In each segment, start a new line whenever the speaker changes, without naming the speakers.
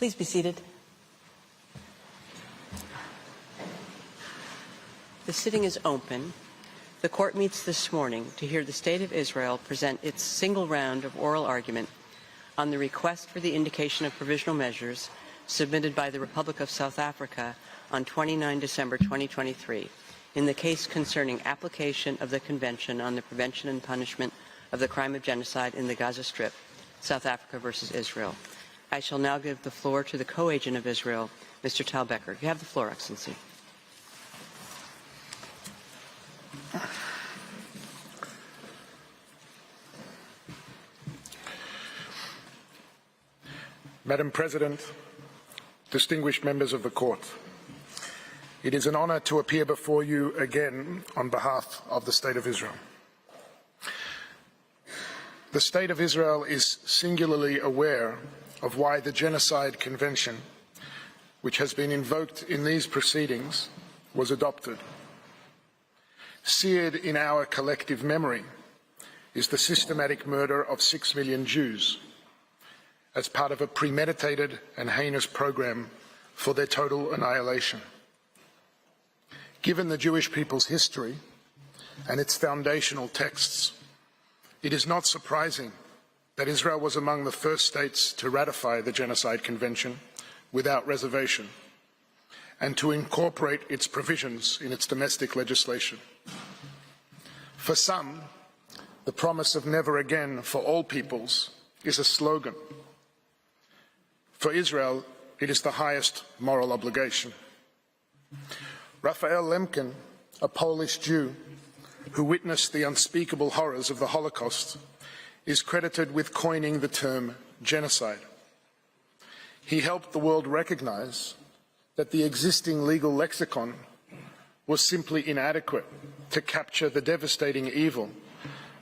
Please be seated. The sitting is open. The court meets this morning to hear the State of Israel present its single round of oral argument on the request for the indication of provisional measures submitted by the Republic of South Africa on 29 December 2023 in the case concerning application of the Convention on the Prevention and Punishment of the Crime of Genocide in the Gaza Strip, South Africa versus Israel. I shall now give the floor to the co-agent of Israel, Mr. Tal Becker. You have the floor, Excellency.
Madam President, distinguished members of the Court, it is an honor to appear before you again on behalf of the State of Israel. The State of Israel is singularly aware of why the Genocide Convention, which has been invoked in these proceedings, was adopted. Seared in our collective memory is the systematic murder of 6 million Jews as part of a premeditated and heinous program for their total annihilation. Given the Jewish people's history and its foundational texts, it is not surprising that Israel was among the first states to ratify the Genocide Convention without reservation and to incorporate its provisions in its domestic legislation. For some, the promise of never again for all peoples is a slogan. For Israel, it is the highest moral obligation. Raphael Lemkin, a Polish Jew who witnessed the unspeakable horrors of the Holocaust, is credited with coining the term genocide. He helped the world recognize that the existing legal lexicon was simply inadequate to capture the devastating evil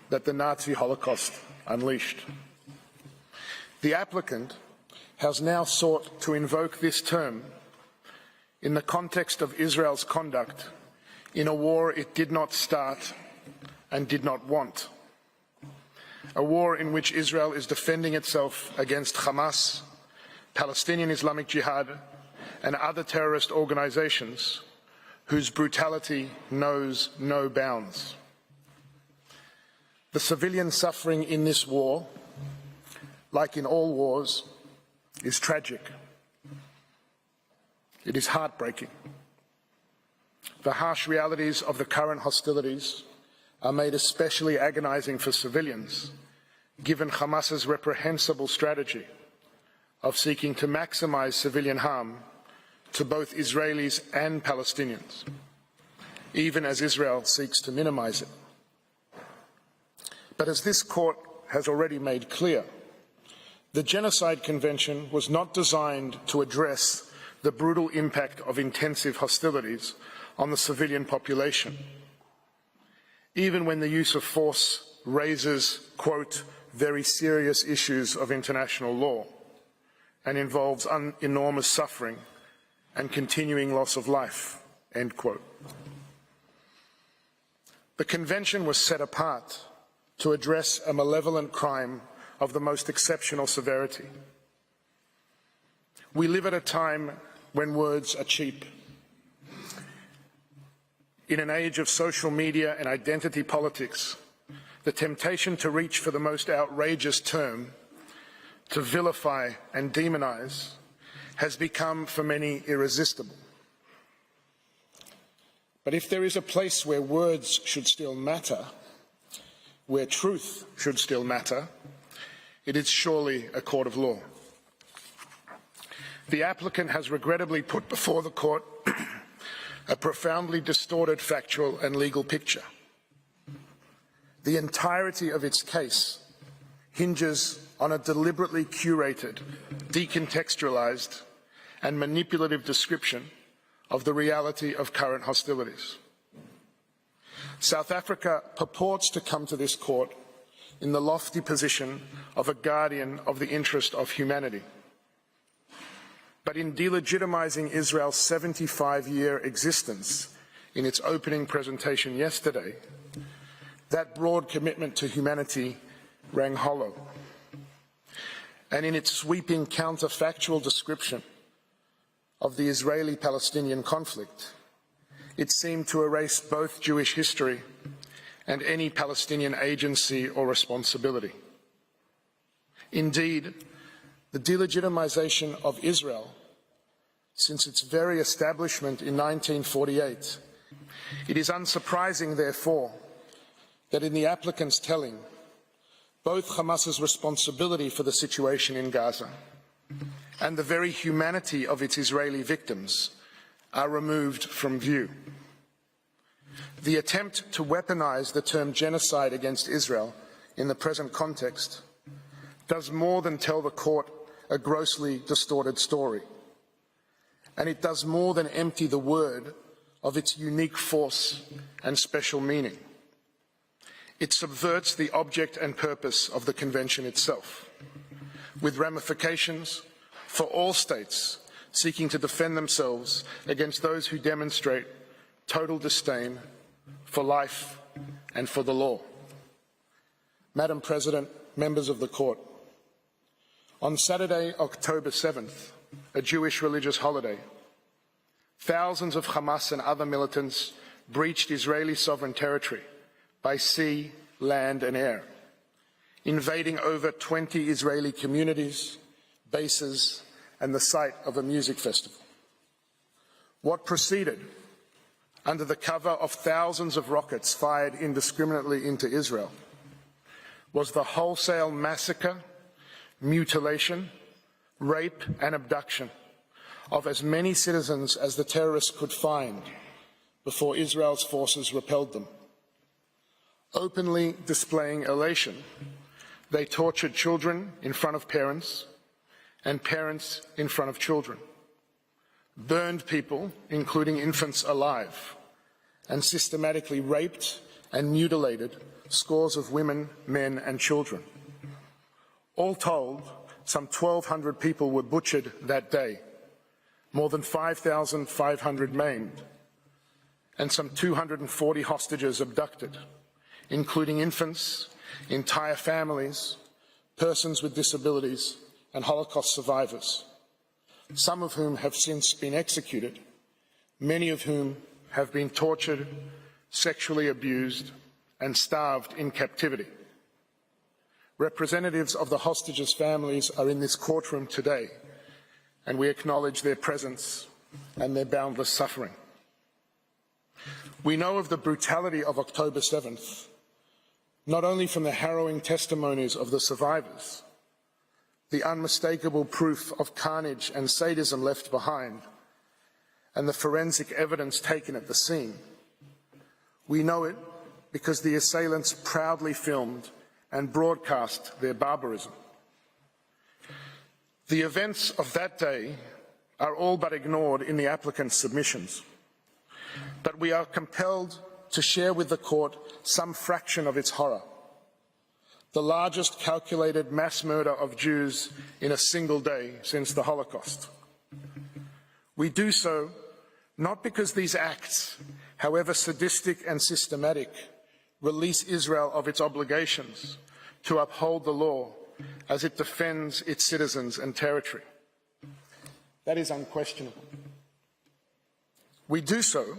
that the Nazi Holocaust unleashed. The applicant has now sought to invoke this term in the context of Israel's conduct in a war it did not start and did not want. A war in which Israel is defending itself against Hamas, Palestinian Islamic Jihad, and other terrorist organizations whose brutality knows no bounds. The civilian suffering in this war, like in all wars, is tragic. It is heartbreaking. The harsh realities of the current hostilities are made especially agonizing for civilians, given Hamas's reprehensible strategy of seeking to maximize civilian harm to both Israelis and Palestinians, even as Israel seeks to minimize it. But as this court has already made clear, the Genocide Convention was not designed to address the brutal impact of intensive hostilities on the civilian population, even when the use of force raises, quote, very serious issues of international law and involves enormous suffering and continuing loss of life, end quote. The Convention was set apart to address a malevolent crime of the most exceptional severity. We live at a time when words are cheap. In an age of social media and identity politics, the temptation to reach for the most outrageous term, to vilify and demonize, has become for many irresistible. But if there is a place where words should still matter, where truth should still matter, it is surely a court of law. The applicant has regrettably put before the court a profoundly distorted factual and legal picture. The entirety of its case hinges on a deliberately curated, decontextualized, and manipulative description of the reality of current hostilities. South Africa purports to come to this court in the lofty position of a guardian of the interest of humanity. But in delegitimizing Israel's 75-year existence in its opening presentation yesterday, that broad commitment to humanity rang hollow. And in its sweeping counterfactual description of the Israeli-Palestinian conflict, it seemed to erase both Jewish history and any Palestinian agency or responsibility. Indeed, the delegitimization of Israel since its very establishment in 1948, it is unsurprising, therefore, that in the applicant's telling, both Hamas's responsibility for the situation in Gaza and the very humanity of its Israeli victims are removed from view. The attempt to weaponize the term genocide against Israel in the present context does more than tell the court a grossly distorted story. And it does more than empty the word of its unique force and special meaning. It subverts the object and purpose of the Convention itself, with ramifications for all states seeking to defend themselves against those who demonstrate total disdain for life and for the law. Madam President, members of the court, on Saturday, October 7th, a Jewish religious holiday, thousands of Hamas and other militants breached Israeli sovereign territory by sea, land and air, invading over 20 Israeli communities, bases and the site of a music festival. What proceeded, under the cover of thousands of rockets fired indiscriminately into Israel, was the wholesale massacre, mutilation, rape and abduction of as many citizens as the terrorists could find before Israel's forces repelled them. Openly displaying elation, they tortured children in front of parents and parents in front of children, burned people, including infants, alive, and systematically raped and mutilated scores of women, men and children. All told, some 1,200 people were butchered that day, more than 5,500 maimed, and some 240 hostages abducted, including infants, entire families, persons with disabilities, and Holocaust survivors, some of whom have since been executed, many of whom have been tortured, sexually abused, and starved in captivity. Representatives of the hostages' families are in this courtroom today, and we acknowledge their presence and their boundless suffering. We know of the brutality of October 7th, not only from the harrowing testimonies of the survivors, the unmistakable proof of carnage and sadism left behind, and the forensic evidence taken at the scene. We know it because the assailants proudly filmed and broadcast their barbarism. The events of that day are all but ignored in the applicant's submissions, but we are compelled to share with the court some fraction of its horror. The largest calculated mass murder of Jews in a single day since the Holocaust. We do so not because these acts, however sadistic and systematic, release Israel of its obligations to uphold the law as it defends its citizens and territory. That is unquestionable. We do so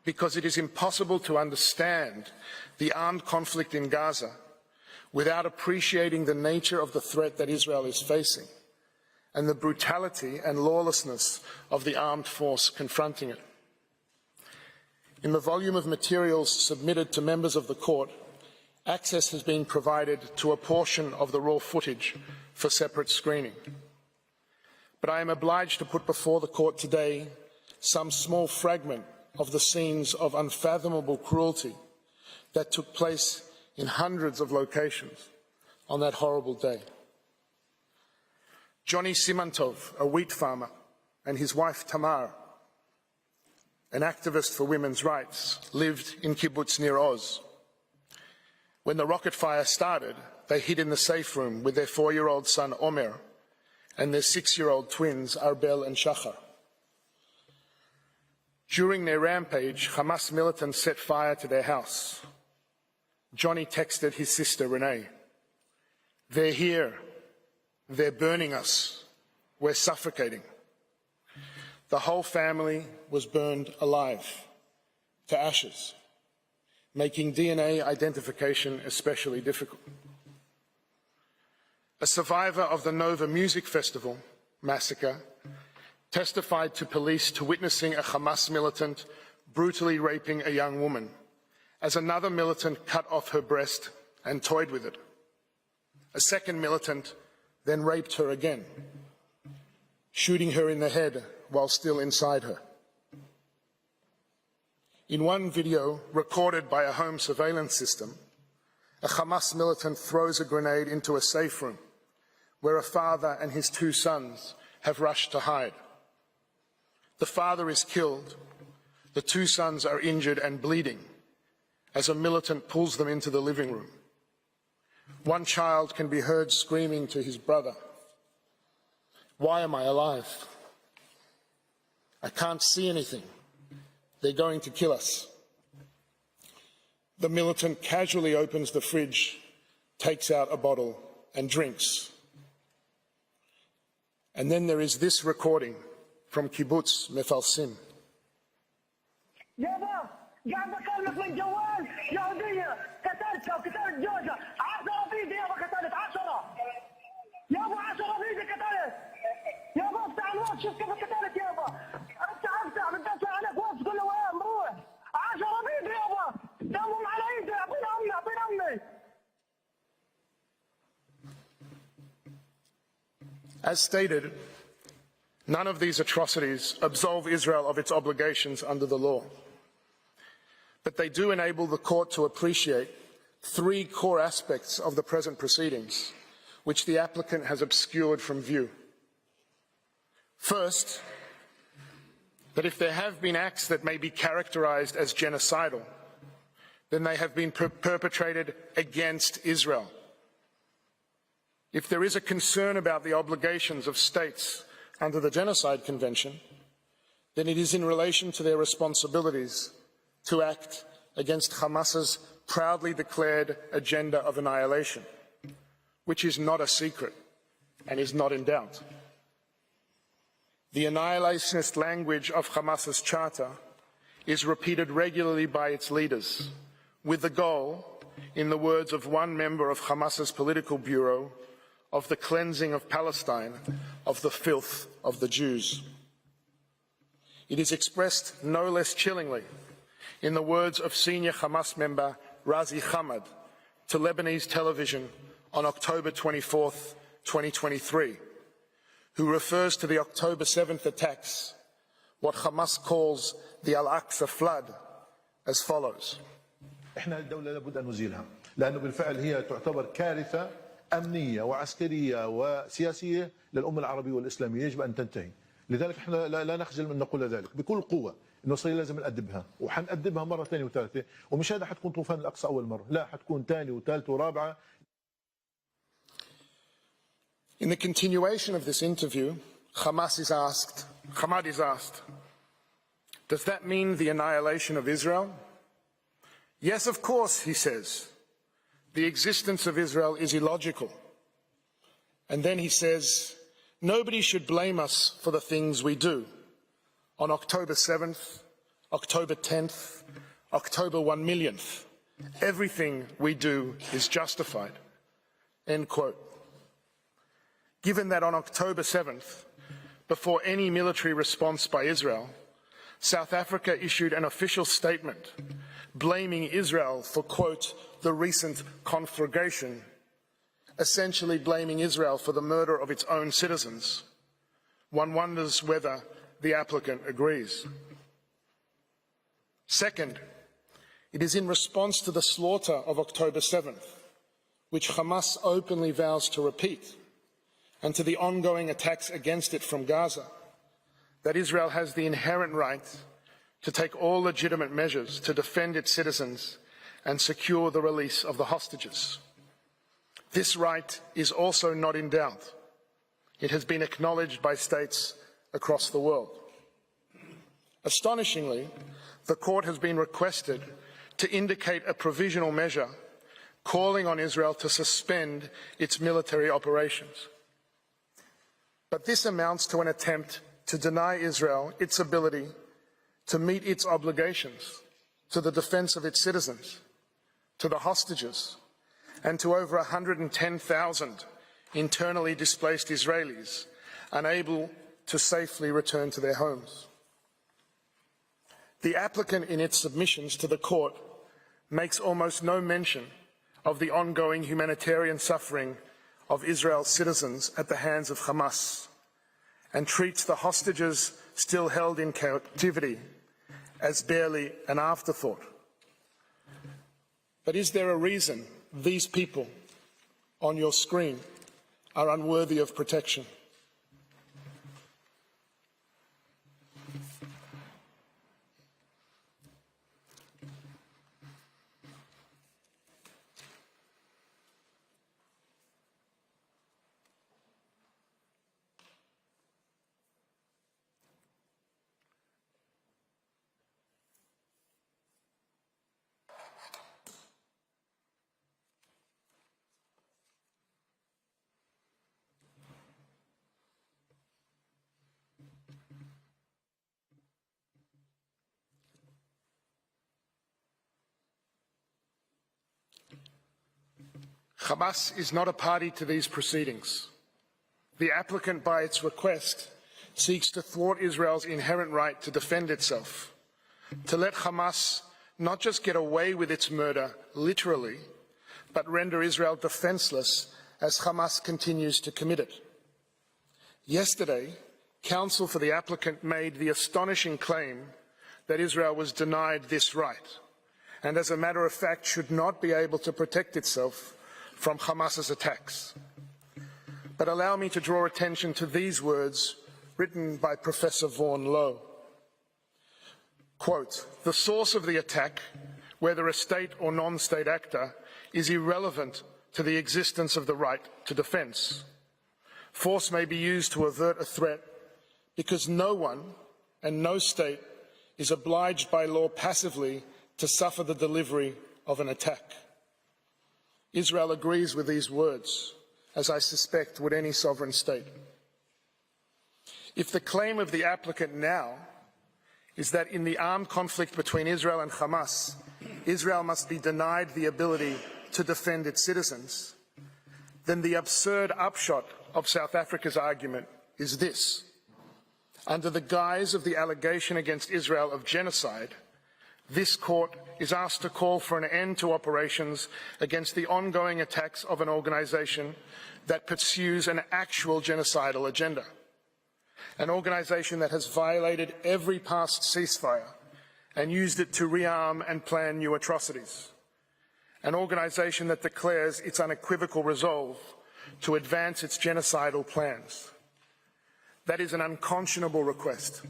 because it is impossible to understand the armed conflict in Gaza without appreciating the nature of the threat that Israel is facing and the brutality and lawlessness of the armed force confronting it. In the volume of materials submitted to members of the court, access has been provided to a portion of the raw footage for separate screening. But I am obliged to put before the court today some small fragment of the scenes of unfathomable cruelty that took place in hundreds of locations on that horrible day. Johnny Simantov, a wheat farmer, and his wife Tamar, an activist for women's rights, lived in kibbutz near Oz. When the rocket fire started, they hid in the safe room with their 4-year-old son Omer and their 6-year-old twins Arbel and Shachar. During their rampage, Hamas militants set fire to their house. Johnny texted his sister Renee, "They're here. They're burning us. We're suffocating." The whole family was burned alive to ashes, making DNA identification especially difficult. A survivor of the Nova Music Festival massacre testified to police to witnessing a Hamas militant brutally raping a young woman as another militant cut off her breast and toyed with it. A second militant then raped her again, shooting her in the head while still inside her. In one video recorded by a home surveillance system, a Hamas militant throws a grenade into a safe room where a father and his 2 sons have rushed to hide. The father is killed. The 2 sons are injured and bleeding as a militant pulls them into the living room. One child can be heard screaming to his brother, "Why am I alive? I can't see anything. They're going to kill us." The militant casually opens the fridge, takes out a bottle and drinks. And then there is this recording from kibbutz Mefalsim.
قاعد بكلمك من جوال يهودية قتلتها وقتلت جوزها 10 فيديو يابا قتلت 10 يابا 10 فيديو قتلت يابا افتح الواتس شوف كيف قتلت يابا افتح بتدفع عليك واتس كل له وين بروح 10 فيديو يابا دمهم على ايدي اعطيني امي اعطيني امي.
As stated, none of these atrocities absolve Israel of its obligations under the law. But they do enable the court to appreciate 3 core aspects of the present proceedings, which the applicant has obscured from view. First, that if there have been acts that may be characterized as genocidal, then they have been perpetrated against Israel. If there is a concern about the obligations of states under the Genocide Convention, then it is in relation to their responsibilities to act against Hamas's proudly declared agenda of annihilation, which is not a secret and is not in doubt. The annihilationist language of Hamas's charter is repeated regularly by its leaders, with the goal, in the words of one member of Hamas's political bureau, of the cleansing of Palestine of the filth of the Jews. It is expressed no less chillingly in the words of senior Hamas member Razi Hamad to Lebanese television on October 24th, 2023, who refers to the October 7th attacks, what Hamas calls the Al-Aqsa flood, as follows.
احنا الدولة لابد أن نزيلها لأنه بالفعل هي تعتبر كارثة أمنية وعسكرية وسياسية للأمة العربية والإسلامية، يجب أن تنتهي. لذلك احنا لا نخجل من نقول ذلك بكل قوة، إنه إسرائيل لازم نأدبها، وحنأدبها مرة ثانية وثالثة، ومش هذا حتكون طوفان الأقصى أول مرة، لا حتكون ثانية وثالثة ورابعة.
In the continuation of this interview, Hamad is asked, does that mean the annihilation of Israel? Yes, of course, he says. The existence of Israel is illogical. And then he says, nobody should blame us for the things we do. On October 7th, October 10th, October 1 millionth, everything we do is justified. End quote. Given that on October 7th, before any military response by Israel, South Africa issued an official statement blaming Israel for, quote, the recent conflagration, essentially blaming Israel for the murder of its own citizens. One wonders whether the applicant agrees. Second, it is in response to the slaughter of October 7th, which Hamas openly vows to repeat, and to the ongoing attacks against it from Gaza, that Israel has the inherent right to take all legitimate measures to defend its citizens and secure the release of the hostages. This right is also not in doubt. It has been acknowledged by states across the world. Astonishingly, the court has been requested to indicate a provisional measure calling on Israel to suspend its military operations. But this amounts to an attempt to deny Israel its ability to meet its obligations to the defense of its citizens, to the hostages, and to over 110,000 internally displaced Israelis unable to safely return to their homes. The applicant in its submissions to the court makes almost no mention of the ongoing humanitarian suffering of Israel's citizens at the hands of Hamas, and treats the hostages still held in captivity as barely an afterthought. But is there a reason these people on your screen are unworthy of protection? Hamas is not a party to these proceedings. The applicant, by its request, seeks to thwart Israel's inherent right to defend itself, to let Hamas not just get away with its murder, literally, but render Israel defenseless as Hamas continues to commit it. Yesterday, counsel for the applicant made the astonishing claim that Israel was denied this right, and as a matter of fact should not be able to protect itself from Hamas's attacks. But allow me to draw attention to these words written by Professor Vaughan Lowe. Quote, the source of the attack, whether a state or non-state actor, is irrelevant to the existence of the right to defense. Force may be used to avert a threat because no one and no state is obliged by law passively to suffer the delivery of an attack. Israel agrees with these words, as I suspect would any sovereign state. If the claim of the applicant now is that in the armed conflict between Israel and Hamas, Israel must be denied the ability to defend its citizens, then the absurd upshot of South Africa's argument is this. Under the guise of the allegation against Israel of genocide, this court is asked to call for an end to operations against the ongoing attacks of an organization that pursues an actual genocidal agenda, an organization that has violated every past ceasefire and used it to rearm and plan new atrocities, an organization that declares its unequivocal resolve to advance its genocidal plans. That is an unconscionable request,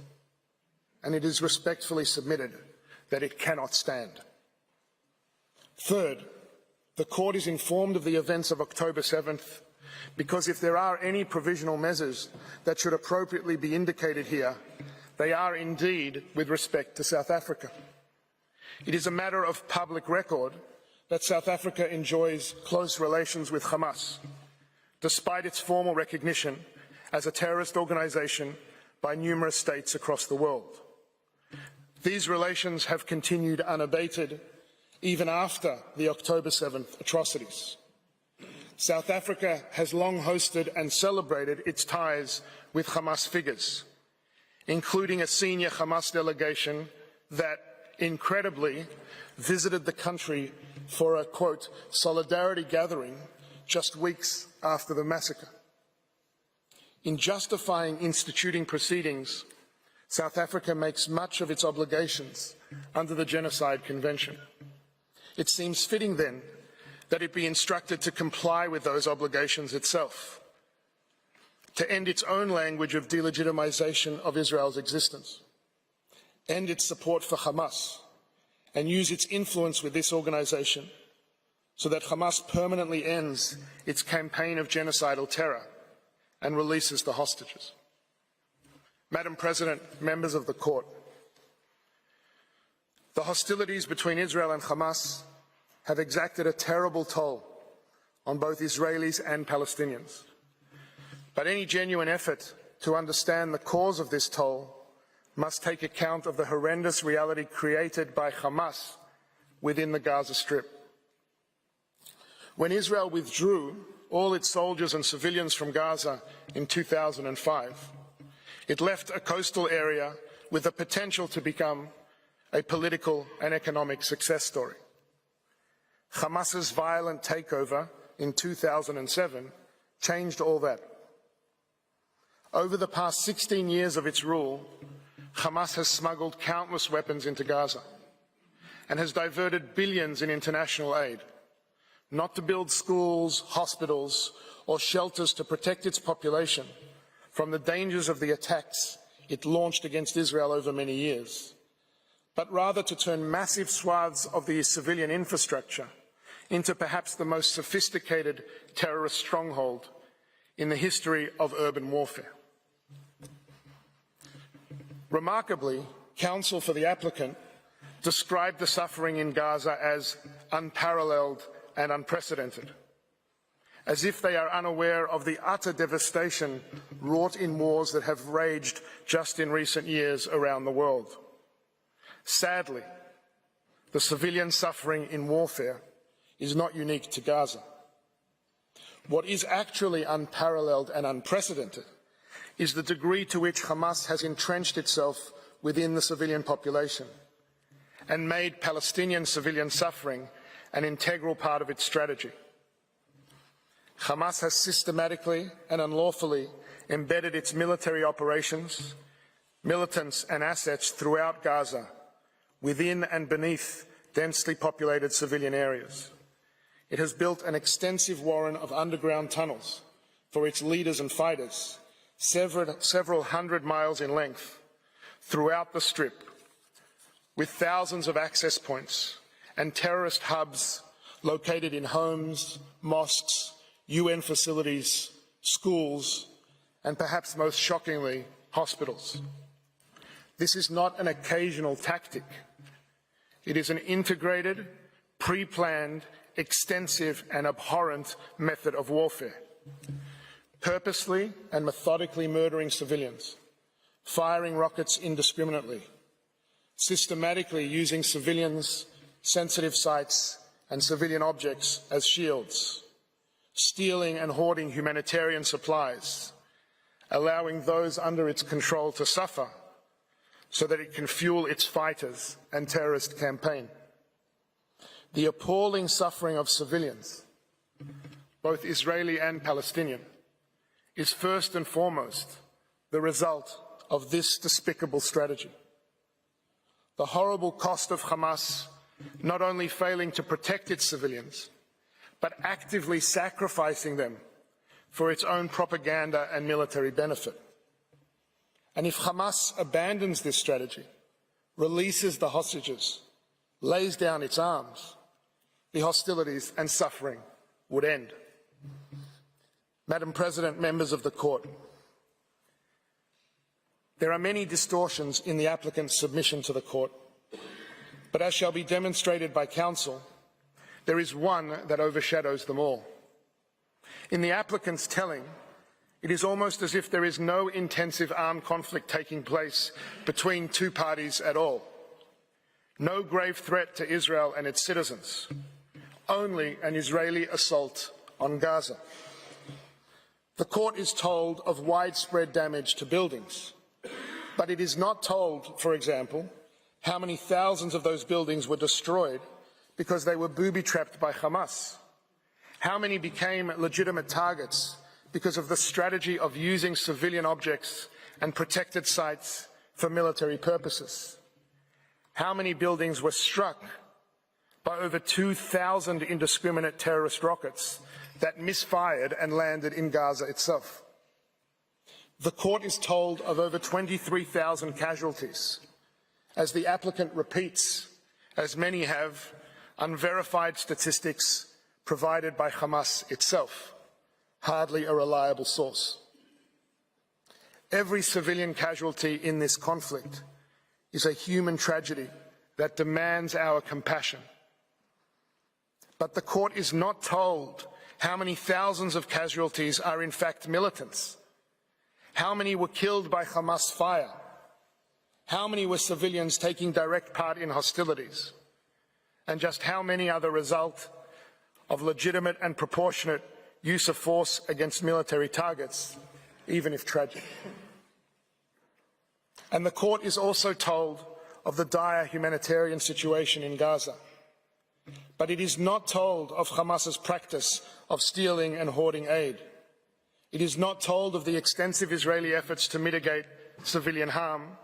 and it is respectfully submitted that it cannot stand. Third, the court is informed of the events of October 7th because if there are any provisional measures that should appropriately be indicated here, they are indeed with respect to South Africa. It is a matter of public record that South Africa enjoys close relations with Hamas, despite its formal recognition as a terrorist organization by numerous states across the world. These relations have continued unabated even after the October 7th atrocities. South Africa has long hosted and celebrated its ties with Hamas figures, including a senior Hamas delegation that, incredibly, visited the country for a, quote, solidarity gathering just weeks after the massacre. In justifying instituting proceedings, South Africa makes much of its obligations under the Genocide Convention. It seems fitting, then, that it be instructed to comply with those obligations itself, to end its own language of delegitimization of Israel's existence, end its support for Hamas, and use its influence with this organization so that Hamas permanently ends its campaign of genocidal terror and releases the hostages. Madam President, members of the court, the hostilities between Israel and Hamas have exacted a terrible toll on both Israelis and Palestinians. But any genuine effort to understand the cause of this toll must take account of the horrendous reality created by Hamas within the Gaza Strip. When Israel withdrew all its soldiers and civilians from Gaza in 2005, it left a coastal area with the potential to become a political and economic success story. Hamas's violent takeover in 2007 changed all that. Over the past 16 years of its rule, Hamas has smuggled countless weapons into Gaza and has diverted billions in international aid, not to build schools, hospitals, or shelters to protect its population from the dangers of the attacks it launched against Israel over many years, but rather to turn massive swaths of the civilian infrastructure into perhaps the most sophisticated terrorist stronghold in the history of urban warfare. Remarkably, counsel for the applicant described the suffering in Gaza as unparalleled and unprecedented, as if they are unaware of the utter devastation wrought in wars that have raged just in recent years around the world. Sadly, the civilian suffering in warfare is not unique to Gaza. What is actually unparalleled and unprecedented is the degree to which Hamas has entrenched itself within the civilian population and made Palestinian civilian suffering an integral part of its strategy. Hamas has systematically and unlawfully embedded its military operations, militants and assets throughout Gaza, within and beneath densely populated civilian areas. It has built an extensive warren of underground tunnels for its leaders and fighters, several hundred miles in length, throughout the Strip, with thousands of access points and terrorist hubs located in homes, mosques, UN facilities, schools, and perhaps most shockingly, hospitals. This is not an occasional tactic. It is an integrated, pre-planned, extensive and abhorrent method of warfare, purposely and methodically murdering civilians, firing rockets indiscriminately, systematically using civilians, sensitive sites and civilian objects as shields, stealing and hoarding humanitarian supplies, allowing those under its control to suffer so that it can fuel its fighters and terrorist campaign. The appalling suffering of civilians, both Israeli and Palestinian, is first and foremost the result of this despicable strategy. The horrible cost of Hamas not only failing to protect its civilians, but actively sacrificing them for its own propaganda and military benefit. And if Hamas abandons this strategy, releases the hostages, lays down its arms, the hostilities and suffering would end. Madam President, members of the Court, there are many distortions in the applicant's submission to the Court, but as shall be demonstrated by Counsel, there is one that overshadows them all. In the applicant's telling, it is almost as if there is no intensive armed conflict taking place between two parties at all. No grave threat to Israel and its citizens. Only an Israeli assault on Gaza. The Court is told of widespread damage to buildings, but it is not told, for example, how many thousands of those buildings were destroyed because they were booby-trapped by Hamas. How many became legitimate targets because of the strategy of using civilian objects and protected sites for military purposes? How many buildings were struck by over 2,000 indiscriminate terrorist rockets that misfired and landed in Gaza itself? The Court is told of over 23,000 casualties, as the applicant repeats, as many have, unverified statistics provided by Hamas itself, hardly a reliable source. Every civilian casualty in this conflict is a human tragedy that demands our compassion. But the Court is not told how many thousands of casualties are in fact militants, how many were killed by Hamas fire, how many were civilians taking direct part in hostilities, and just how many are the result of legitimate and proportionate use of force against military targets, even if tragic. And the Court is also told of the dire humanitarian situation in Gaza. But it is not told of Hamas's practice of stealing and hoarding aid. It is not told of the extensive Israeli efforts to mitigate civilian harm,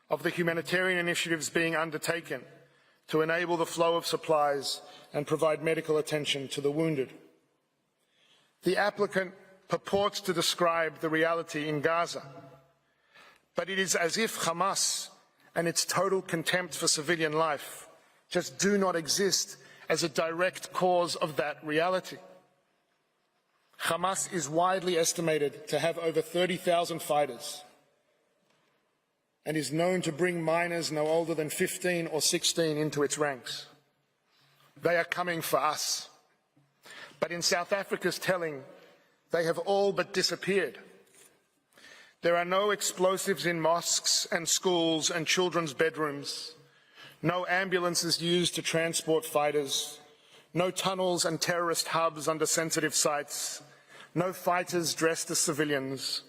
of the humanitarian initiatives being undertaken to enable the flow of supplies and provide medical attention to the wounded. The applicant purports to describe the reality in Gaza, but it is as if Hamas and its total contempt for civilian life just do not exist as a direct cause of that reality. Hamas is widely estimated to have over 30,000 fighters and is known to bring minors no older than 15 or 16 into its ranks. They are coming for us. But in South Africa's telling, they have all but disappeared. There are no explosives in mosques and schools and children's bedrooms, no ambulances used to transport fighters, no tunnels and terrorist hubs under sensitive sites, no fighters dressed as civilians,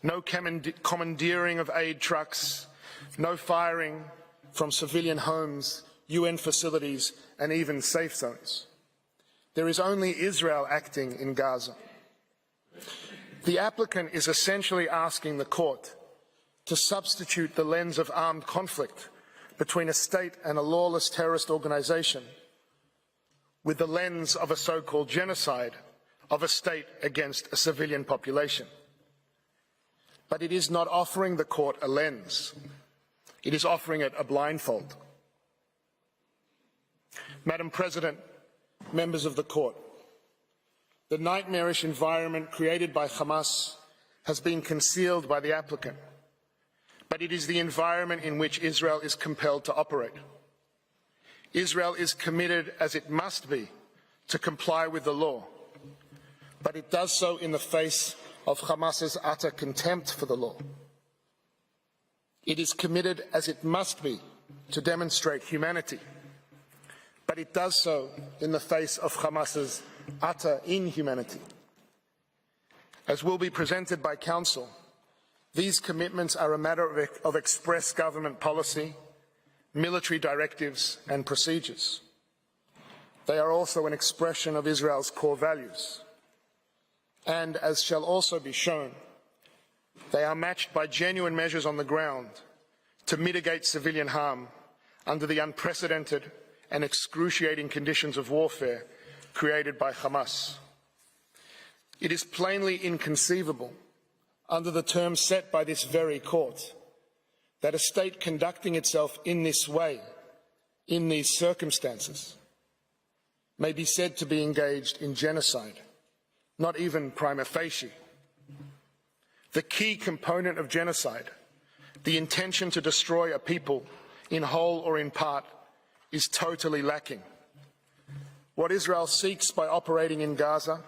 no commandeering of aid trucks, no firing from civilian homes, UN facilities, and even safe zones. There is only Israel acting in Gaza. The applicant is essentially asking the Court to substitute the lens of armed conflict between a state and a lawless terrorist organization with the lens of a so-called genocide of a state against a civilian population. But it is not offering the Court a lens. It is offering it a blindfold. Madam President, members of the Court, the nightmarish environment created by Hamas has been concealed by the applicant, but it is the environment in which Israel is compelled to operate. Israel is committed, as it must be, to comply with the law, but it does so in the face of Hamas's utter contempt for the law. It is committed, as it must be, to demonstrate humanity, but it does so in the face of Hamas's utter inhumanity. As will be presented by Counsel, these commitments are a matter of express government policy, military directives and procedures. They are also an expression of Israel's core values. And, as shall also be shown, they are matched by genuine measures on the ground to mitigate civilian harm under the unprecedented and excruciating conditions of warfare created by Hamas. It is plainly inconceivable, under the terms set by this very court, that a state conducting itself in this way, in these circumstances, may be said to be engaged in genocide, not even prima facie. The key component of genocide, the intention to destroy a people in whole or in part, is totally lacking. What Israel seeks by operating in Gaza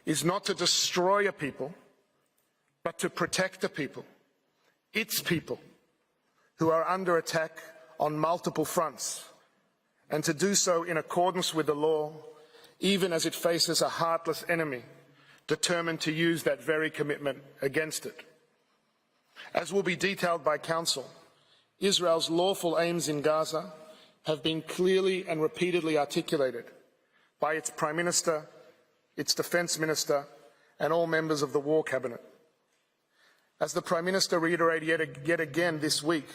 is not to destroy a people, but to protect a people, its people, who are under attack on multiple fronts, and to do so in accordance with the law, even as it faces a heartless enemy determined to use that very commitment against it. As will be detailed by Council, Israel's lawful aims in Gaza have been clearly and repeatedly articulated by its Prime Minister, its Defence Minister, and all members of the War Cabinet. As the Prime Minister reiterated yet again this week,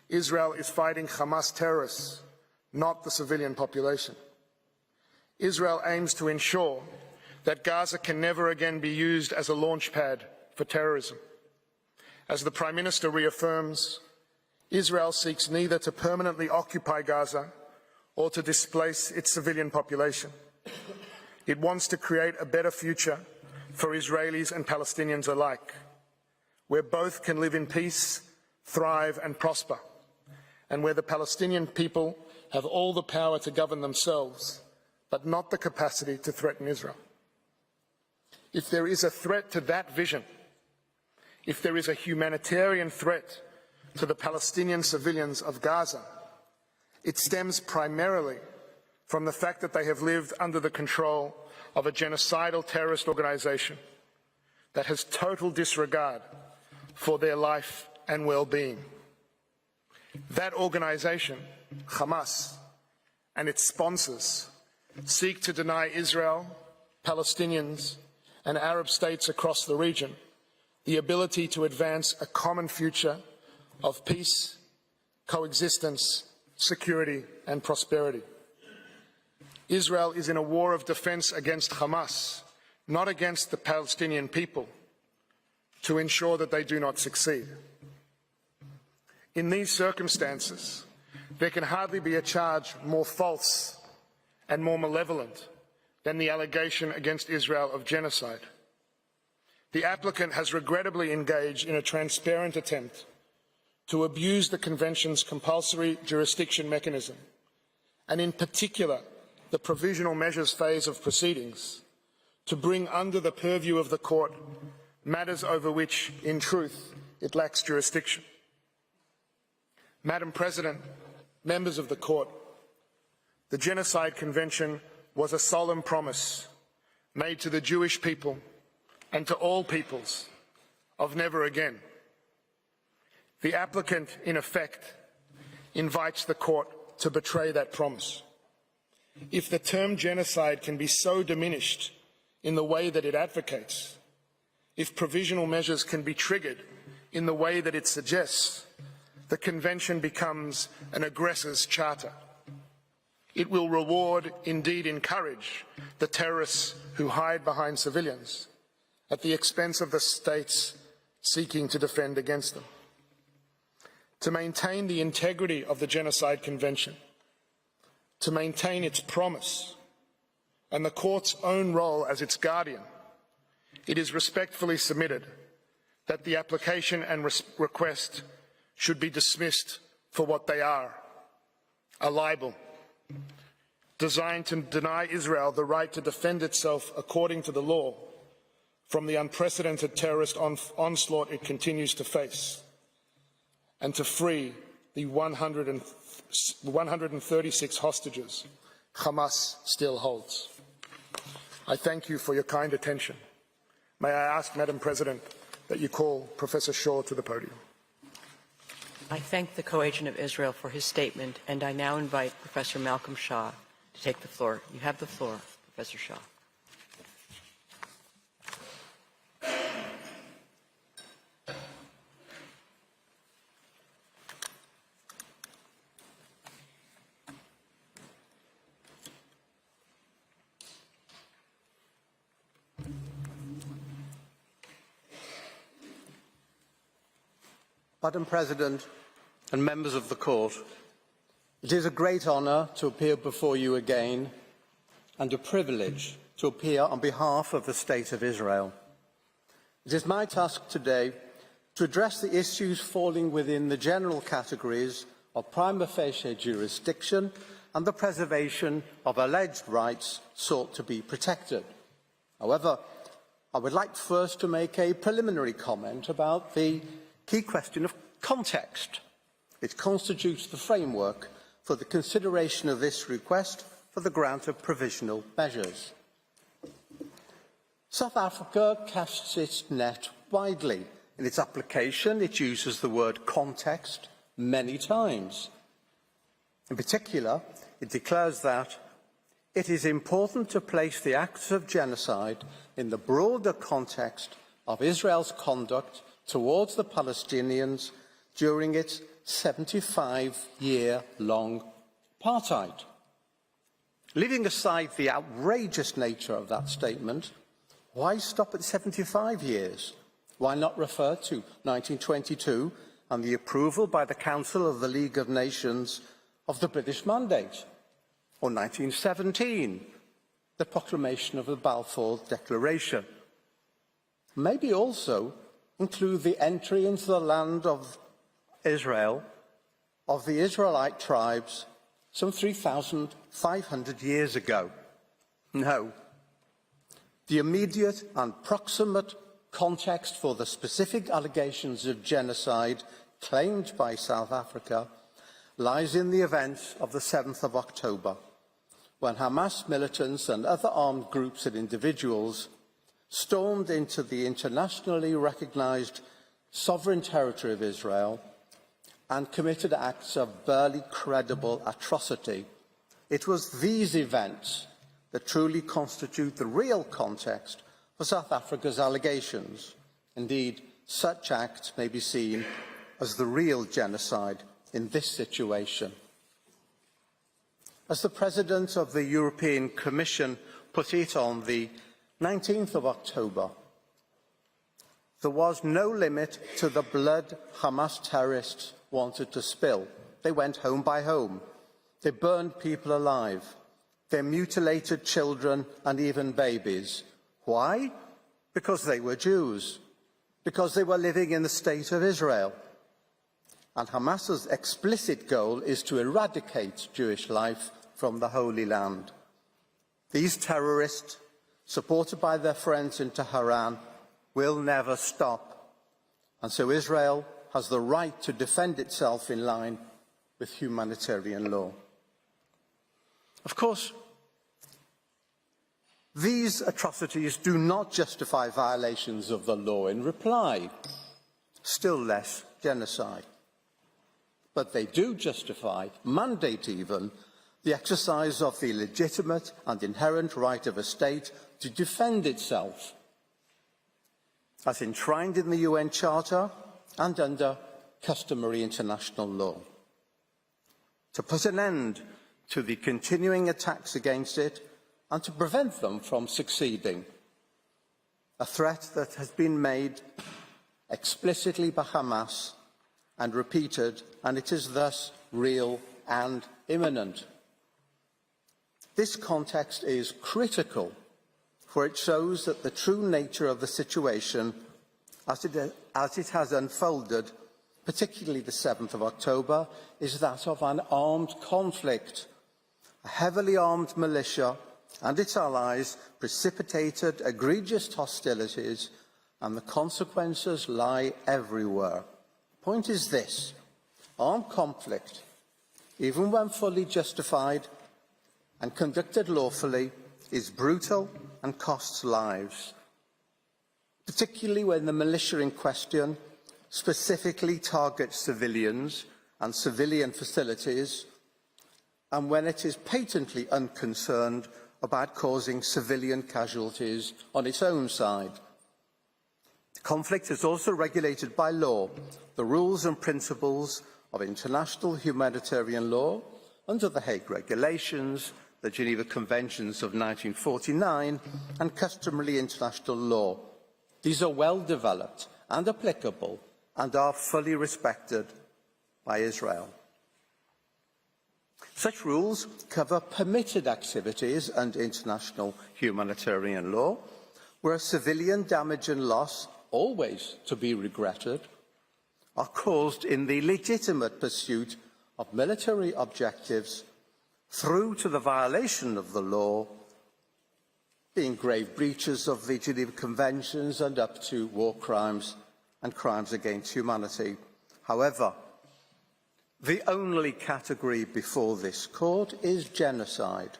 Israel is fighting Hamas terrorists, not the civilian population. Israel aims to ensure that Gaza can never again be used as a launch pad for terrorism. As the Prime Minister reaffirms, Israel seeks neither to permanently occupy Gaza or to displace its civilian population. It wants to create a better future for Israelis and Palestinians alike, where both can live in peace, thrive and prosper, and where the Palestinian people have all the power to govern themselves, but not the capacity to threaten Israel. If there is a threat to that vision, if there is a humanitarian threat to the Palestinian civilians of Gaza, it stems primarily from the fact that they have lived under the control of a genocidal terrorist organization that has total disregard for their life and well-being. That organization, Hamas, and its sponsors seek to deny Israel, Palestinians, and Arab states across the region the ability to advance a common future of peace, coexistence, security, and prosperity. Israel is in a war of defense against Hamas, not against the Palestinian people, to ensure that they do not succeed. In these circumstances, there can hardly be a charge more false and more malevolent than the allegation against Israel of genocide. The applicant has regrettably engaged in a transparent attempt to abuse the Convention's compulsory jurisdiction mechanism, and in particular the provisional measures phase of proceedings, to bring under the purview of the court matters over which, in truth, it lacks jurisdiction. Madam President, members of the court, the Genocide Convention was a solemn promise made to the Jewish people and to all peoples of never again. The applicant, in effect, invites the court to betray that promise. If the term genocide can be so diminished in the way that it advocates, if provisional measures can be triggered in the way that it suggests, the Convention becomes an aggressor's charter. It will reward, indeed encourage, the terrorists who hide behind civilians at the expense of the states seeking to defend against them. To maintain the integrity of the Genocide Convention, to maintain its promise, and the court's own role as its guardian, it is respectfully submitted that the application and request should be dismissed for what they are, a libel, designed to deny Israel the right to defend itself according to the law from the unprecedented terrorist onslaught it continues to face, and to free the 136 hostages Hamas still holds. I thank you for your kind attention. May I ask, Madam President, that you call Professor Shaw to the podium.
I thank the co-agent of Israel for his statement, and I now invite Professor Malcolm Shaw to take the floor. You have the floor, Professor Shaw.
Madam President and members of the Court, it is a great honour to appear before you again and a privilege to appear on behalf of the State of Israel. It is my task today to address the issues falling within the general categories of prima facie jurisdiction and the preservation of alleged rights sought to be protected. However, I would like first to make a preliminary comment about the key question of context. It constitutes the framework for the consideration of this request for the grant of provisional measures. South Africa casts its net widely. In its application, it uses the word context many times. In particular, it declares that it is important to place the acts of genocide in the broader context of Israel's conduct towards the Palestinians during its 75-year-long apartheid. Leaving aside the outrageous nature of that statement, why stop at 75 years? Why not refer to 1922 and the approval by the Council of the League of Nations of the British Mandate? Or 1917, the proclamation of the Balfour Declaration? Maybe also include the entry into the land of Israel of the Israelite tribes some 3,500 years ago. No. The immediate and proximate context for the specific allegations of genocide claimed by South Africa lies in the events of the 7th of October, when Hamas militants and other armed groups and individuals stormed into the internationally recognised sovereign territory of Israel and committed acts of barely credible atrocity. It was these events that truly constitute the real context for South Africa's allegations. Indeed, such acts may be seen as the real genocide in this situation. As the President of the European Commission put it on the 19th of October, there was no limit to the blood Hamas terrorists wanted to spill. They went home by home. They burned people alive. They mutilated children and even babies. Why? Because they were Jews. Because they were living in the state of Israel. And Hamas's explicit goal is to eradicate Jewish life from the Holy Land. These terrorists, supported by their friends in Tehran, will never stop. And so Israel has the right to defend itself in line with humanitarian law. Of course, these atrocities do not justify violations of the law in reply, still less genocide. But they do justify, mandate even, the exercise of the legitimate and inherent right of a state to defend itself, as enshrined in the UN Charter and under customary international law. To put an end to the continuing attacks against it and to prevent them from succeeding, a threat that has been made explicitly by Hamas and repeated, and it is thus real and imminent. This context is critical, for it shows that the true nature of the situation as it has unfolded, particularly the 7th of October, is that of an armed conflict. A heavily armed militia and its allies precipitated egregious hostilities, and the consequences lie everywhere. The point is this: armed conflict, even when fully justified and conducted lawfully, is brutal and costs lives, particularly when the militia in question specifically targets civilians and civilian facilities, and when it is patently unconcerned about causing civilian casualties on its own side. The conflict is also regulated by law, the rules and principles of international humanitarian law under the Hague Regulations, the Geneva Conventions of 1949, and customary international law. These are well developed and applicable and are fully respected by Israel. Such rules cover permitted activities under international humanitarian law, where civilian damage and loss, always to be regretted, are caused in the legitimate pursuit of military objectives through to the violation of the law, being grave breaches of the Geneva Conventions and up to war crimes and crimes against humanity. However, the only category before this court is genocide.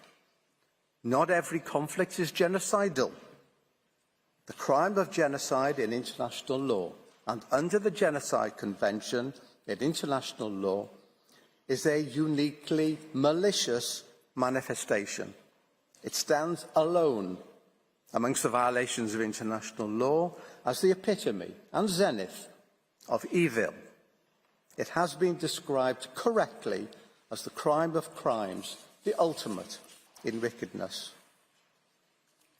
Not every conflict is genocidal. The crime of genocide in international law and under the Genocide Convention in international law is a uniquely malicious manifestation. It stands alone amongst the violations of international law as the epitome and zenith of evil. It has been described correctly as the crime of crimes, the ultimate in wickedness.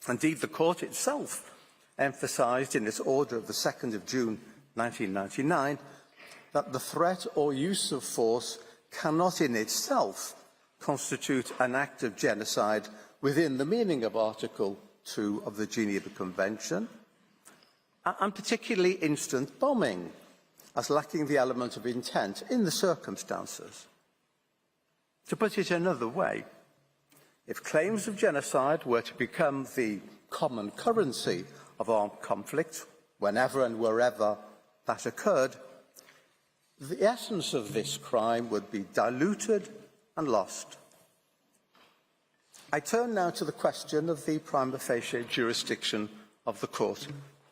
Indeed, the court itself emphasised in its order of the 2nd of June 1999 that the threat or use of force cannot in itself constitute an act of genocide within the meaning of Article 2 of the Geneva Convention, and particularly instant bombing, as lacking the element of intent in the circumstances. To put it another way, if claims of genocide were to become the common currency of armed conflict, whenever and wherever that occurred, the essence of this crime would be diluted and lost. I turn now to the question of the prima facie jurisdiction of the court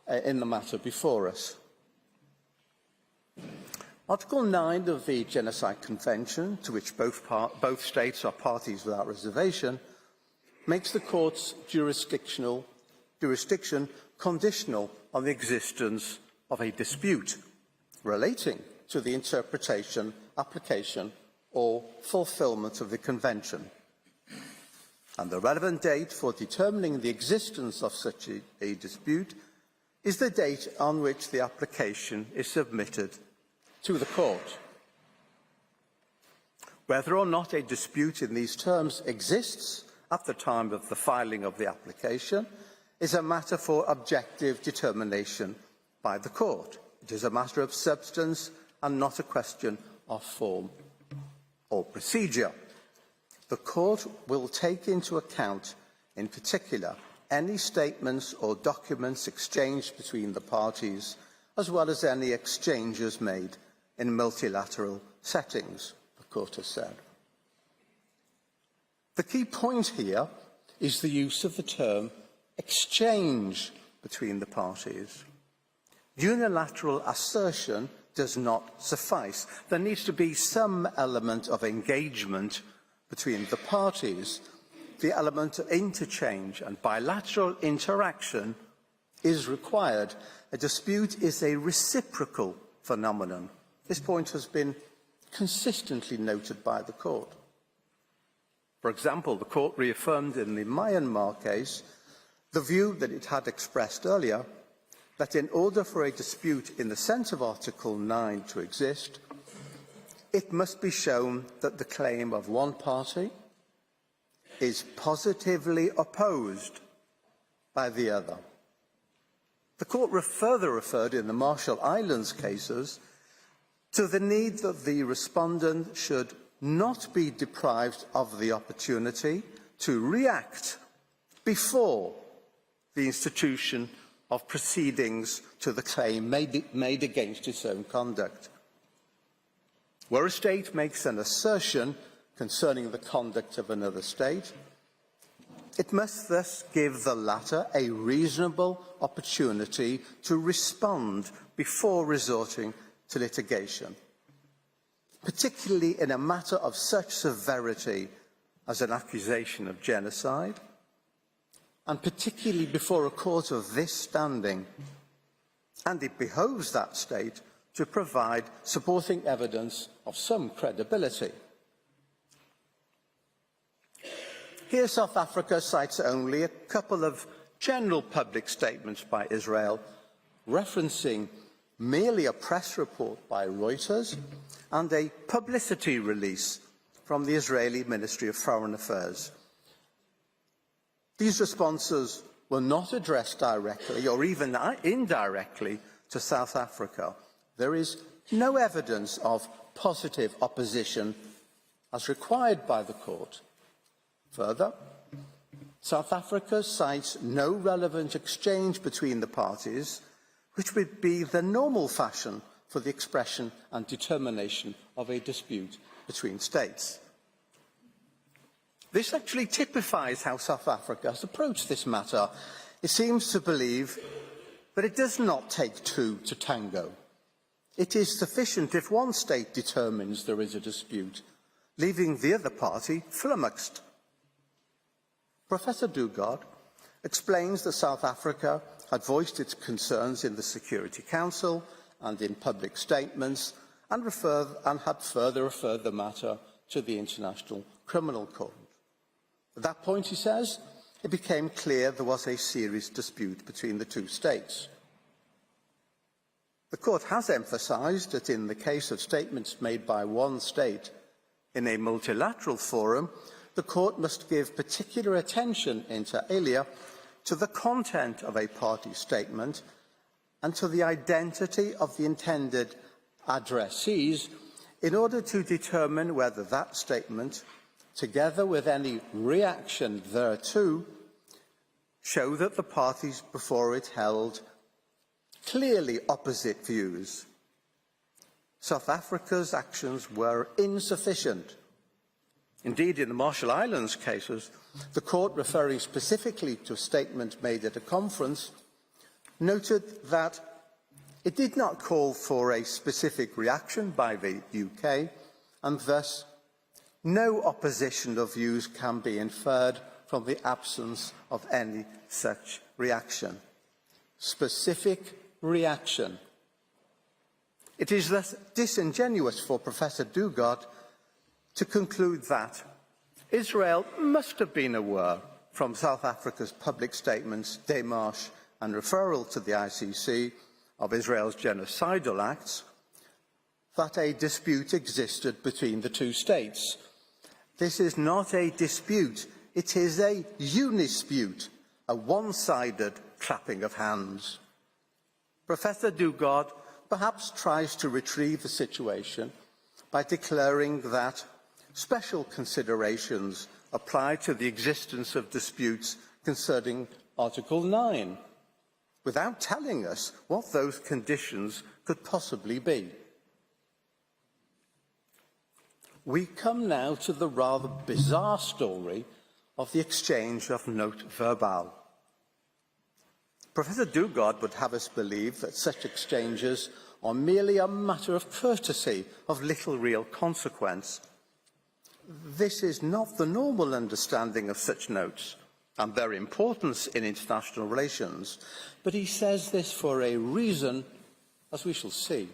in the matter before us. Article 9 of the Genocide Convention, to which both states are parties without reservation, makes the court's jurisdiction conditional on the existence of a dispute relating to the interpretation, application, or fulfilment of the Convention. And the relevant date for determining the existence of such a dispute is the date on which the application is submitted to the court. Whether or not a dispute in these terms exists at the time of the filing of the application is a matter for objective determination by the court. It is a matter of substance and not a question of form or procedure. The court will take into account, in particular, any statements or documents exchanged between the parties, as well as any exchanges made in multilateral settings, the court has said. The key point here is the use of the term exchange between the parties. Unilateral assertion does not suffice. There needs to be some element of engagement between the parties. The element of interchange and bilateral interaction is required. A dispute is a reciprocal phenomenon. This point has been consistently noted by the court. For example, the court reaffirmed in the Myanmar case the view that it had expressed earlier, that in order for a dispute in the sense of Article 9 to exist, it must be shown that the claim of one party is positively opposed by the other. The court further referred in the Marshall Islands cases to the need that the respondent should not be deprived of the opportunity to react before the institution of proceedings to the claim made against its own conduct. Where a state makes an assertion concerning the conduct of another state, it must thus give the latter a reasonable opportunity to respond before resorting to litigation, particularly in a matter of such severity as an accusation of genocide, and particularly before a court of this standing. And it behoves that state to provide supporting evidence of some credibility. Here, South Africa cites only a couple of general public statements by Israel referencing merely a press report by Reuters and a publicity release from the Israeli Ministry of Foreign Affairs. These responses were not addressed directly or even indirectly to South Africa. There is no evidence of positive opposition as required by the court. Further, South Africa cites no relevant exchange between the parties, which would be the normal fashion for the expression and determination of a dispute between states. This actually typifies how South Africa has approached this matter. It seems to believe that it does not take two to tango. It is sufficient if one state determines there is a dispute, leaving the other party flummoxed. Professor Dugard explains that South Africa had voiced its concerns in the Security Council and in public statements and had further referred the matter to the International Criminal Court. At that point, he says, it became clear there was a serious dispute between the two states. The court has emphasised that in the case of statements made by one state in a multilateral forum, the court must give particular attention, inter alia, to the content of a party statement and to the identity of the intended addressees in order to determine whether that statement, together with any reaction thereto, show that the parties before it held clearly opposite views. South Africa's actions were insufficient. Indeed, in the Marshall Islands cases, the court, referring specifically to a statement made at a conference, noted that it did not call for a specific reaction by the UK, and thus no opposition of views can be inferred from the absence of any such reaction. Specific reaction. It is thus disingenuous for Professor Dugard to conclude that Israel must have been aware from South Africa's public statements, démarche and referral to the ICC of Israel's genocidal acts, that a dispute existed between the two states. This is not a dispute, it is a unispute, a one-sided clapping of hands. Professor Dugard perhaps tries to retrieve the situation by declaring that special considerations apply to the existence of disputes concerning Article 9, without telling us what those conditions could possibly be. We come now to the rather bizarre story of the exchange of note verbal. Professor Dugard would have us believe that such exchanges are merely a matter of courtesy of little real consequence. This is not the normal understanding of such notes and their importance in international relations, but he says this for a reason, as we shall see.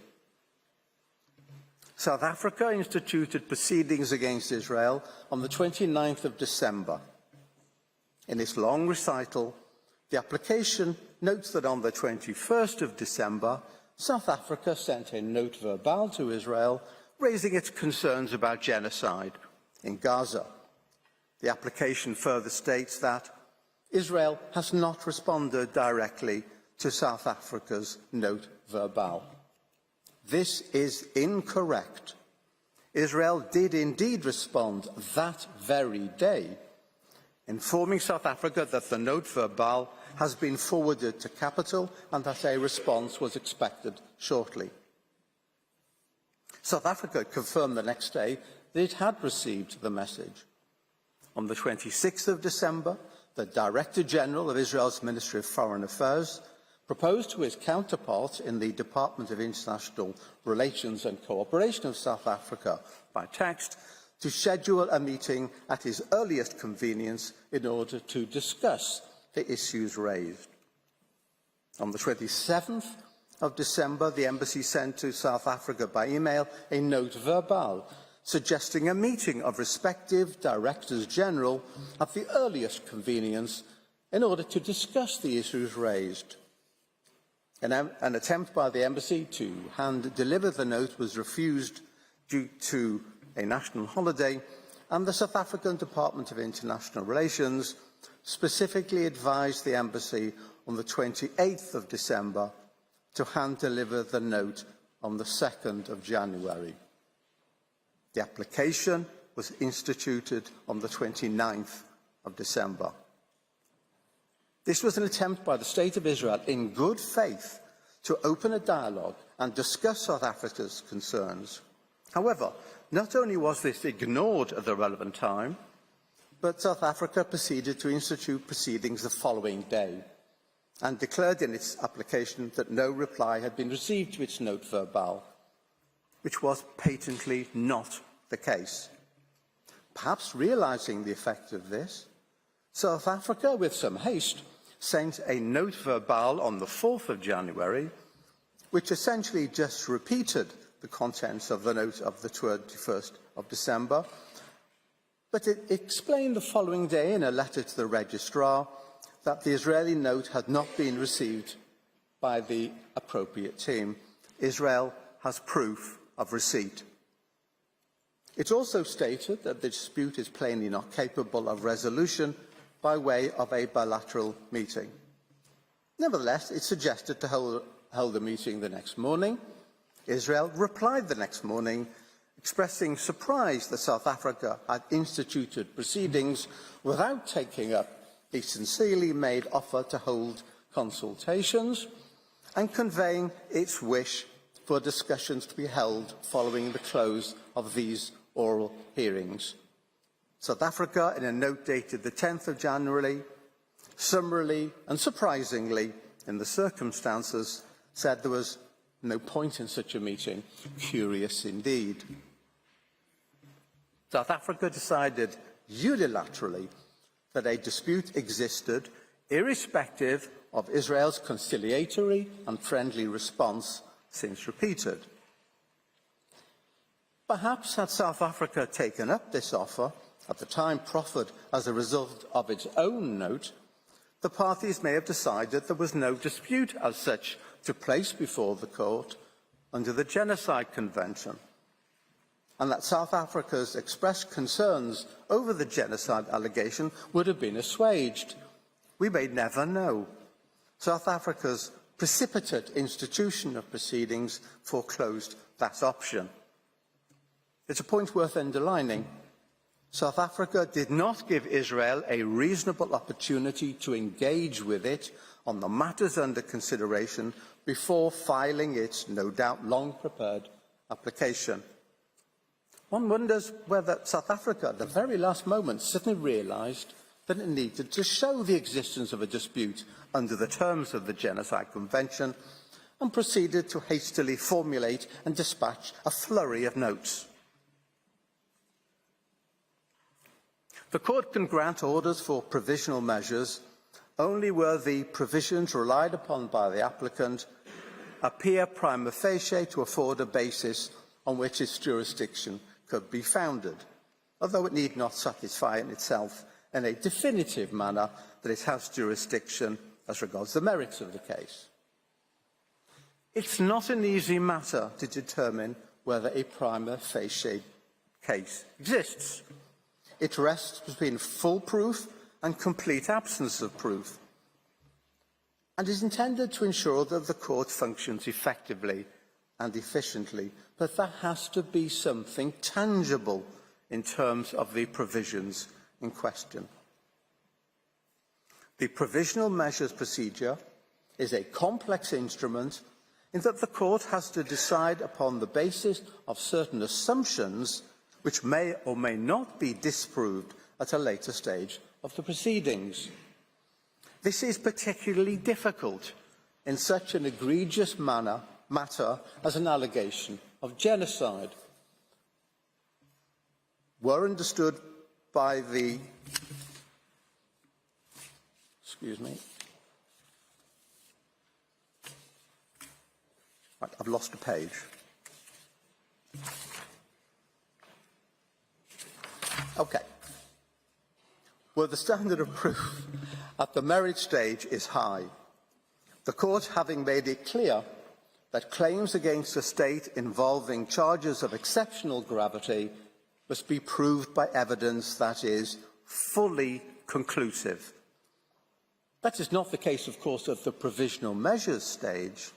South Africa instituted proceedings against Israel on the 29th of December. In its long recital, the application notes that on the 21st of December, South Africa sent a note verbal to Israel raising its concerns about genocide in Gaza. The application further states that Israel has not responded directly to South Africa's note verbal. This is incorrect. Israel did indeed respond that very day, informing South Africa that the note verbal has been forwarded to Capital and that a response was expected shortly. South Africa confirmed the next day that it had received the message. On the 26th of December, the Director General of Israel's Ministry of Foreign Affairs proposed to his counterpart in the Department of International Relations and Cooperation of South Africa by text to schedule a meeting at his earliest convenience in order to discuss the issues raised. On the 27th of December, the embassy sent to South Africa by email a note verbal suggesting a meeting of respective Directors General at the earliest convenience in order to discuss the issues raised. An attempt by the embassy to hand-deliver the note was refused due to a national holiday, and the South African Department of International Relations specifically advised the embassy on the 28th of December to hand-deliver the note on the 2nd of January. The application was instituted on the 29th of December. This was an attempt by the State of Israel, in good faith, to open a dialogue and discuss South Africa's concerns. However, not only was this ignored at the relevant time, but South Africa proceeded to institute proceedings the following day and declared in its application that no reply had been received to its note verbale, which was patently not the case. Perhaps realising the effect of this, South Africa, with some haste, sent a note verbale on the 4th of January, which essentially just repeated the contents of the note of the 21st of December, but it explained the following day in a letter to the registrar that the Israeli note had not been received by the appropriate team. Israel has proof of receipt. It also stated that the dispute is plainly not capable of resolution by way of a bilateral meeting. Nevertheless, it suggested to hold a meeting the next morning. Israel replied the next morning, expressing surprise that South Africa had instituted proceedings without taking up a sincerely made offer to hold consultations, and conveying its wish for discussions to be held following the close of these oral hearings. South Africa, in a note dated the 10th of January, summarily and surprisingly, in the circumstances, said there was no point in such a meeting. Curious indeed. South Africa decided unilaterally that a dispute existed, irrespective of Israel's conciliatory and friendly response since repeated. Perhaps had South Africa taken up this offer, at the time proffered as a result of its own note, the parties may have decided there was no dispute as such to place before the court under the Genocide Convention, and that South Africa's expressed concerns over the genocide allegation would have been assuaged. We may never know. South Africa's precipitate institution of proceedings foreclosed that option. It's a point worth underlining. South Africa did not give Israel a reasonable opportunity to engage with it on the matters under consideration before filing its, no doubt, long-prepared application. One wonders whether South Africa, at the very last moment, suddenly realised that it needed to show the existence of a dispute under the terms of the Genocide Convention and proceeded to hastily formulate and dispatch a flurry of notes. The court can grant orders for provisional measures only where the provisions relied upon by the applicant appear prima facie to afford a basis on which its jurisdiction could be founded, although it need not satisfy in itself in a definitive manner that it has jurisdiction as regards the merits of the case. It's not an easy matter to determine whether a prima facie case exists. It rests between full proof and complete absence of proof, and is intended to ensure that the court functions effectively and efficiently, but there has to be something tangible in terms of the provisions in question. The provisional measures procedure is a complex instrument in that the court has to decide upon the basis of certain assumptions which may or may not be disproved at a later stage of the proceedings. This is particularly difficult in such an egregious matter as an allegation of genocide. Were understood by the... Excuse me. Right, I've lost a page. Okay. Where the standard of proof at the merit stage is high, The court, having made it clear that claims against a state involving charges of exceptional gravity must be proved by evidence that is fully conclusive. That is not the case, of course, at the provisional measures stage,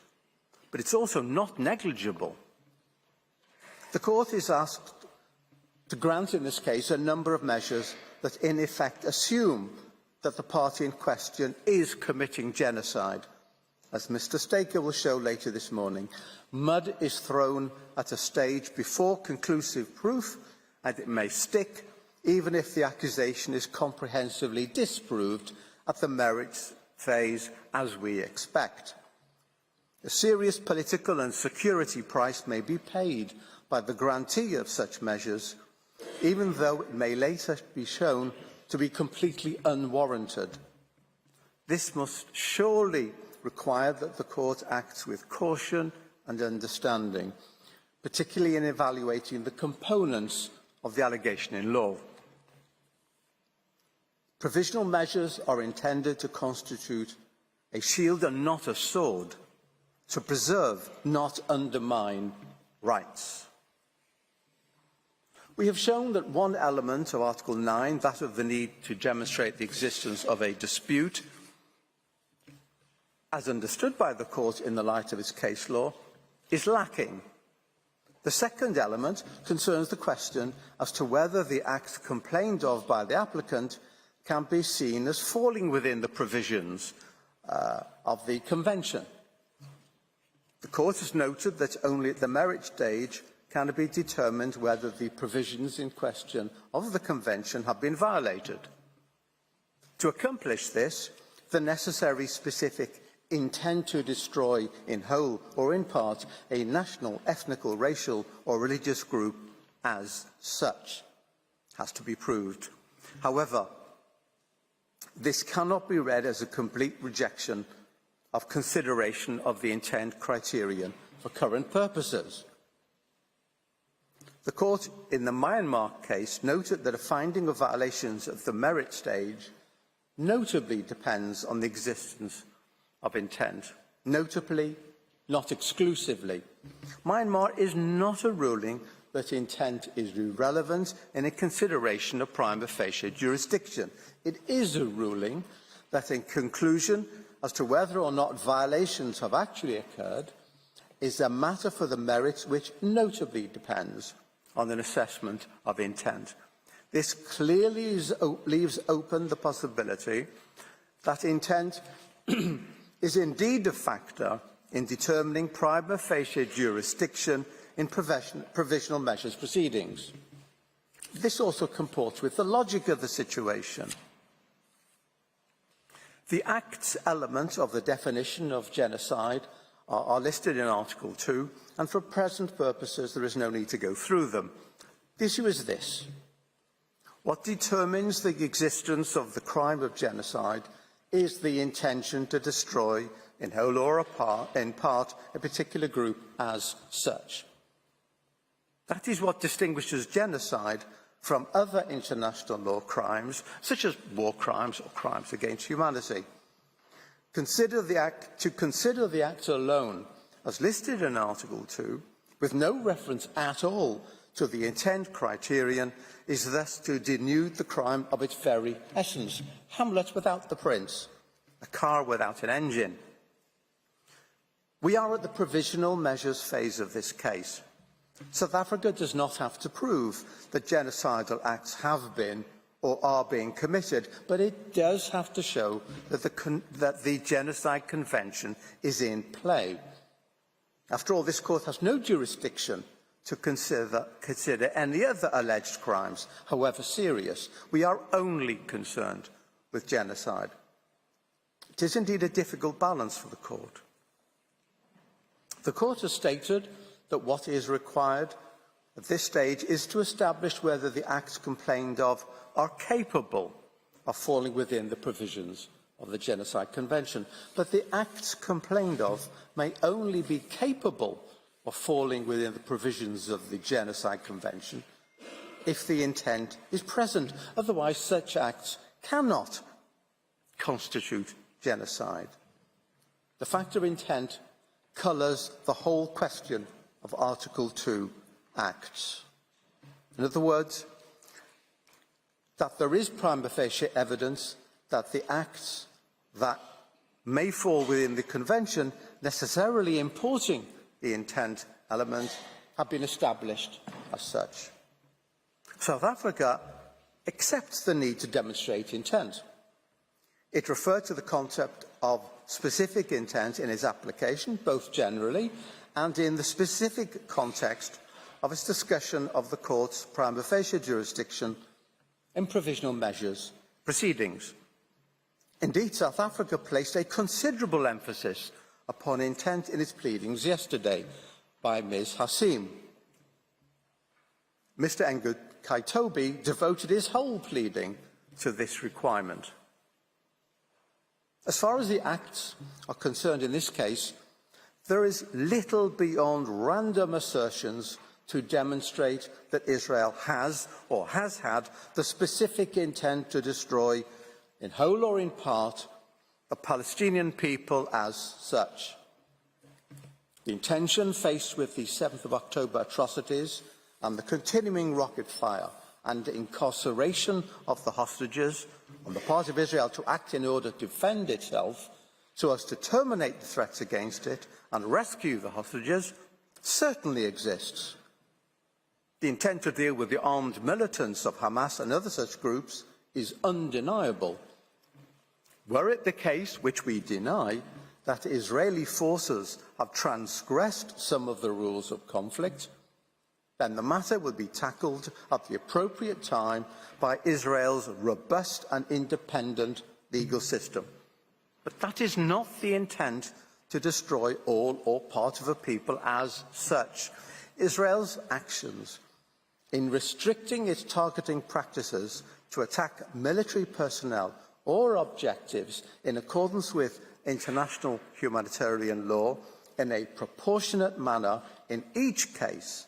but it's also not negligible. The court is asked to grant, in this case, a number of measures that in effect assume that the party in question is committing genocide. As Mr. Staker will show later this morning, mud is thrown at a stage before conclusive proof, and it may stick even if the accusation is comprehensively disproved at the merits phase, as we expect. A serious political and security price may be paid by the grantee of such measures, even though it may later be shown to be completely unwarranted. This must surely require that the court acts with caution and understanding, particularly in evaluating the components of the allegation in law. Provisional measures are intended to constitute a shield and not a sword, to preserve, not undermine, rights. We have shown that one element of Article 9, that of the need to demonstrate the existence of a dispute, as understood by the court in the light of its case law, is lacking. The second element concerns the question as to whether the act complained of by the applicant can be seen as falling within the provisions of the Convention. The court has noted that only at the merit stage can it be determined whether the provisions in question of the Convention have been violated. To accomplish this, the necessary specific intent to destroy in whole or in part a national, ethnical, racial or religious group as such has to be proved. However, this cannot be read as a complete rejection of consideration of the intent criterion for current purposes. The court in the Myanmar case noted that a finding of violations of the merit stage notably depends on the existence of intent, notably, not exclusively. Myanmar is not a ruling that intent is irrelevant in a consideration of prima facie jurisdiction. It is a ruling that, in conclusion, as to whether or not violations have actually occurred, is a matter for the merits which notably depends on an assessment of intent. This clearly leaves open the possibility that intent is indeed a factor in determining prima facie jurisdiction in provisional measures proceedings. This also comports with the logic of the situation. The Act's elements of the definition of genocide are listed in Article 2, and for present purposes there is no need to go through them. The issue is this: what determines the existence of the crime of genocide is the intention to destroy, in whole or in part, a particular group as such. That is what distinguishes genocide from other international law crimes, such as war crimes or crimes against humanity. To consider the act alone, as listed in Article 2, with no reference at all to the intent criterion, is thus to denude the crime of its very essence. Hamlet without the prince, a car without an engine. We are at the provisional measures phase of this case. South Africa does not have to prove that genocidal acts have been or are being committed, but it does have to show that the Genocide Convention is in play. After all, this court has no jurisdiction to consider any other alleged crimes, however serious. We are only concerned with genocide. It is indeed a difficult balance for the court. The court has stated that what is required at this stage is to establish whether the acts complained of are capable of falling within the provisions of the Genocide Convention. But the acts complained of may only be capable of falling within the provisions of the Genocide Convention if the intent is present. Otherwise, such acts cannot constitute genocide. The factor intent colours the whole question of Article 2 acts. In other words, that there is prima facie evidence that the acts that may fall within the Convention, necessarily importing the intent element, have been established as such. South Africa accepts the need to demonstrate intent. It referred to the concept of specific intent in its application, both generally and in the specific context of its discussion of the Court's prima facie jurisdiction in provisional measures proceedings. Indeed, South Africa placed a considerable emphasis upon intent in its pleadings yesterday by Ms. Hassim. Mr. Kaitobi devoted his whole pleading to this requirement. As far as the acts are concerned in this case, there is little beyond random assertions to demonstrate that Israel has or has had the specific intent to destroy, in whole or in part, the Palestinian people as such. The intention faced with the 7th of October atrocities and the continuing rocket fire and incarceration of the hostages on the part of Israel to act in order to defend itself so as to terminate the threats against it and rescue the hostages certainly exists. The intent to deal with the armed militants of Hamas and other such groups is undeniable. Were it the case, which we deny, that Israeli forces have transgressed some of the rules of conflict, then the matter will be tackled at the appropriate time by Israel's robust and independent legal system. But that is not the intent to destroy all or part of a people as such. Israel's actions in restricting its targeting practices to attack military personnel or objectives in accordance with international humanitarian law in a proportionate manner in each case,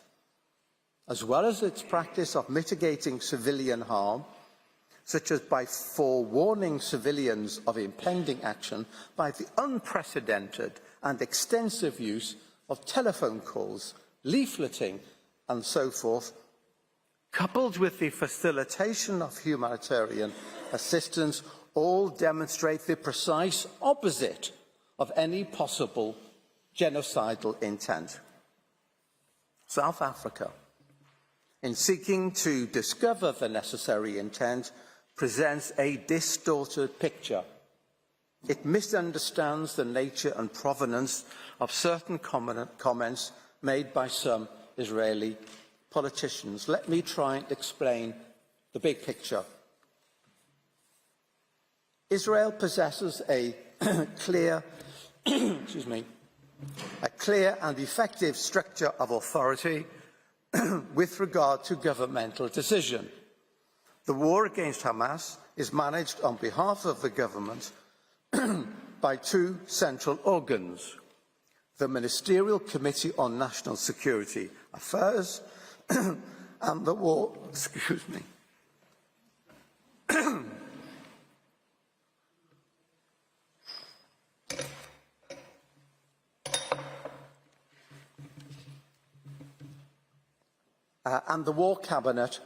as well as its practice of mitigating civilian harm, such as by forewarning civilians of impending action by the unprecedented and extensive use of telephone calls, leafleting, and so forth, coupled with the facilitation of humanitarian assistance, all demonstrate the precise opposite of any possible genocidal intent. South Africa, in seeking to discover the necessary intent, presents a distorted picture. It misunderstands the nature and provenance of certain comments made by some Israeli politicians. Let me try and explain the big picture. Israel possesses a clear and effective structure of authority with regard to governmental decision. The war against Hamas is managed on behalf of the government by two central organs: the Ministerial Committee on National Security Affairs and the War, and the War Cabinet,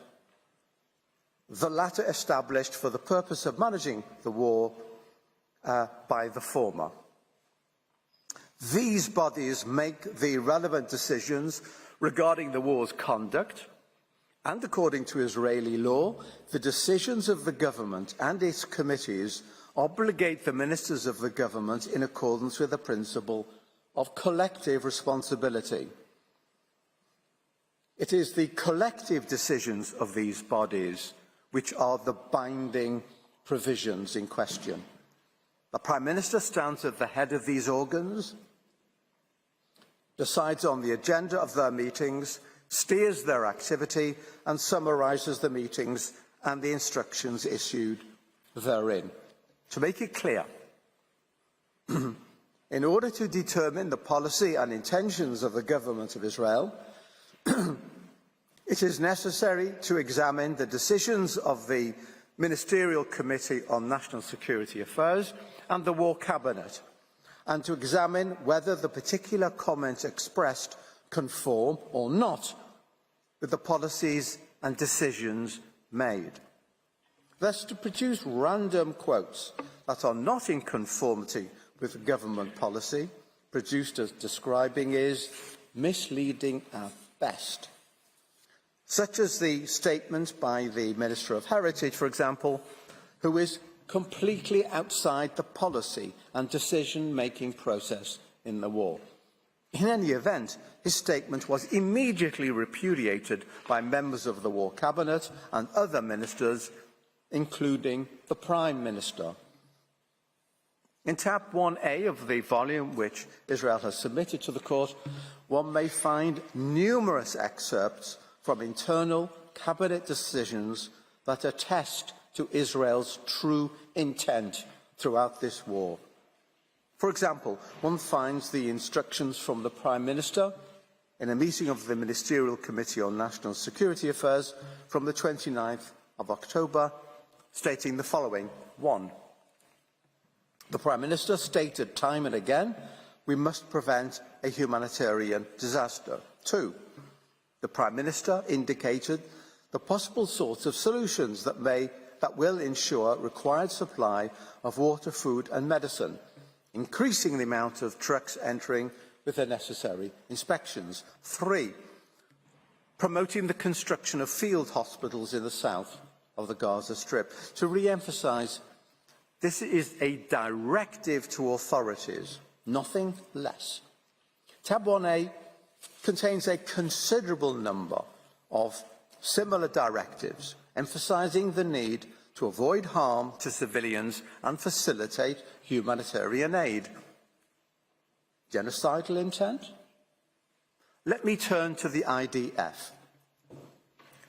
the latter established for the purpose of managing the war by the former. These bodies make the relevant decisions regarding the war's conduct, and according to Israeli law, the decisions of the government and its committees obligate the ministers of the government in accordance with the principle of collective responsibility. It is the collective decisions of these bodies which are the binding provisions in question. The Prime Minister stands at the head of these organs, decides on the agenda of their meetings, steers their activity, and summarises the meetings and the instructions issued therein. To make it clear, in order to determine the policy and intentions of the government of Israel, it is necessary to examine the decisions of the Ministerial Committee on National Security Affairs and the War Cabinet, and to examine whether the particular comments expressed conform or not with the policies and decisions made. Thus, to produce random quotes that are not in conformity with government policy, produced as describing, is misleading at best. Such as the statement by the Minister of Heritage, for example, who is completely outside the policy and decision-making process in the war. In any event, his statement was immediately repudiated by members of the War Cabinet and other ministers, including the Prime Minister. In tab 1A of the volume which Israel has submitted to the court, one may find numerous excerpts from internal cabinet decisions that attest to Israel's true intent throughout this war. For example, one finds the instructions from the Prime Minister in a meeting of the Ministerial Committee on National Security Affairs from the 29th of October, stating the following. 1. The Prime Minister stated time and again, we must prevent a humanitarian disaster. 2. The Prime Minister indicated the possible sorts of solutions that will ensure required supply of water, food and medicine, increasing the amount of trucks entering with the necessary inspections. 3. Promoting the construction of field hospitals in the south of the Gaza Strip. To re-emphasise, this is a directive to authorities, nothing less. Tab 1A contains a considerable number of similar directives, emphasising the need to avoid harm to civilians and facilitate humanitarian aid. Genocidal intent? Let me turn to the IDF.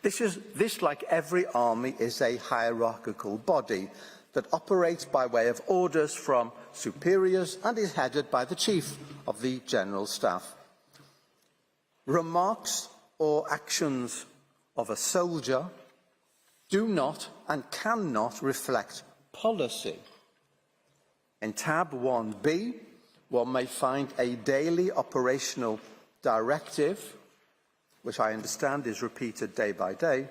This, like every army, is a hierarchical body that operates by way of orders from superiors and is headed by the Chief of the General Staff. Remarks or actions of a soldier do not and cannot reflect policy. In tab 1B, one may find a daily operational directive, which I understand is repeated day by day,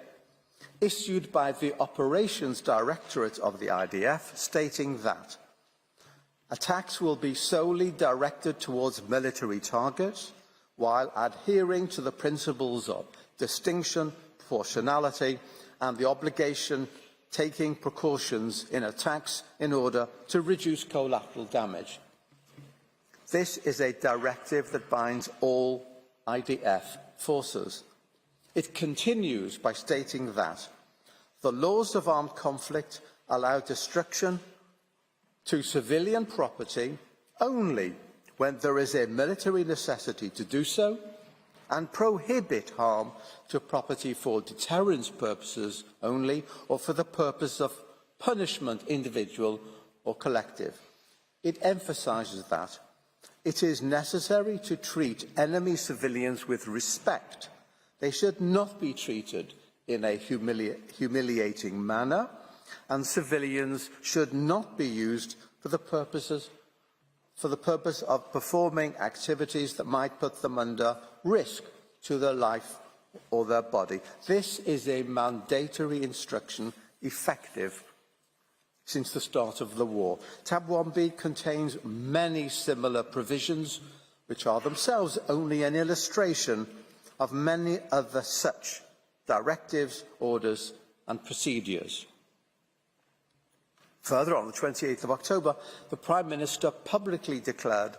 issued by the Operations Directorate of the IDF, stating that attacks will be solely directed towards military targets while adhering to the principles of distinction, proportionality, and the obligation taking precautions in attacks in order to reduce collateral damage. This is a directive that binds all IDF forces. It continues by stating that the laws of armed conflict allow destruction to civilian property only when there is a military necessity to do so, and prohibit harm to property for deterrence purposes only, or for the purpose of punishment, individual or collective. It emphasises that it is necessary to treat enemy civilians with respect. They should not be treated in a humiliating manner, and civilians should not be used for the purpose of performing activities that might put them under risk to their life or their body. This is a mandatory instruction effective since the start of the war. Tab 1B contains many similar provisions, which are themselves only an illustration of many other such directives, orders and procedures. Further, on the 28th of October, the Prime Minister publicly declared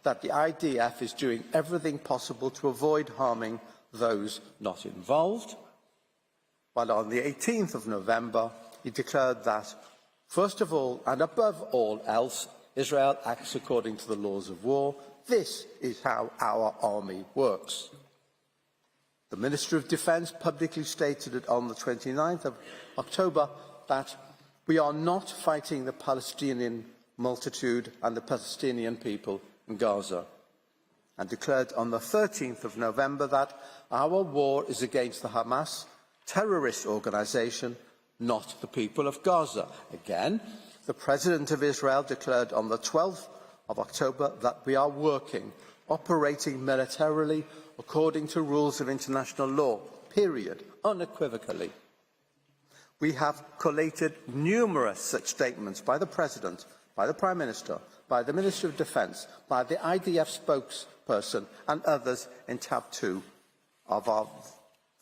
that the IDF is doing everything possible to avoid harming those not involved, while on the 18th of November, he declared that, first of all and above all else, Israel acts according to the laws of war. This is how our army works. The Minister of Defence publicly stated on the 29th of October that we are not fighting the Palestinian multitude and the Palestinian people in Gaza, and declared on the 13th of November that our war is against the Hamas terrorist organisation, not the people of Gaza. Again, the President of Israel declared on the 12th of October that we are operating militarily according to rules of international law, period, unequivocally. We have collated numerous such statements by the President, by the Prime Minister, by the Minister of Defence, by the IDF spokesperson and others in tab 2 of our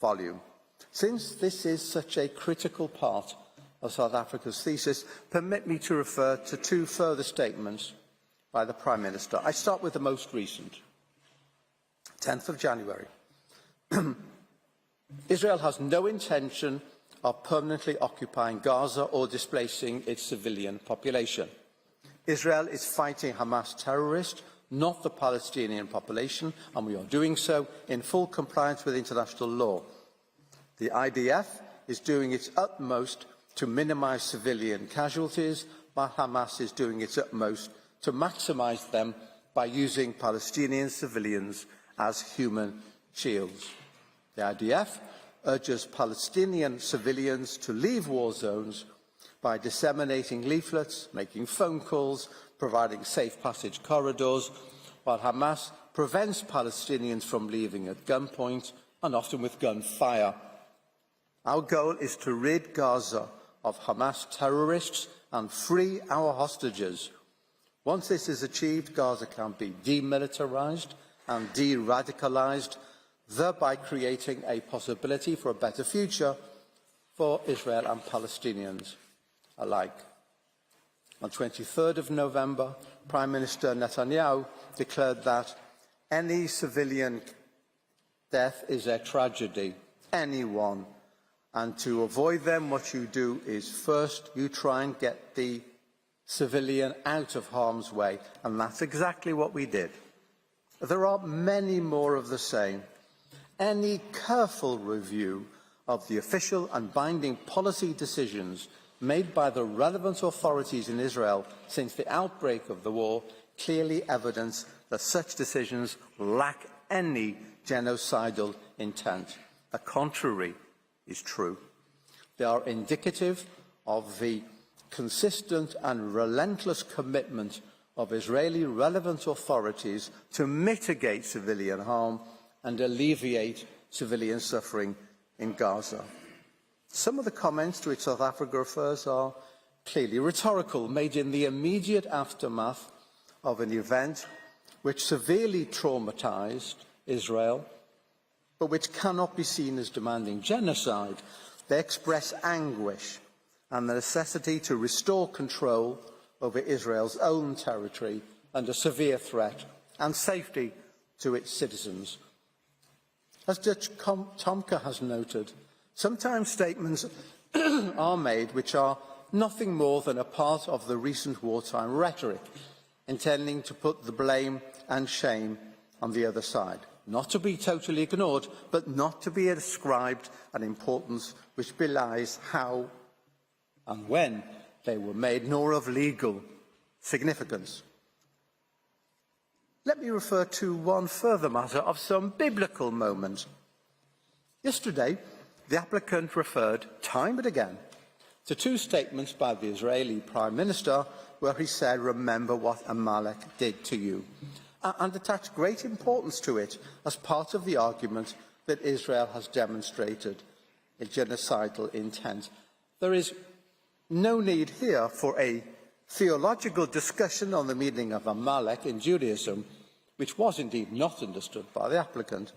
volume. Since this is such a critical part of South Africa's thesis, permit me to refer to 2 further statements by the Prime Minister. I start with the most recent, 10th of January. Israel has no intention of permanently occupying Gaza or displacing its civilian population. Israel is fighting Hamas terrorists, not the Palestinian population, and we are doing so in full compliance with international law. The IDF is doing its utmost to minimise civilian casualties, while Hamas is doing its utmost to maximise them by using Palestinian civilians as human shields. The IDF urges Palestinian civilians to leave war zones by disseminating leaflets, making phone calls, providing safe passage corridors, while Hamas prevents Palestinians from leaving at gunpoint and often with gunfire. Our goal is to rid Gaza of Hamas terrorists and free our hostages. Once this is achieved, Gaza can be demilitarized and de-radicalized, thereby creating a possibility for a better future for Israel and Palestinians alike. On 23rd of November, Prime Minister Netanyahu declared that any civilian death is a tragedy, anyone, and to avoid them, what you do is first you try and get the civilian out of harm's way, and that's exactly what we did. There are many more of the same. Any careful review of the official and binding policy decisions made by the relevant authorities in Israel since the outbreak of the war clearly evidence that such decisions lack any genocidal intent. The contrary is true. They are indicative of the consistent and relentless commitment of Israeli relevant authorities to mitigate civilian harm and alleviate civilian suffering in Gaza. Some of the comments to which South Africa refers are clearly rhetorical, made in the immediate aftermath of an event which severely traumatized Israel, but which cannot be seen as demanding genocide. They express anguish and the necessity to restore control over Israel's own territory under severe threat and safety to its citizens. As Judge Tomka has noted, sometimes statements are made which are nothing more than a part of the recent wartime rhetoric, intending to put the blame and shame on the other side. Not to be totally ignored, but not to be ascribed an importance which belies how and when they were made, nor of legal significance. Let me refer to one further matter of some biblical moment. Yesterday, the applicant referred time and again to 2 statements by the Israeli Prime Minister where he said, "Remember what Amalek did to you," and attached great importance to it as part of the argument that Israel has demonstrated a genocidal intent. There is no need here for a theological discussion on the meaning of Amalek in Judaism, which was indeed not understood by the applicant.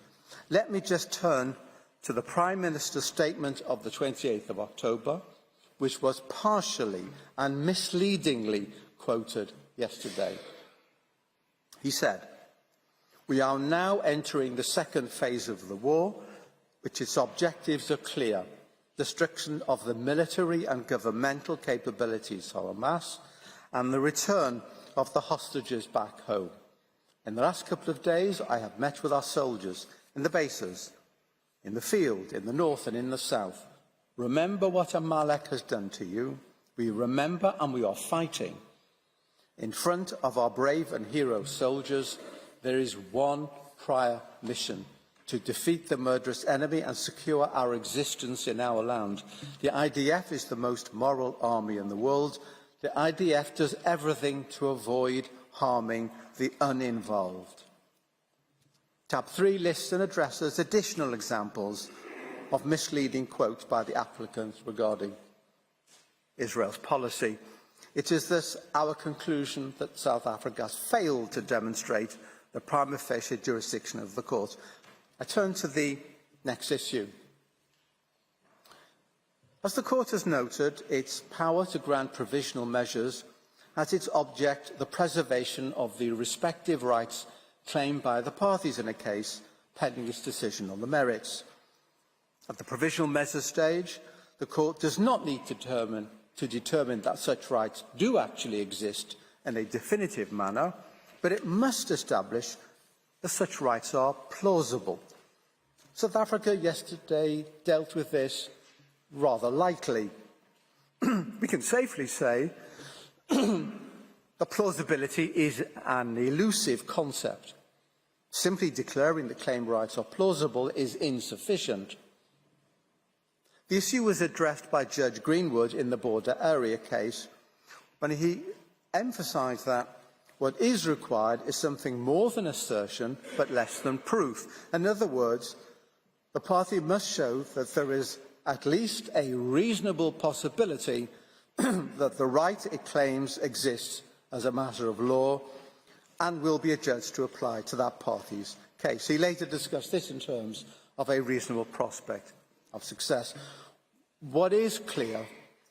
Let me just turn to the Prime Minister's statement of the 28th of October, which was partially and misleadingly quoted yesterday. He said, "We are now entering the second phase of the war, which its objectives are clear: destruction of the military and governmental capabilities of Hamas, and the return of the hostages back home. In the last couple of days, I have met with our soldiers in the bases, in the field, in the north and in the south. Remember what Amalek has done to you. We remember and we are fighting. In front of our brave and hero soldiers, there is one prior mission: to defeat the murderous enemy and secure our existence in our land. The IDF is the most moral army in the world. The IDF does everything to avoid harming the uninvolved. Tab 3 lists and addresses additional examples of misleading quotes by the applicants regarding Israel's policy. It is thus our conclusion that South Africa has failed to demonstrate the prima facie jurisdiction of the court. I turn to the next issue. As the court has noted, its power to grant provisional measures has its object the preservation of the respective rights claimed by the parties in a case pending its decision on the merits. At the provisional measures stage, the court does not need to determine that such rights do actually exist in a definitive manner, but it must establish that such rights are plausible. South Africa yesterday dealt with this rather lightly. We can safely say that plausibility is an elusive concept. Simply declaring that claimed rights are plausible is insufficient. The issue was addressed by Judge Greenwood in the border area case when he emphasised that what is required is something more than assertion but less than proof. In other words, the party must show that there is at least a reasonable possibility that the right it claims exists as a matter of law and will be adjudged to apply to that party's case. He later discussed this in terms of a reasonable prospect of success. What is clear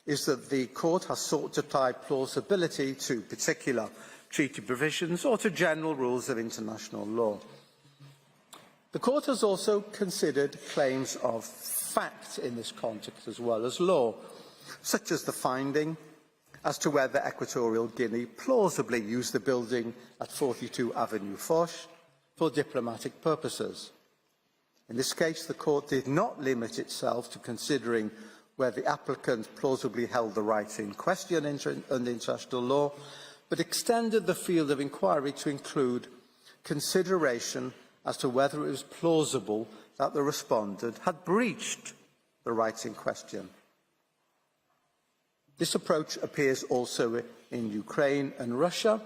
is that the court has sought to tie plausibility to particular treaty provisions or to general rules of international law. The court has also considered claims of fact in this context as well as law, such as the finding as to whether Equatorial Guinea plausibly used the building at 42 Avenue Foch for diplomatic purposes. In this case, the court did not limit itself to considering whether the applicant plausibly held the rights in question under international law, but extended the field of inquiry to include consideration as to whether it was plausible that the respondent had breached the rights in question. This approach appears also in Ukraine and Russia,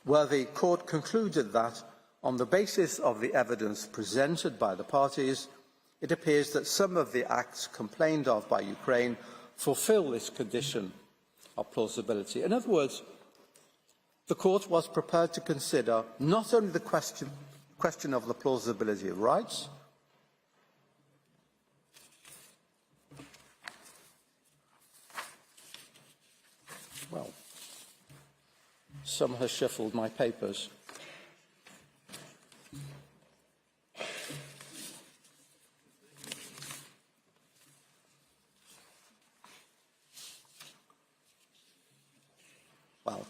where the court concluded that, on the basis of the evidence presented by the parties, it appears that some of the acts complained of by Ukraine fulfil this condition of plausibility. In other words, the court was prepared to consider not only the question of the plausibility of rights, well, some has shuffled my papers. Well,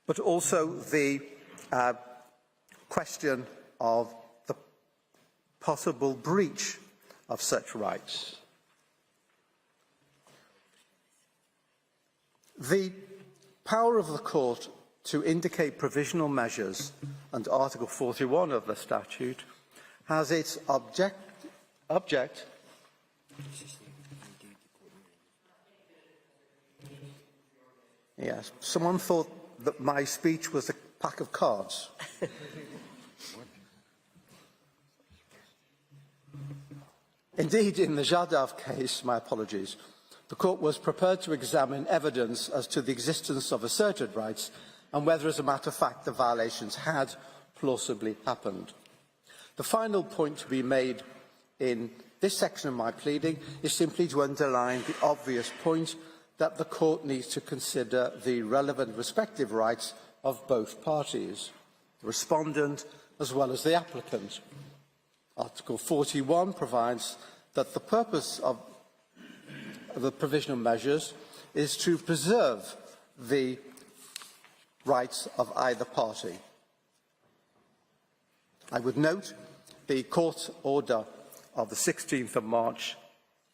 but also the question of the possible breach of such rights. The power of the court to indicate provisional measures under Article 41 of the statute has its object. Yes, someone thought that my speech was a pack of cards. Indeed, in the Jadav case, my apologies, the court was prepared to examine evidence as to the existence of asserted rights and whether, as a matter of fact, the violations had plausibly happened. The final point to be made in this section of my pleading is simply to underline the obvious point that the court needs to consider the relevant respective rights of both parties, the respondent as well as the applicant. Article 41 provides that the purpose of the provisional measures is to preserve the rights of either party. I would note the court order of the 16th of March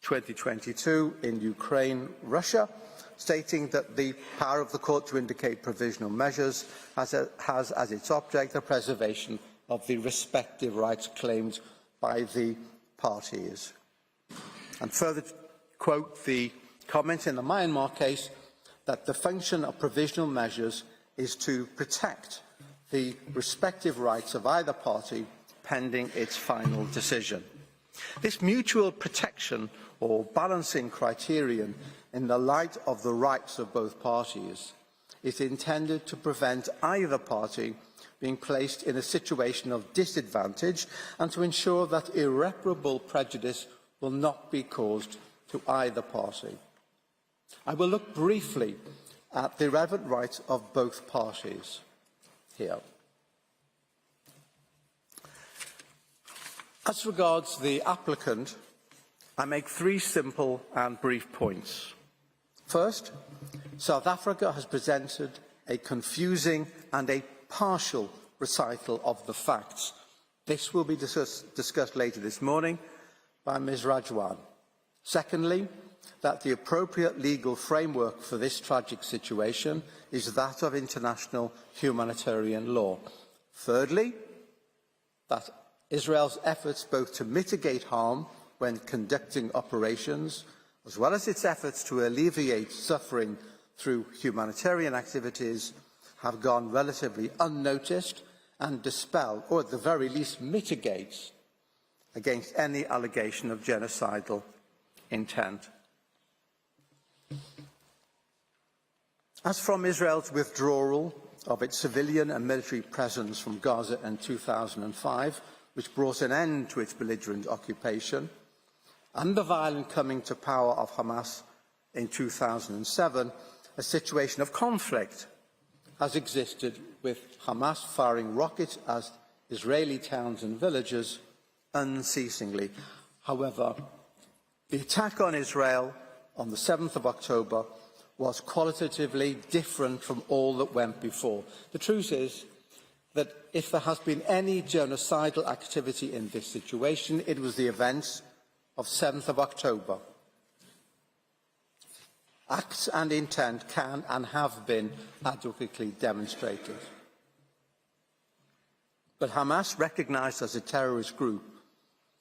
2022 in Ukraine, Russia, stating that the power of the court to indicate provisional measures has as its object the preservation of the respective rights claimed by the parties. And further to quote the comment in the Myanmar case, that the function of provisional measures is to protect the respective rights of either party pending its final decision. This mutual protection or balancing criterion in the light of the rights of both parties is intended to prevent either party being placed in a situation of disadvantage and to ensure that irreparable prejudice will not be caused to either party. I will look briefly at the relevant rights of both parties here. As regards the applicant, I make three simple and brief points. First, South Africa has presented a confusing and a partial recital of the facts. This will be discussed later this morning by Ms. Rajwan. Secondly, that the appropriate legal framework for this tragic situation is that of international humanitarian law. Thirdly, that Israel's efforts both to mitigate harm when conducting operations, as well as its efforts to alleviate suffering through humanitarian activities, have gone relatively unnoticed and dispel, or at the very least mitigates, against any allegation of genocidal intent. As from Israel's withdrawal of its civilian and military presence from Gaza in 2005, which brought an end to its belligerent occupation, and the violent coming to power of Hamas in 2007, a situation of conflict has existed, with Hamas firing rockets at Israeli towns and villages unceasingly. However, the attack on Israel on the 7th of October was qualitatively different from all that went before. The truth is that if there has been any genocidal activity in this situation, it was the events of 7th of October. Acts and intent can and have been adequately demonstrated. But Hamas, recognised as a terrorist group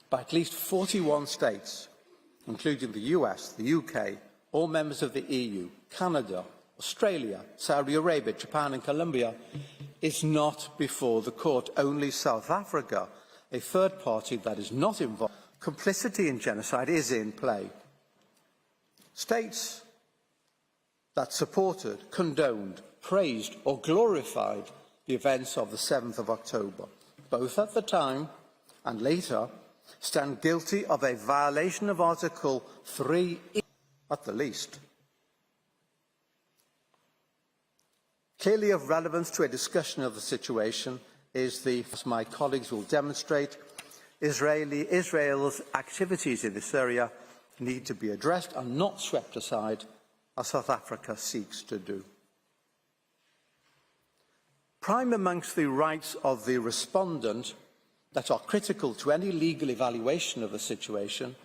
by at least 41 states, including the US, the UK, all members of the EU, Canada, Australia, Saudi Arabia, Japan and Colombia, is not before the court. Only South Africa, a third party that is not involved. Complicity in genocide is in play. States that supported, condoned, praised or glorified the events of the 7th of October, both at the time and later, stand guilty of a violation of Article 3 at the least. Clearly of relevance to a discussion of the situation is as my colleagues will demonstrate, Israel's activities in this area need to be addressed and not swept aside, as South Africa seeks to do. Prime amongst the rights of the respondent that are critical to any legal evaluation of the situation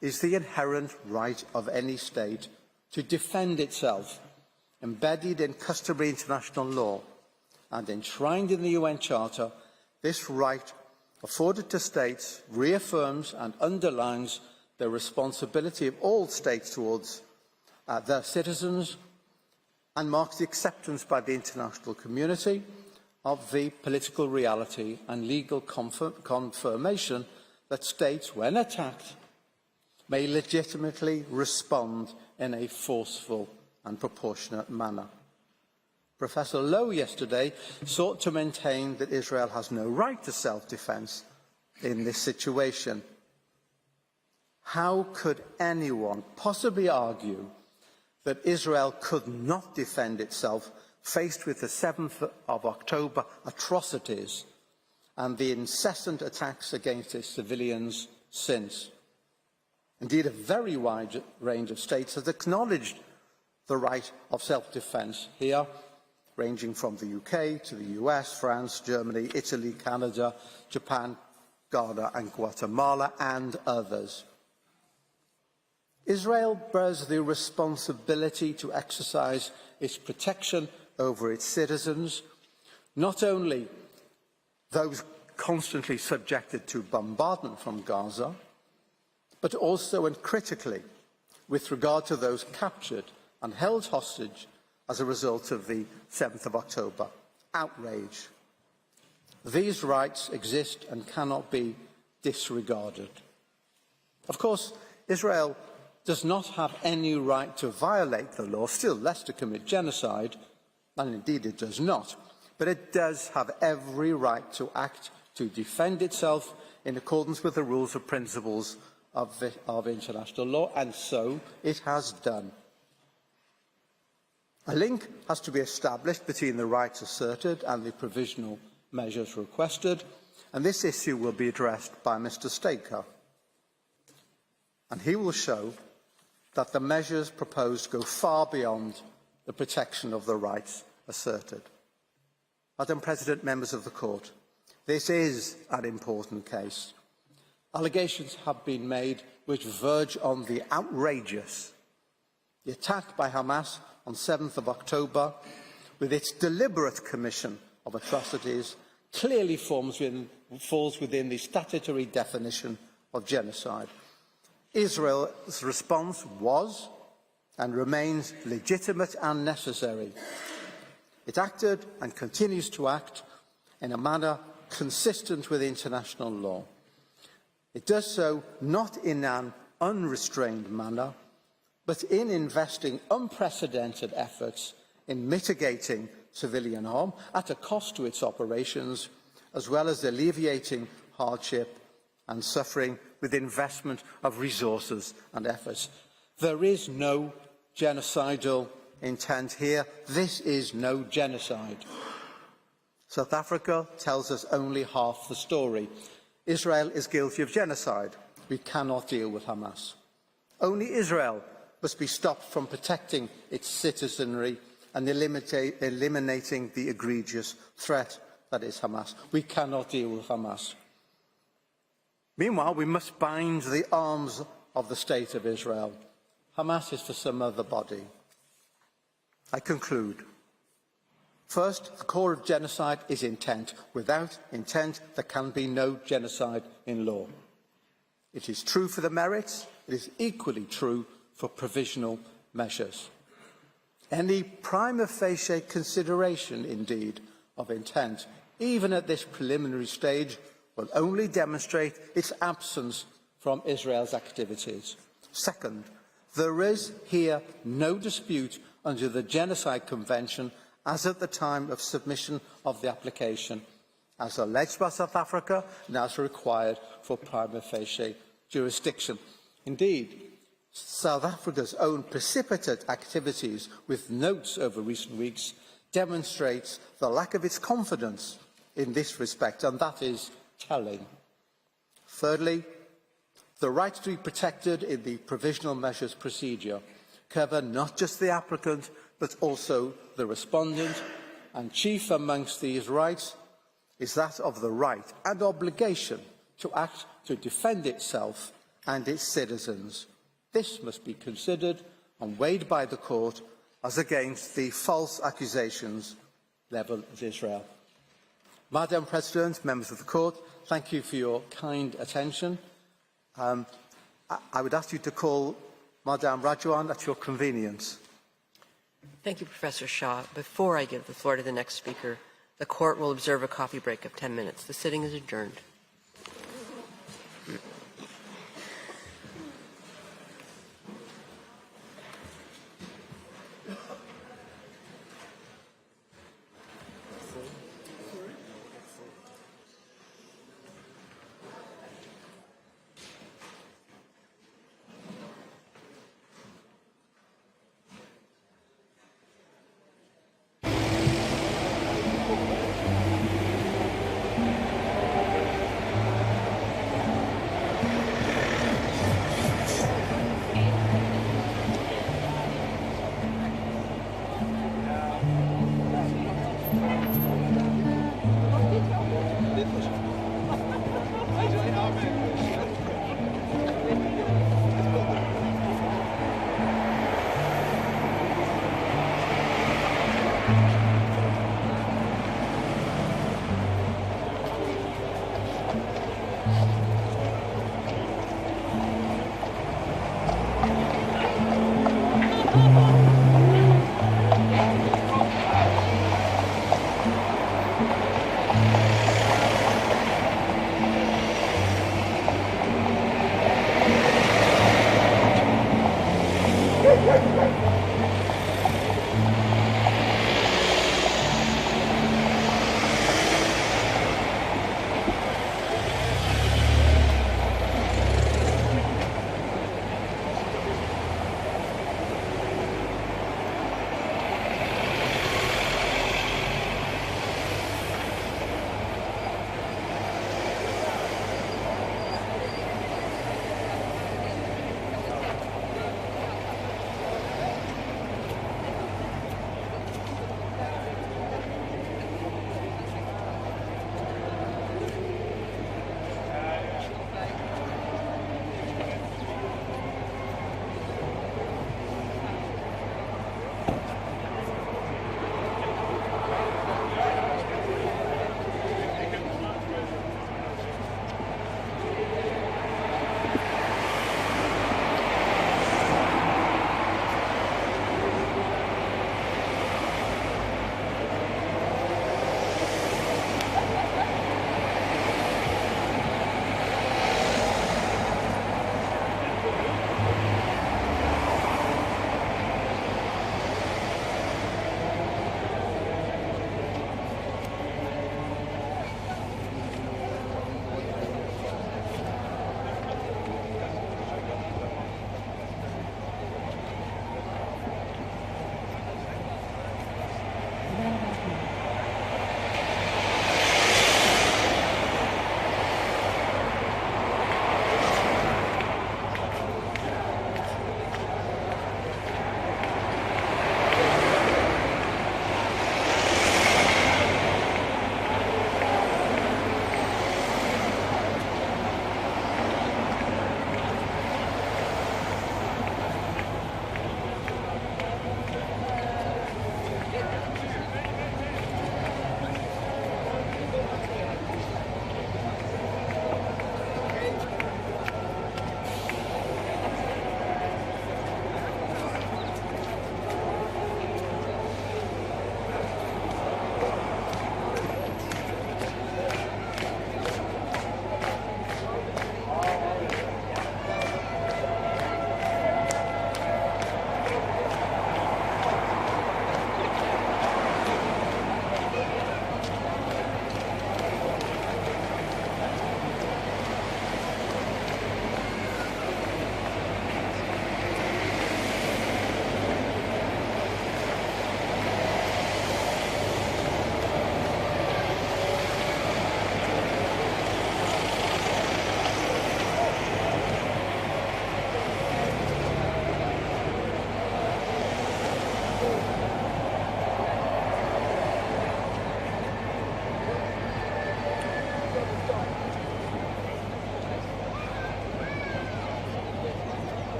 is the inherent right of any state to defend itself, embedded in customary international law and enshrined in the UN Charter. This right, afforded to states, reaffirms and underlines the responsibility of all states towards their citizens and marks the acceptance by the international community of the political reality and legal confirmation that states, when attacked, may legitimately respond in a forceful and proportionate manner. Professor Lowe yesterday sought to maintain that Israel has no right to self-defence in this situation. How could anyone possibly argue that Israel could not defend itself faced with the 7th of October atrocities and the incessant attacks against its civilians since? Indeed, a very wide range of states has acknowledged the right of self-defence here, ranging from the UK to the US, France, Germany, Italy, Canada, Japan, Ghana and Guatemala, and others. Israel bears the responsibility to exercise its protection over its citizens, not only those constantly subjected to bombardment from Gaza, but also and critically with regard to those captured and held hostage as a result of the 7th of October. Outrage. These rights exist and cannot be disregarded. Of course, Israel does not have any right to violate the law, still less to commit genocide, and indeed it does not, but it does have every right to act to defend itself in accordance with the rules and principles of international law, and so it has done. A link has to be established between the rights asserted and the provisional measures requested, and this issue will be addressed by Mr. Staker. And he will show that the measures proposed go far beyond the protection of the rights asserted. Madam President, members of the Court, this is an important case. Allegations have been made which verge on the outrageous. The attack by Hamas on 7th of October, with its deliberate commission of atrocities, clearly falls within the statutory definition of genocide. Israel's response was and remains legitimate and necessary. It acted and continues to act in a manner consistent with international law. It does so not in an unrestrained manner, but in investing unprecedented efforts in mitigating civilian harm at a cost to its operations, as well as alleviating hardship and suffering with investment of resources and efforts. There is no genocidal intent here. This is no genocide. South Africa tells us only half the story. Israel is guilty of genocide. We cannot deal with Hamas. Only Israel must be stopped from protecting its citizenry and eliminating the egregious threat that is Hamas. We cannot deal with Hamas. Meanwhile, we must bind the arms of the State of Israel. Hamas is for some other body. I conclude. First, the core of genocide is intent. Without intent, there can be no genocide in law. It is true for the merits. It is equally true for provisional measures. Any prima facie consideration, indeed, of intent, even at this preliminary stage, will only demonstrate its absence from Israel's activities. Second, there is here no dispute under the Genocide Convention as at the time of submission of the application, as alleged by South Africa and as required for prima facie jurisdiction. Indeed, South Africa's own precipitate activities with notes over recent weeks demonstrates the lack of its confidence in this respect, and that is telling. Thirdly, the rights to be protected in the provisional measures procedure cover not just the applicant but also the respondent, and chief amongst these rights is that of the right and obligation to act to defend itself and its citizens. This must be considered and weighed by the court as against the false accusations levelled at Israel. Madam President, members of the court, thank you for your kind attention. I would ask you to call Madame Rajoan at your convenience.
Thank you, Professor Shah. Before I give the floor to the next speaker, the court will observe a coffee break of 10 minutes. The sitting is adjourned.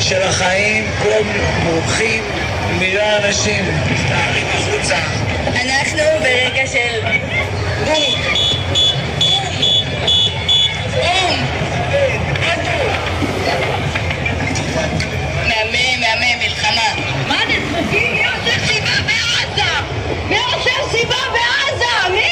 של החיים, פה ברוכים מילה אנשים. תארים החוצה.
אנחנו ברגע של בוק. מהמם, מלחמה. מה נדפקים? מי עושה סיבה בעזה? מי עושה סיבה בעזה? מי?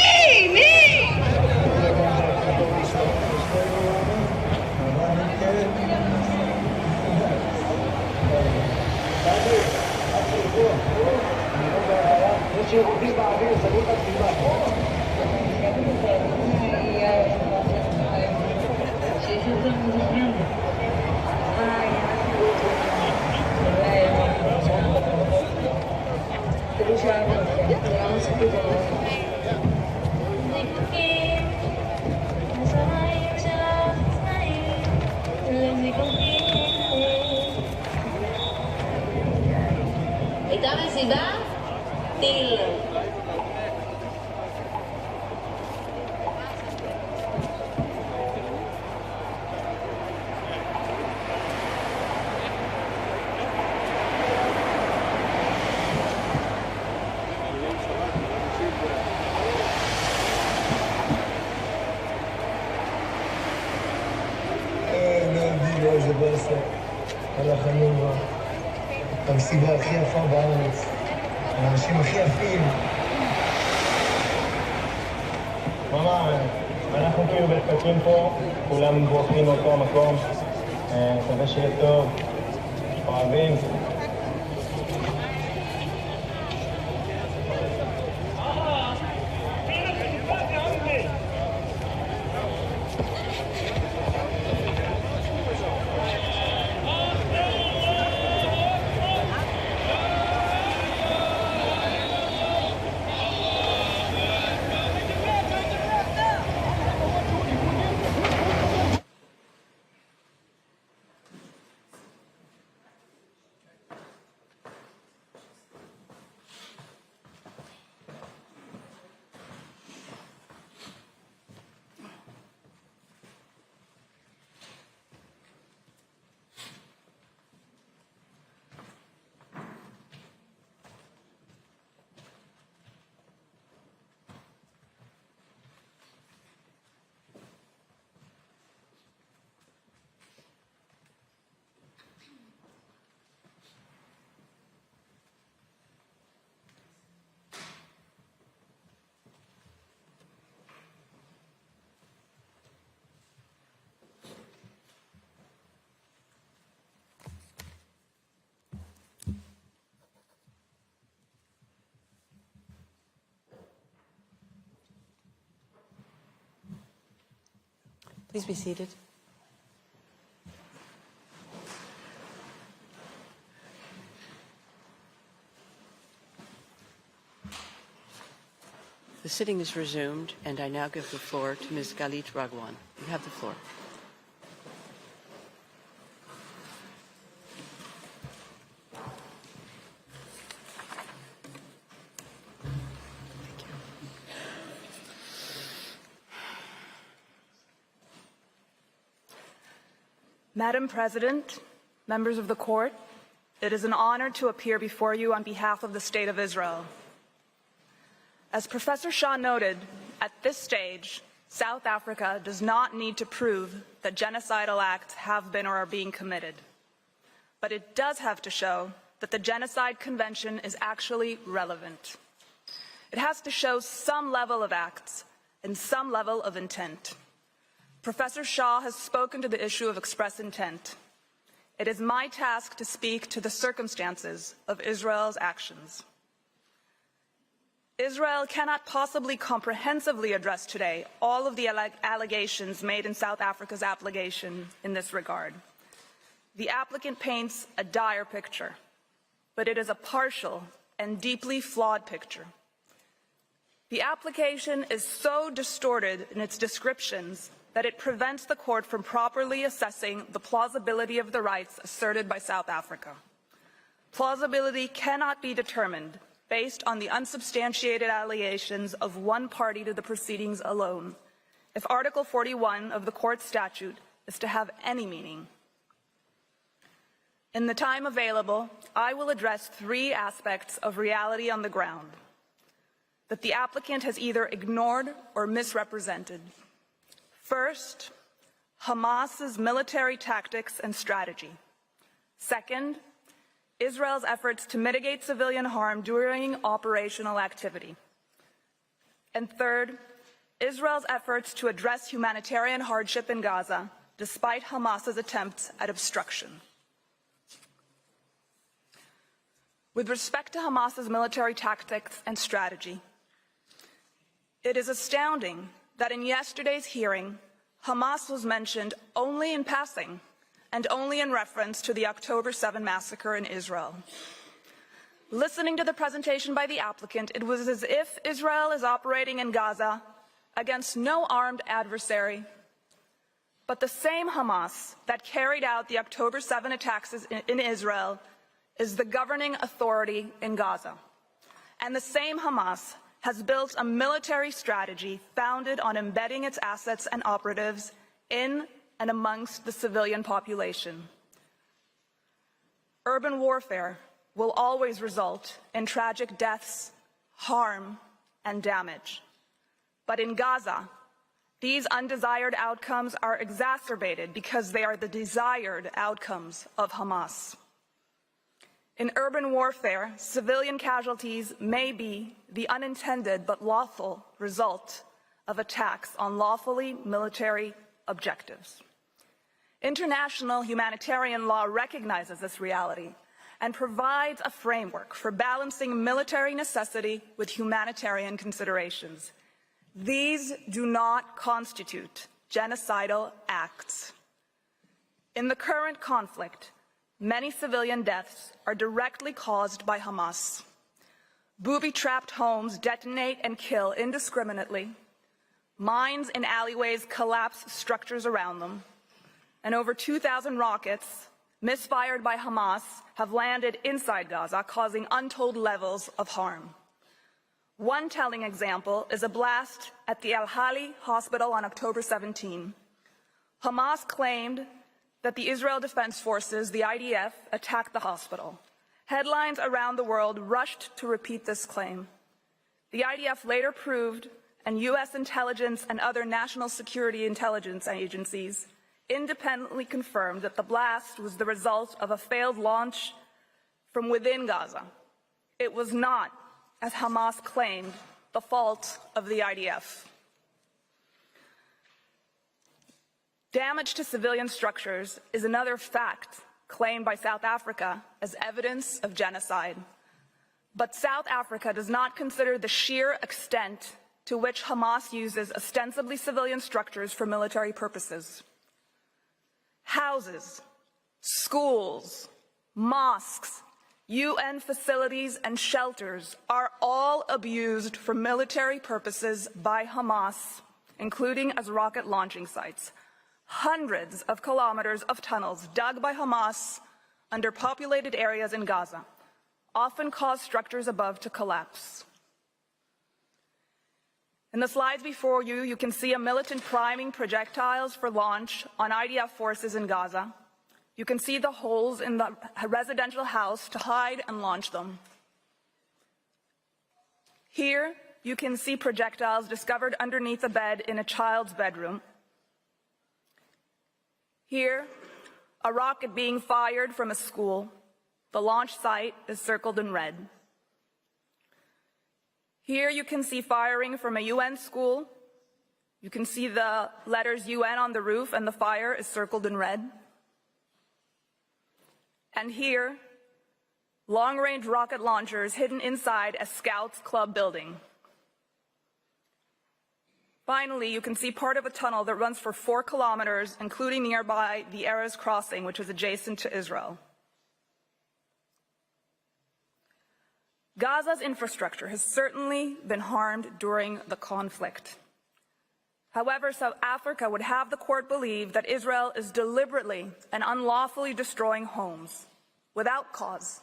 הייתה מסיבה? טיל.
איזה באסה על החיים בה. המסיבה הכי יפה בארץ, האנשים הכי יפים. ממש, אנחנו כאילו בפקקים פה, כולם בורחים מאותו המקום. מקווה שיהיה טוב, אוהבים.
Please be seated. The sitting is resumed, and I now give the floor to Ms. Galit Ragwan. You have the floor.
Madam President, members of the court, it is an honor to appear before you on behalf of the State of Israel. As Professor Shah noted, at this stage, South Africa does not need to prove that genocidal acts have been or are being committed. But it does have to show that the Genocide Convention is actually relevant. It has to show some level of acts and some level of intent. Professor Shah has spoken to the issue of express intent. It is my task to speak to the circumstances of Israel's actions. Israel cannot possibly comprehensively address today all of the allegations made in South Africa's application in this regard. The applicant paints a dire picture, but it is a partial and deeply flawed picture. The application is so distorted in its descriptions that it prevents the court from properly assessing the plausibility of the rights asserted by South Africa. Plausibility cannot be determined based on the unsubstantiated allegations of one party to the proceedings alone, if Article 41 of the court statute is to have any meaning. In the time available, I will address three aspects of reality on the ground that the applicant has either ignored or misrepresented. First, Hamas's military tactics and strategy. Second, Israel's efforts to mitigate civilian harm during operational activity. And third, Israel's efforts to address humanitarian hardship in Gaza, despite Hamas's attempts at obstruction. With respect to Hamas's military tactics and strategy, it is astounding that in yesterday's hearing, Hamas was mentioned only in passing and only in reference to the October 7 massacre in Israel. Listening to the presentation by the applicant, it was as if Israel is operating in Gaza against no armed adversary, but the same Hamas that carried out the October 7 attacks in Israel is the governing authority in Gaza. And the same Hamas has built a military strategy founded on embedding its assets and operatives in and amongst the civilian population. Urban warfare will always result in tragic deaths, harm, and damage. But in Gaza, these undesired outcomes are exacerbated because they are the desired outcomes of Hamas. In urban warfare, civilian casualties may be the unintended but lawful result of attacks on lawfully military objectives. International humanitarian law recognizes this reality and provides a framework for balancing military necessity with humanitarian considerations. These do not constitute genocidal acts. In the current conflict, many civilian deaths are directly caused by Hamas. Booby-trapped homes detonate and kill indiscriminately. Mines in alleyways collapse structures around them. And over 2,000 rockets, misfired by Hamas, have landed inside Gaza, causing untold levels of harm. One telling example is a blast at the Al-Hali hospital on October 17. Hamas claimed that the Israel Defense Forces, the IDF, attacked the hospital. Headlines around the world rushed to repeat this claim. The IDF later proved, and U.S. intelligence and other national security intelligence agencies independently confirmed that the blast was the result of a failed launch from within Gaza. It was not, as Hamas claimed, the fault of the IDF. Damage to civilian structures is another fact claimed by South Africa as evidence of genocide. But South Africa does not consider the sheer extent to which Hamas uses ostensibly civilian structures for military purposes. Houses, schools, mosques, UN facilities, and shelters are all abused for military purposes by Hamas, including as rocket launching sites. Hundreds of kilometers of tunnels dug by Hamas under populated areas in Gaza often cause structures above to collapse. In the slides before you, you can see a militant priming projectiles for launch on IDF forces in Gaza. You can see the holes in the residential house to hide and launch them. Here, you can see projectiles discovered underneath a bed in a child's bedroom. Here, a rocket being fired from a school. The launch site is circled in red. Here you can see firing from a UN school. You can see the letters UN on the roof, and the fire is circled in red. And here, long-range rocket launchers hidden inside a Scouts Club building. Finally, you can see part of a tunnel that runs for 4 kilometers, including nearby the Erez crossing, which is adjacent to Israel. Gaza's infrastructure has certainly been harmed during the conflict. However, South Africa would have the court believe that Israel is deliberately and unlawfully destroying homes without cause,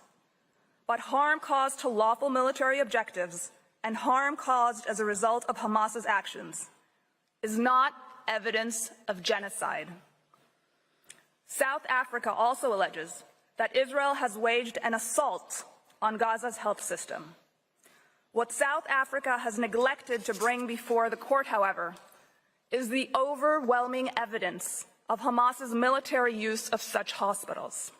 but harm caused to lawful military objectives and harm caused as a result of Hamas's actions is not evidence of genocide. South Africa also alleges that Israel has waged an assault on Gaza's health system. What South Africa has neglected to bring before the court, however, is the overwhelming evidence of Hamas's military use of such hospitals.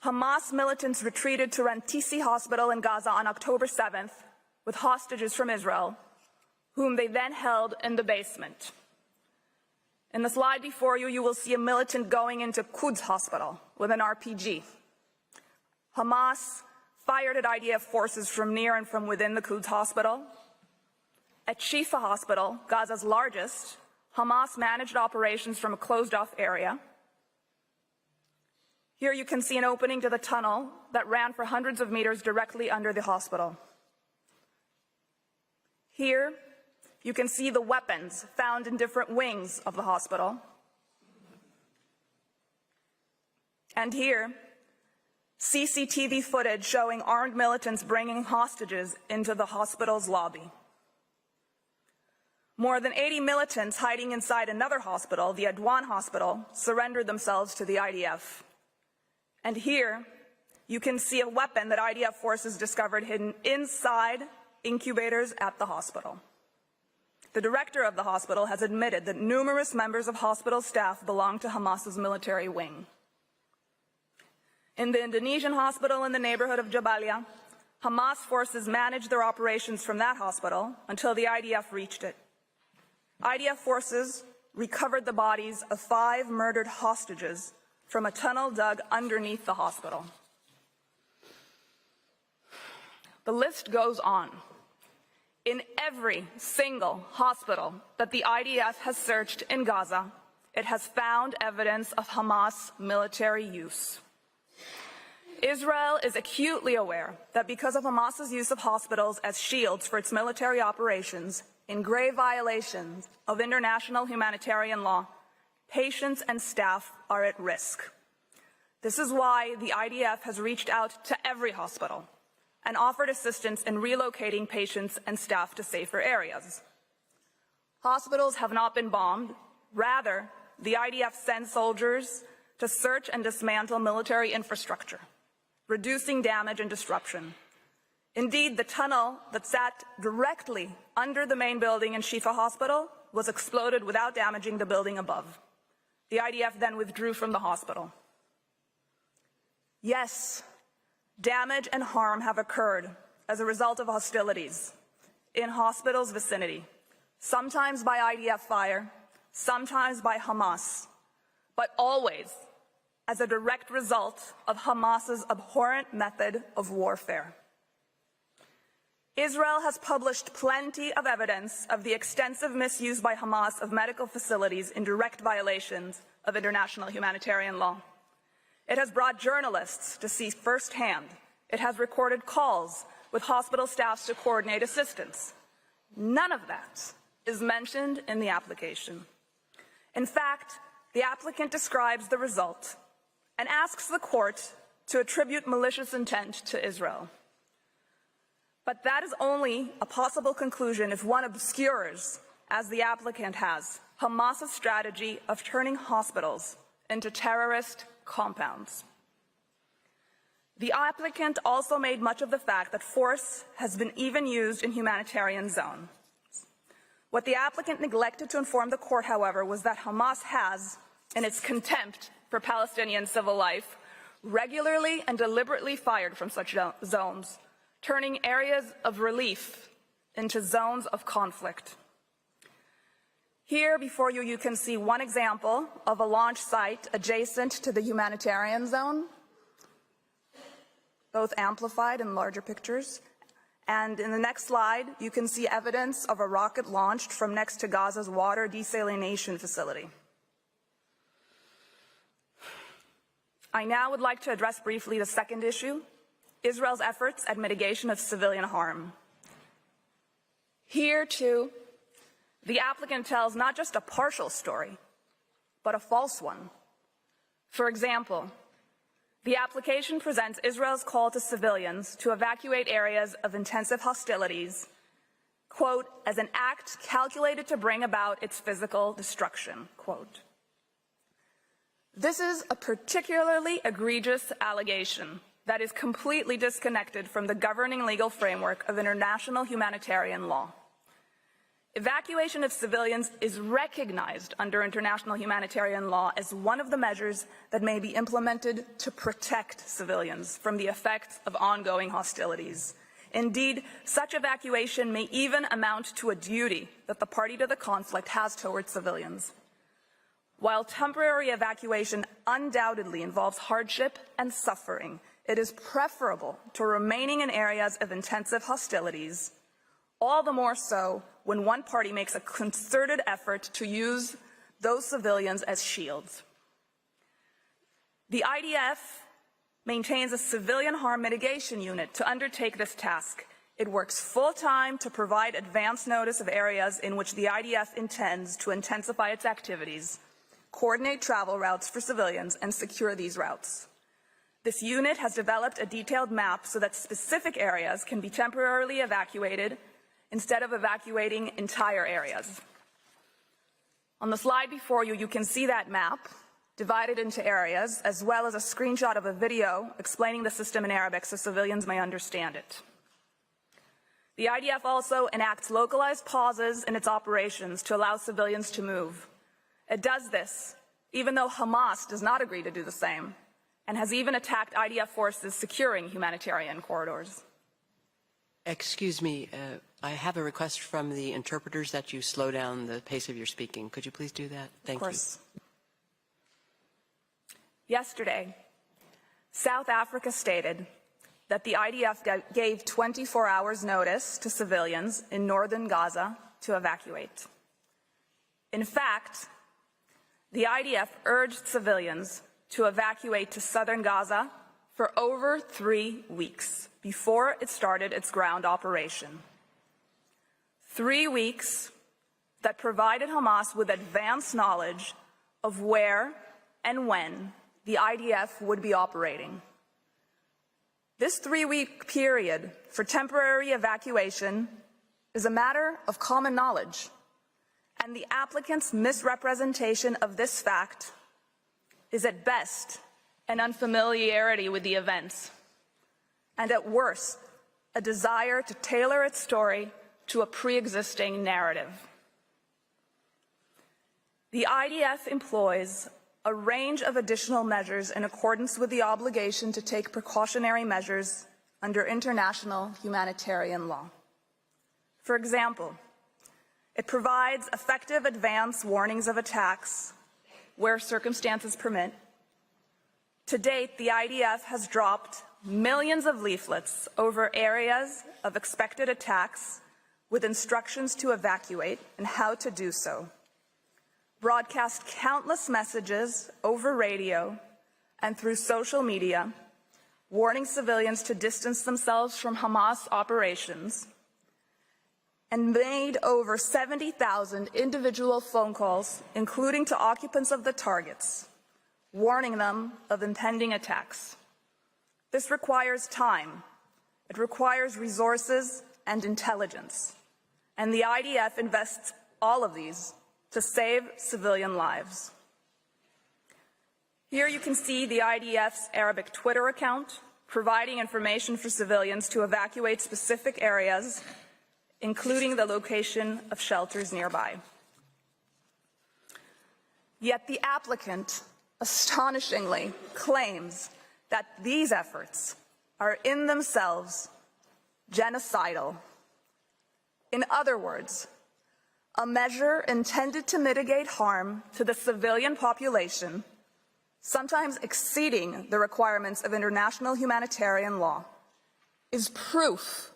Hamas militants retreated to Rantisi Hospital in Gaza on October 7th with hostages from Israel, whom they then held in the basement. In the slide before you, you will see a militant going into Quds Hospital with an RPG. Hamas fired at IDF forces from near and from within the Quds Hospital. At Shifa Hospital, Gaza's largest, Hamas managed operations from a closed-off area. Here you can see an opening to the tunnel that ran for hundreds of meters directly under the hospital. Here you can see the weapons found in different wings of the hospital. And here, CCTV footage showing armed militants bringing hostages into the hospital's lobby. More than 80 militants hiding inside another hospital, the Adwan Hospital, surrendered themselves to the IDF. And here, you can see a weapon that IDF forces discovered hidden inside incubators at the hospital. The director of the hospital has admitted that numerous members of hospital staff belong to Hamas's military wing. In the Indonesian hospital in the neighborhood of Jabalia, Hamas forces managed their operations from that hospital until the IDF reached it. IDF forces recovered the bodies of 5 murdered hostages from a tunnel dug underneath the hospital. The list goes on. In every single hospital that the IDF has searched in Gaza, it has found evidence of Hamas military use. Israel is acutely aware that because of Hamas's use of hospitals as shields for its military operations, in grave violations of international humanitarian law, patients and staff are at risk. This is why the IDF has reached out to every hospital and offered assistance in relocating patients and staff to safer areas. Hospitals have not been bombed. Rather, the IDF sends soldiers to search and dismantle military infrastructure, reducing damage and disruption. Indeed, the tunnel that sat directly under the main building in Shifa Hospital was exploded without damaging the building above. The IDF then withdrew from the hospital. Yes, damage and harm have occurred as a result of hostilities in hospitals' vicinity, sometimes by IDF fire, sometimes by Hamas, but always as a direct result of Hamas's abhorrent method of warfare. Israel has published plenty of evidence of the extensive misuse by Hamas of medical facilities in direct violations of international humanitarian law. It has brought journalists to see firsthand. It has recorded calls with hospital staffs to coordinate assistance. None of that is mentioned in the application. In fact, the applicant describes the result and asks the court to attribute malicious intent to Israel. But that is only a possible conclusion if one obscures, as the applicant has, Hamas's strategy of turning hospitals into terrorist compounds. The applicant also made much of the fact that force has been even used in humanitarian zones. What the applicant neglected to inform the court, however, was that Hamas has, in its contempt for Palestinian civil life, regularly and deliberately fired from such zones, turning areas of relief into zones of conflict. Here before you, you can see one example of a launch site adjacent to the humanitarian zone, both amplified in larger pictures. And in the next slide, you can see evidence of a rocket launched from next to Gaza's water desalination facility. I now would like to address briefly the second issue, Israel's efforts at mitigation of civilian harm. Here, too, the applicant tells not just a partial story, but a false one. For example, the application presents Israel's call to civilians to evacuate areas of intensive hostilities, quote, as an act calculated to bring about its physical destruction, quote. This is a particularly egregious allegation that is completely disconnected from the governing legal framework of international humanitarian law. Evacuation of civilians is recognized under international humanitarian law as one of the measures that may be implemented to protect civilians from the effects of ongoing hostilities. Indeed, such evacuation may even amount to a duty that the party to the conflict has towards civilians. While temporary evacuation undoubtedly involves hardship and suffering, it is preferable to remaining in areas of intensive hostilities, all the more so when one party makes a concerted effort to use those civilians as shields. The IDF maintains a civilian harm mitigation unit to undertake this task. It works full-time to provide advance notice of areas in which the IDF intends to intensify its activities, coordinate travel routes for civilians, and secure these routes. This unit has developed a detailed map so that specific areas can be temporarily evacuated instead of evacuating entire areas. On the slide before you, you can see that map divided into areas, as well as a screenshot of a video explaining the system in Arabic so civilians may understand it. The IDF also enacts localized pauses in its operations to allow civilians to move. It does this even though Hamas does not agree to do the same, and has even attacked IDF forces securing humanitarian corridors.
Excuse me, I have a request from the interpreters that you slow down the pace of your speaking. Could you please do that? Thank you.
Of course. Yesterday, South Africa stated that the IDF gave 24 hours notice to civilians in northern Gaza to evacuate. In fact, the IDF urged civilians to evacuate to southern Gaza for over 3 weeks before it started its ground operation. 3 weeks that provided Hamas with advance knowledge of where and when the IDF would be operating. This 3-week period for temporary evacuation is a matter of common knowledge, and the applicant's misrepresentation of this fact is at best an unfamiliarity with the events, and at worst, a desire to tailor its story to a pre-existing narrative. The IDF employs a range of additional measures in accordance with the obligation to take precautionary measures under international humanitarian law. For example, it provides effective advance warnings of attacks where circumstances permit. To date, the IDF has dropped millions of leaflets over areas of expected attacks with instructions to evacuate and how to do so, broadcast countless messages over radio and through social media, warning civilians to distance themselves from Hamas operations, and made over 70,000 individual phone calls, including to occupants of the targets, warning them of impending attacks. This requires time, it requires resources and intelligence, and the IDF invests all of these to save civilian lives. Here you can see the IDF's Arabic Twitter account providing information for civilians to evacuate specific areas, including the location of shelters nearby. Yet the applicant astonishingly claims that these efforts are in themselves genocidal. In other words, a measure intended to mitigate harm to the civilian population, sometimes exceeding the requirements of international humanitarian law, is proof,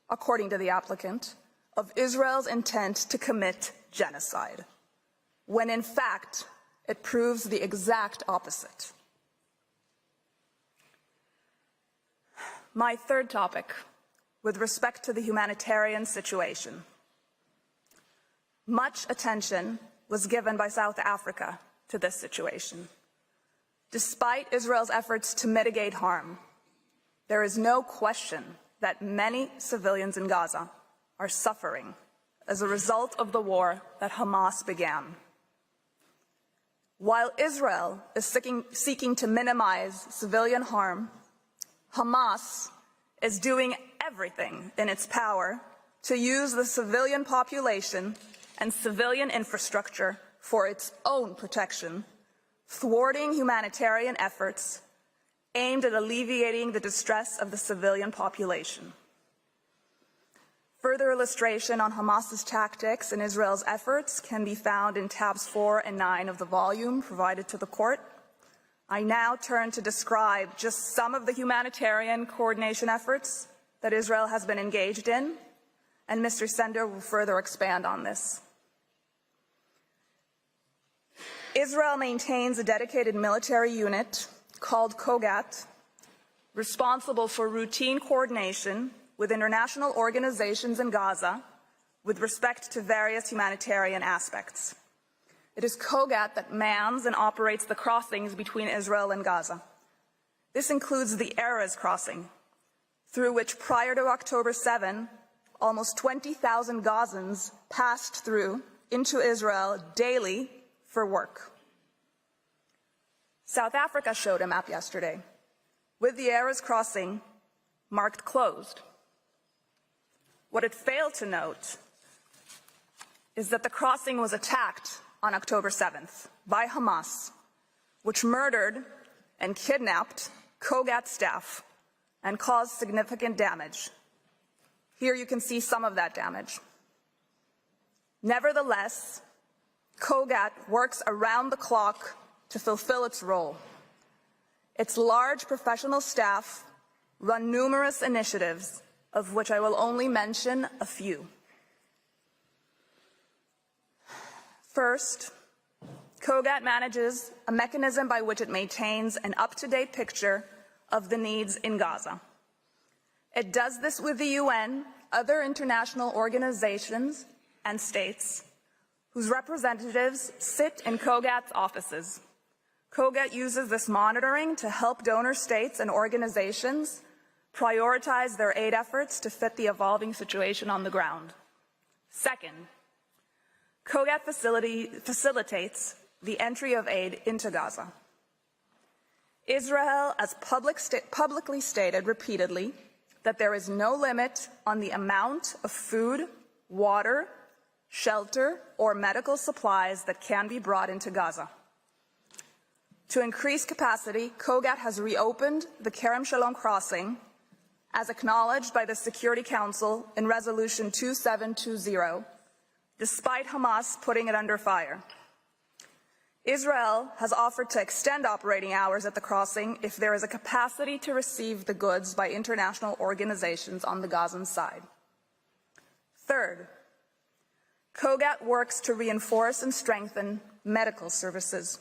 according to the applicant, of Israel's intent to commit genocide, when in fact it proves the exact opposite. My third topic, with respect to the humanitarian situation. Much attention was given by South Africa to this situation. Despite Israel's efforts to mitigate harm, there is no question that many civilians in Gaza are suffering as a result of the war that Hamas began. While Israel is seeking to minimize civilian harm, Hamas is doing everything in its power to use the civilian population and civilian infrastructure for its own protection, thwarting humanitarian efforts aimed at alleviating the distress of the civilian population. Further illustration on Hamas's tactics and Israel's efforts can be found in tabs 4 and 9 of the volume provided to the court. I now turn to describe just some of the humanitarian coordination efforts that Israel has been engaged in, and Mr. Sender will further expand on this. Israel maintains a dedicated military unit called Kogat, responsible for routine coordination with international organizations in Gaza with respect to various humanitarian aspects. It is Kogat that mans and operates the crossings between Israel and Gaza. This includes the Erez crossing, through which prior to October 7, almost 20,000 Gazans passed through into Israel daily for work. South Africa showed a map yesterday, with the Erez crossing marked closed. What it failed to note is that the crossing was attacked on October 7th by Hamas, which murdered and kidnapped Kogat staff and caused significant damage. Here you can see some of that damage. Nevertheless, Kogat works around the clock to fulfill its role. Its large professional staff run numerous initiatives, of which I will only mention a few. First, Kogat manages a mechanism by which it maintains an up-to-date picture of the needs in Gaza. It does this with the UN, other international organizations, and states, whose representatives sit in Kogat's offices. Kogat uses this monitoring to help donor states and organizations prioritize their aid efforts to fit the evolving situation on the ground. Second, Kogat facilitates the entry of aid into Gaza. Israel has publicly stated repeatedly that there is no limit on the amount of food, water, shelter, or medical supplies that can be brought into Gaza. To increase capacity, Kogat has reopened the Kerem Shalom crossing, as acknowledged by the Security Council in Resolution 2720, despite Hamas putting it under fire. Israel has offered to extend operating hours at the crossing if there is a capacity to receive the goods by international organizations on the Gazan side. Third, Kogat works to reinforce and strengthen medical services.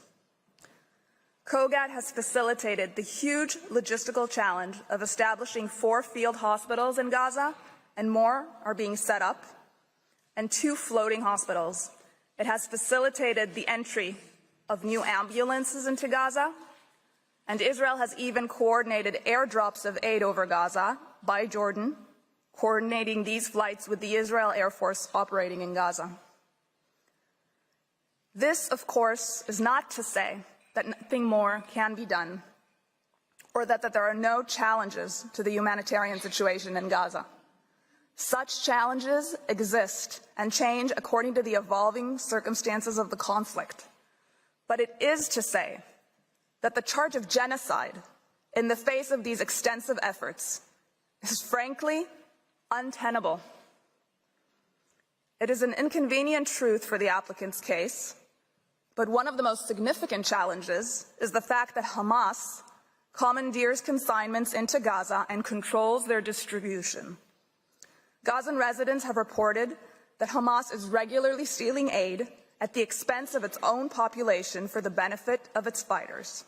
Kogat has facilitated the huge logistical challenge of establishing 4 field hospitals in Gaza, and more are being set up, and 2 floating hospitals. It has facilitated the entry of new ambulances into Gaza, and Israel has even coordinated airdrops of aid over Gaza by Jordan, coordinating these flights with the Israel Air Force operating in Gaza. This, of course, is not to say that nothing more can be done, or that there are no challenges to the humanitarian situation in Gaza. Such challenges exist and change according to the evolving circumstances of the conflict. But it is to say that the charge of genocide in the face of these extensive efforts is frankly untenable. It is an inconvenient truth for the applicant's case, but one of the most significant challenges is the fact that Hamas commandeers consignments into Gaza and controls their distribution. Gazan residents have reported that Hamas is regularly stealing aid at the expense of its own population for the benefit of its fighters.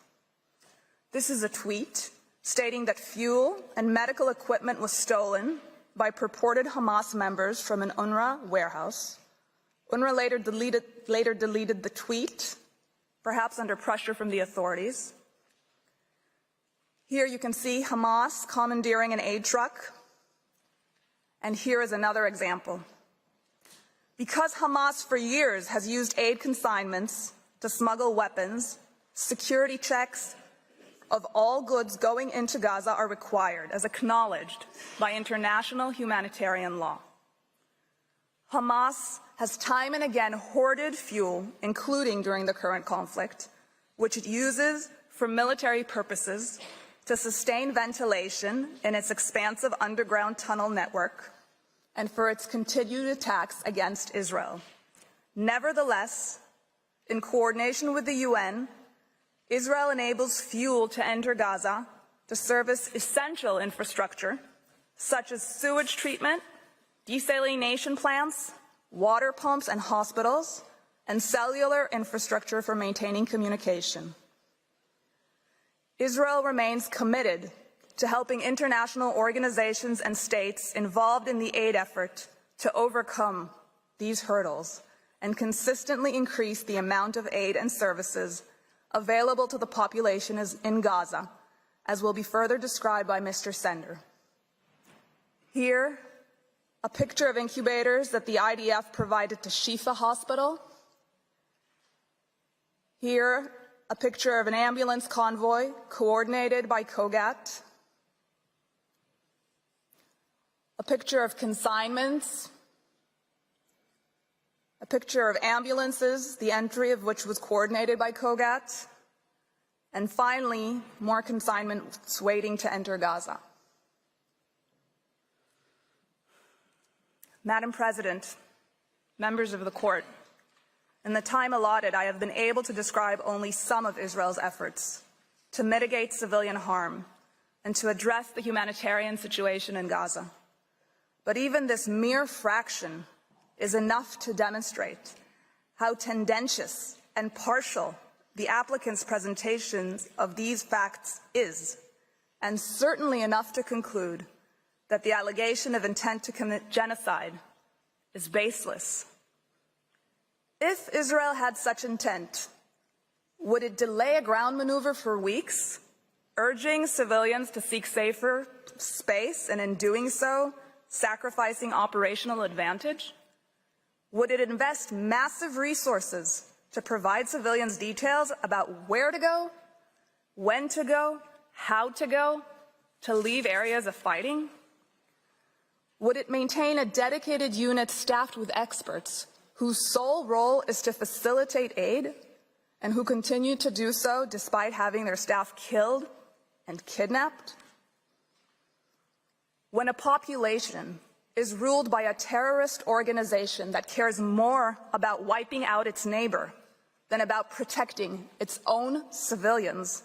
This is a tweet stating that fuel and medical equipment was stolen by purported Hamas members from an UNRWA warehouse. UNRWA later deleted the tweet, perhaps under pressure from the authorities. Here you can see Hamas commandeering an aid truck. And here is another example. Because Hamas for years has used aid consignments to smuggle weapons, security checks of all goods going into Gaza are required, as acknowledged by international humanitarian law. Hamas has time and again hoarded fuel, including during the current conflict, which it uses for military purposes to sustain ventilation in its expansive underground tunnel network and for its continued attacks against Israel. Nevertheless, in coordination with the UN, Israel enables fuel to enter Gaza to service essential infrastructure such as sewage treatment, desalination plants, water pumps and hospitals, and cellular infrastructure for maintaining communication. Israel remains committed to helping international organizations and states involved in the aid effort to overcome these hurdles and consistently increase the amount of aid and services available to the population in Gaza, as will be further described by Mr. Sender. Here, a picture of incubators that the IDF provided to Shifa Hospital. Here, a picture of an ambulance convoy coordinated by COGAT. A picture of consignments. A picture of ambulances, the entry of which was coordinated by COGAT. And finally, more consignments waiting to enter Gaza. Madam President, members of the court, in the time allotted, I have been able to describe only some of Israel's efforts to mitigate civilian harm and to address the humanitarian situation in Gaza. But even this mere fraction is enough to demonstrate how tendentious and partial the applicant's presentation of these facts is, and certainly enough to conclude that the allegation of intent to commit genocide is baseless. If Israel had such intent, would it delay a ground maneuver for weeks, urging civilians to seek safer space, and in doing so, sacrificing operational advantage? Would it invest massive resources to provide civilians details about where to go, when to go, how to go, to leave areas of fighting? Would it maintain a dedicated unit staffed with experts whose sole role is to facilitate aid and who continue to do so despite having their staff killed and kidnapped? When a population is ruled by a terrorist organization that cares more about wiping out its neighbor than about protecting its own civilians,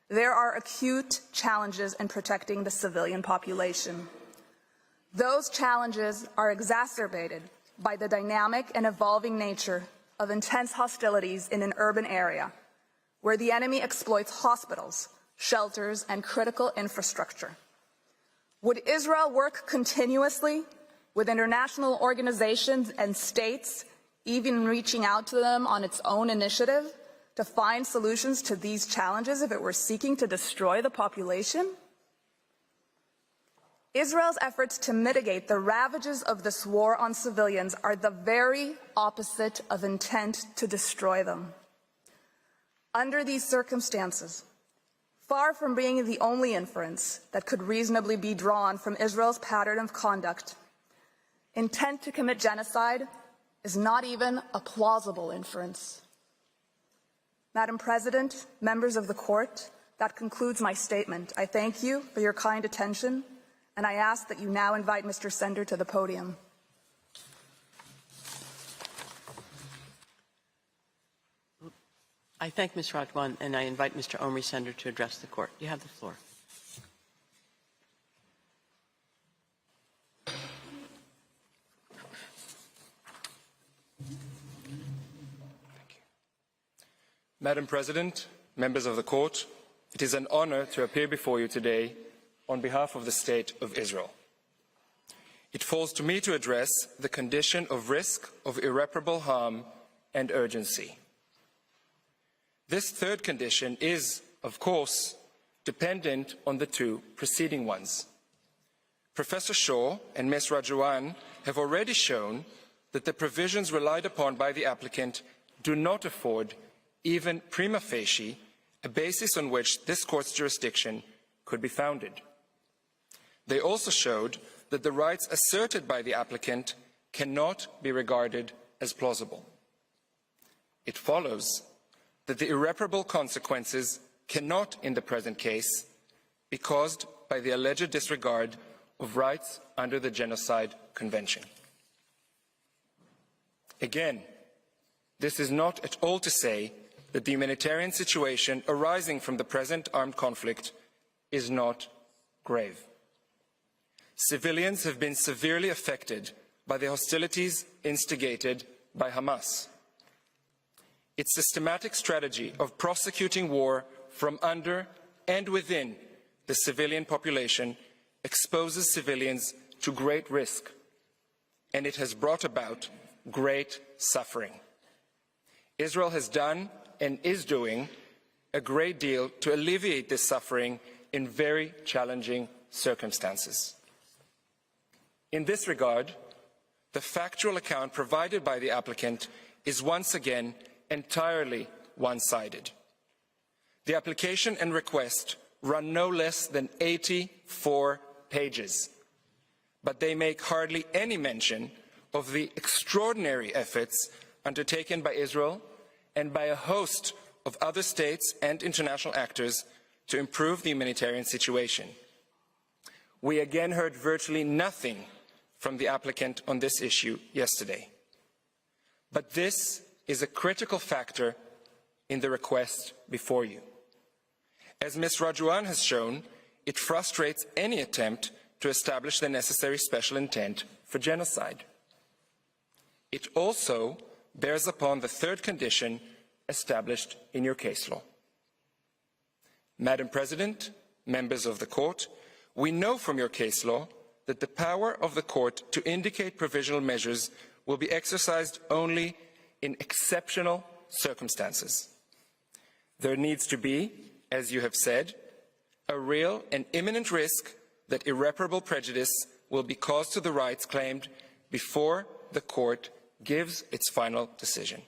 there are acute challenges in protecting the civilian population. Those challenges are exacerbated by the dynamic and evolving nature of intense hostilities in an urban area, where the enemy exploits hospitals, shelters, and critical infrastructure. Would Israel work continuously with international organizations and states, even reaching out to them on its own initiative, to find solutions to these challenges if it were seeking to destroy the population? Israel's efforts to mitigate the ravages of this war on civilians are the very opposite of intent to destroy them. Under these circumstances, far from being the only inference that could reasonably be drawn from Israel's pattern of conduct, intent to commit genocide is not even a plausible inference. Madam President, members of the court, that concludes my statement. I thank you for your kind attention, and I ask that you now invite Mr. Sender to the podium.
I thank Ms. Radwan, and I invite Mr. Omri Sender to address the court. You have the floor.
Madam President, members of the court, it is an honor to appear before you today on behalf of the State of Israel. It falls to me to address the condition of risk of irreparable harm and urgency. This third condition is, of course, dependent on the two preceding ones. Professor Shaw and Ms. Radwan have already shown that the provisions relied upon by the applicant do not afford even prima facie, a basis on which this court's jurisdiction could be founded. They also showed that the rights asserted by the applicant cannot be regarded as plausible. It follows that the irreparable consequences cannot, in the present case, be caused by the alleged disregard of rights under the Genocide Convention. Again, this is not at all to say that the humanitarian situation arising from the present armed conflict is not grave. Civilians have been severely affected by the hostilities instigated by Hamas. Its systematic strategy of prosecuting war from under and within the civilian population exposes civilians to great risk, and it has brought about great suffering. Israel has done and is doing a great deal to alleviate this suffering in very challenging circumstances. In this regard, the factual account provided by the applicant is once again entirely one-sided. The application and request run no less than 84 pages, but they make hardly any mention of the extraordinary efforts undertaken by Israel and by a host of other states and international actors to improve the humanitarian situation. We again heard virtually nothing from the applicant on this issue yesterday. But this is a critical factor in the request before you. As Ms. Rajuan has shown, it frustrates any attempt to establish the necessary special intent for genocide. It also bears upon the third condition established in your case law. Madam President, members of the Court, we know from your case law that the power of the Court to indicate provisional measures will be exercised only in exceptional circumstances. There needs to be, as you have said, a real and imminent risk that irreparable prejudice will be caused to the rights claimed before the Court gives its final decision.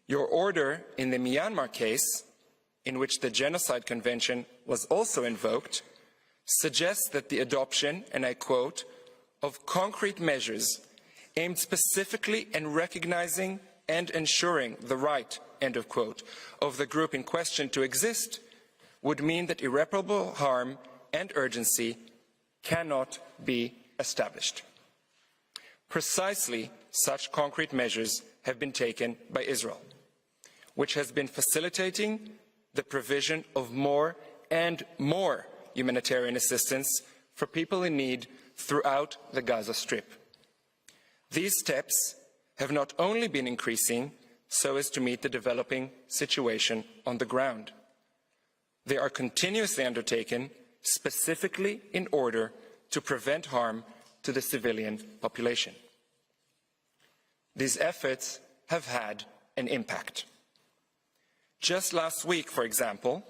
Your order in the Myanmar case, in which the Genocide Convention was also invoked, suggests that the adoption, and I quote, of concrete measures aimed specifically at recognizing and ensuring the right, end of quote, of the group in question to exist would mean that irreparable harm and urgency cannot be established. Precisely such concrete measures have been taken by Israel, which has been facilitating the provision of more and more humanitarian assistance for people in need throughout the Gaza Strip. These steps have not only been increasing so as to meet the developing situation on the ground. They are continuously undertaken specifically in order to prevent harm to the civilian population. These efforts have had an impact. Just last week, for example,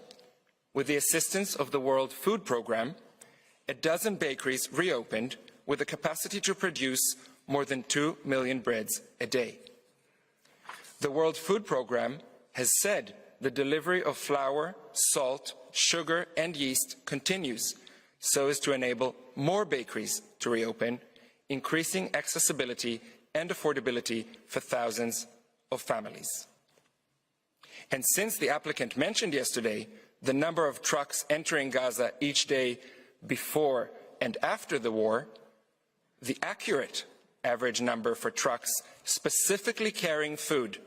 with the assistance of the World Food Programme, a dozen bakeries reopened with the capacity to produce more than 2 million breads a day. The World Food Programme has said the delivery of flour, salt, sugar and yeast continues so as to enable more bakeries to reopen, increasing accessibility and affordability for thousands of families. And since the applicant mentioned yesterday the number of trucks entering Gaza each day before and after the war, the accurate average number for trucks specifically carrying food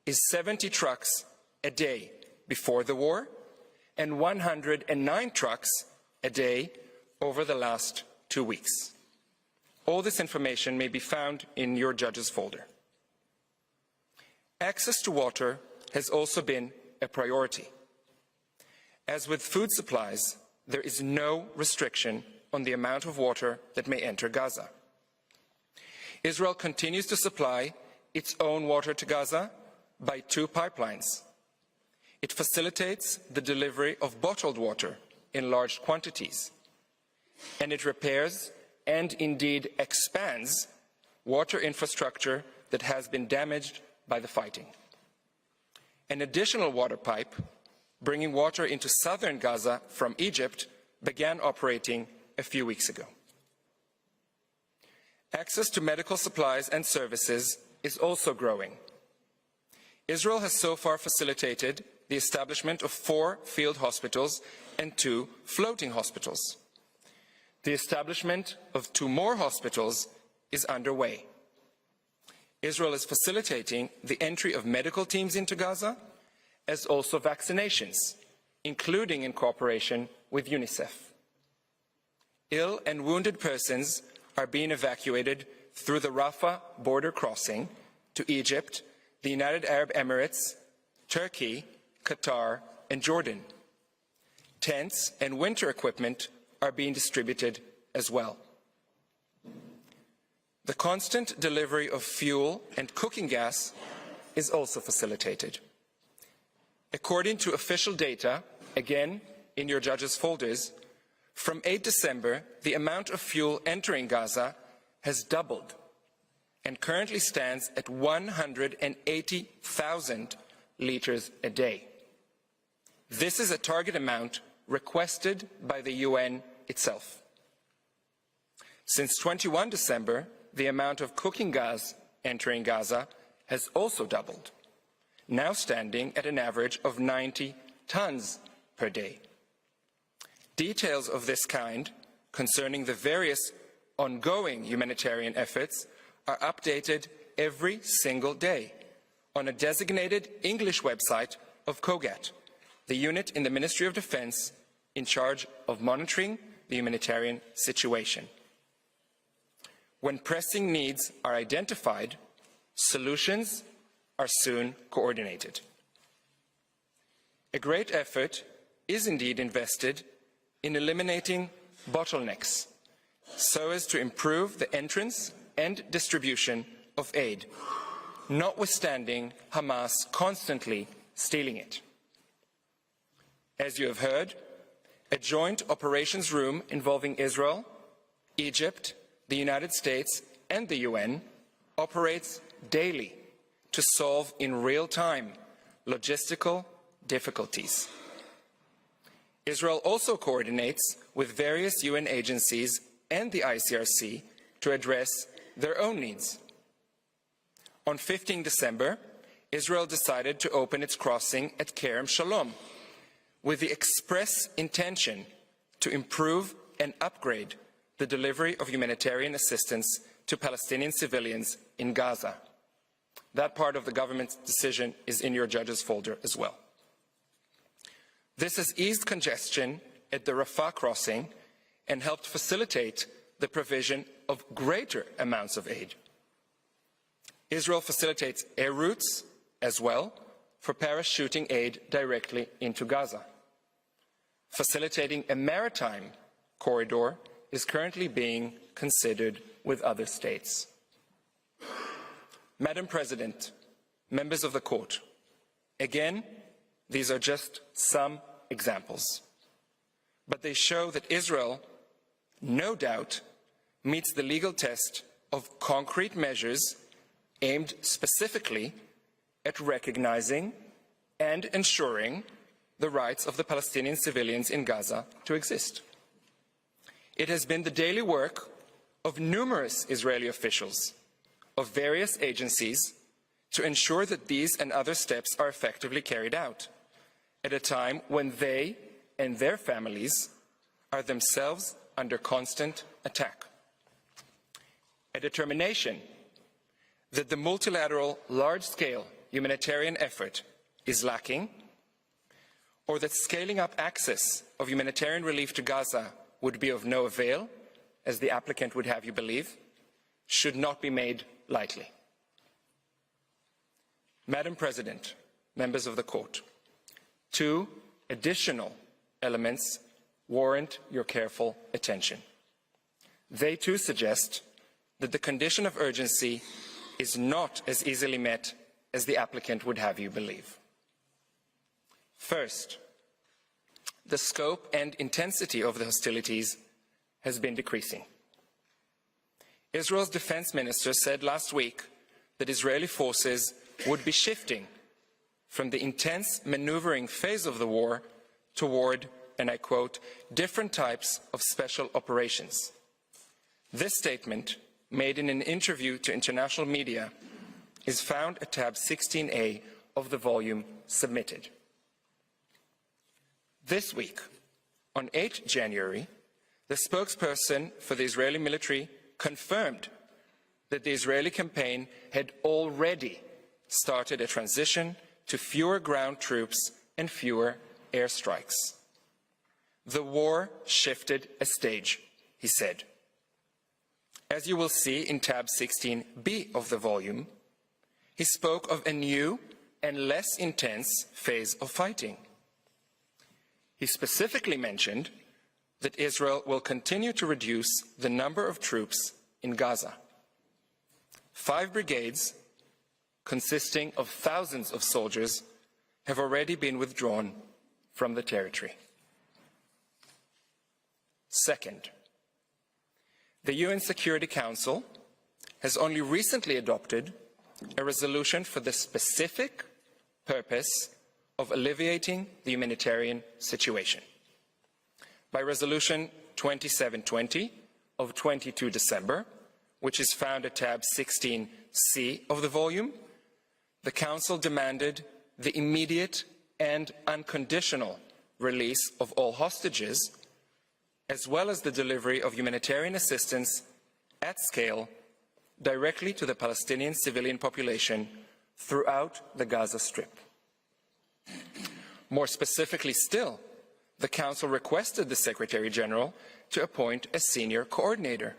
is 70 trucks a day before the war and 109 trucks a day over the last 2 weeks. All this information may be found in your judge's folder. Access to water has also been a priority. As with food supplies, there is no restriction on the amount of water that may enter Gaza. Israel continues to supply its own water to Gaza by 2 pipelines. It facilitates the delivery of bottled water in large quantities, and it repairs and indeed expands water infrastructure that has been damaged by the fighting. An additional water pipe, bringing water into southern Gaza from Egypt, began operating a few weeks ago. Access to medical supplies and services is also growing. Israel has so far facilitated the establishment of 4 field hospitals and 2 floating hospitals. The establishment of 2 more hospitals is underway. Israel is facilitating the entry of medical teams into Gaza, as also vaccinations, including in cooperation with UNICEF. Ill and wounded persons are being evacuated through the Rafah border crossing to Egypt, the United Arab Emirates, Turkey, Qatar, and Jordan. Tents and winter equipment are being distributed as well. The constant delivery of fuel and cooking gas is also facilitated. According to official data, again in your judges' folders, from 8 December, the amount of fuel entering Gaza has doubled and currently stands at 180,000 liters a day. This is a target amount requested by the UN itself. Since 21 December, the amount of cooking gas entering Gaza has also doubled, now standing at an average of 90 tons per day. Details of this kind concerning the various ongoing humanitarian efforts are updated every single day on a designated English website of COGAT, the unit in the Ministry of Defense in charge of monitoring the humanitarian situation. When pressing needs are identified, solutions are soon coordinated. A great effort is indeed invested in eliminating bottlenecks so as to improve the entrance and distribution of aid, notwithstanding Hamas constantly stealing it. As you have heard, a joint operations room involving Israel, Egypt, the United States, and the UN operates daily to solve in real time logistical difficulties. Israel also coordinates with various UN agencies and the ICRC to address their own needs. On 15 December, Israel decided to open its crossing at Kerem Shalom with the express intention to improve and upgrade the delivery of humanitarian assistance to Palestinian civilians in Gaza. That part of the government's decision is in your judges' folder as well. This has eased congestion at the Rafah crossing and helped facilitate the provision of greater amounts of aid. Israel facilitates air routes as well for parachuting aid directly into Gaza. Facilitating a maritime corridor is currently being considered with other states. Madam President, members of the court, again, these are just some examples, but they show that Israel, no doubt, meets the legal test of concrete measures aimed specifically at recognizing and ensuring the rights of the Palestinian civilians in Gaza to exist. It has been the daily work of numerous Israeli officials, of various agencies, to ensure that these and other steps are effectively carried out at a time when they and their families are themselves under constant attack. A determination that the multilateral, large-scale humanitarian effort is lacking, or that scaling up access of humanitarian relief to Gaza would be of no avail, as the applicant would have you believe, should not be made lightly. Madam President, members of the court, 2 additional elements warrant your careful attention. They too suggest that the condition of urgency is not as easily met as the applicant would have you believe. First, the scope and intensity of the hostilities has been decreasing. Israel's defense minister said last week that Israeli forces would be shifting from the intense maneuvering phase of the war toward, and I quote, different types of special operations. This statement, made in an interview to international media, is found at tab 16A of the volume submitted. This week, on 8 January, the spokesperson for the Israeli military confirmed that the Israeli campaign had already started a transition to fewer ground troops and fewer airstrikes. The war shifted a stage, he said. As you will see in tab 16B of the volume, he spoke of a new and less intense phase of fighting. He specifically mentioned that Israel will continue to reduce the number of troops in Gaza. 5 brigades, consisting of thousands of soldiers, have already been withdrawn from the territory. Second, the UN Security Council has only recently adopted a resolution for the specific purpose of alleviating the humanitarian situation. By Resolution 2720 of 22 December, which is found at tab 16C of the volume, the Council demanded the immediate and unconditional release of all hostages, as well as the delivery of humanitarian assistance at scale directly to the Palestinian civilian population throughout the Gaza Strip. More specifically still, the Council requested the Secretary General to appoint a senior coordinator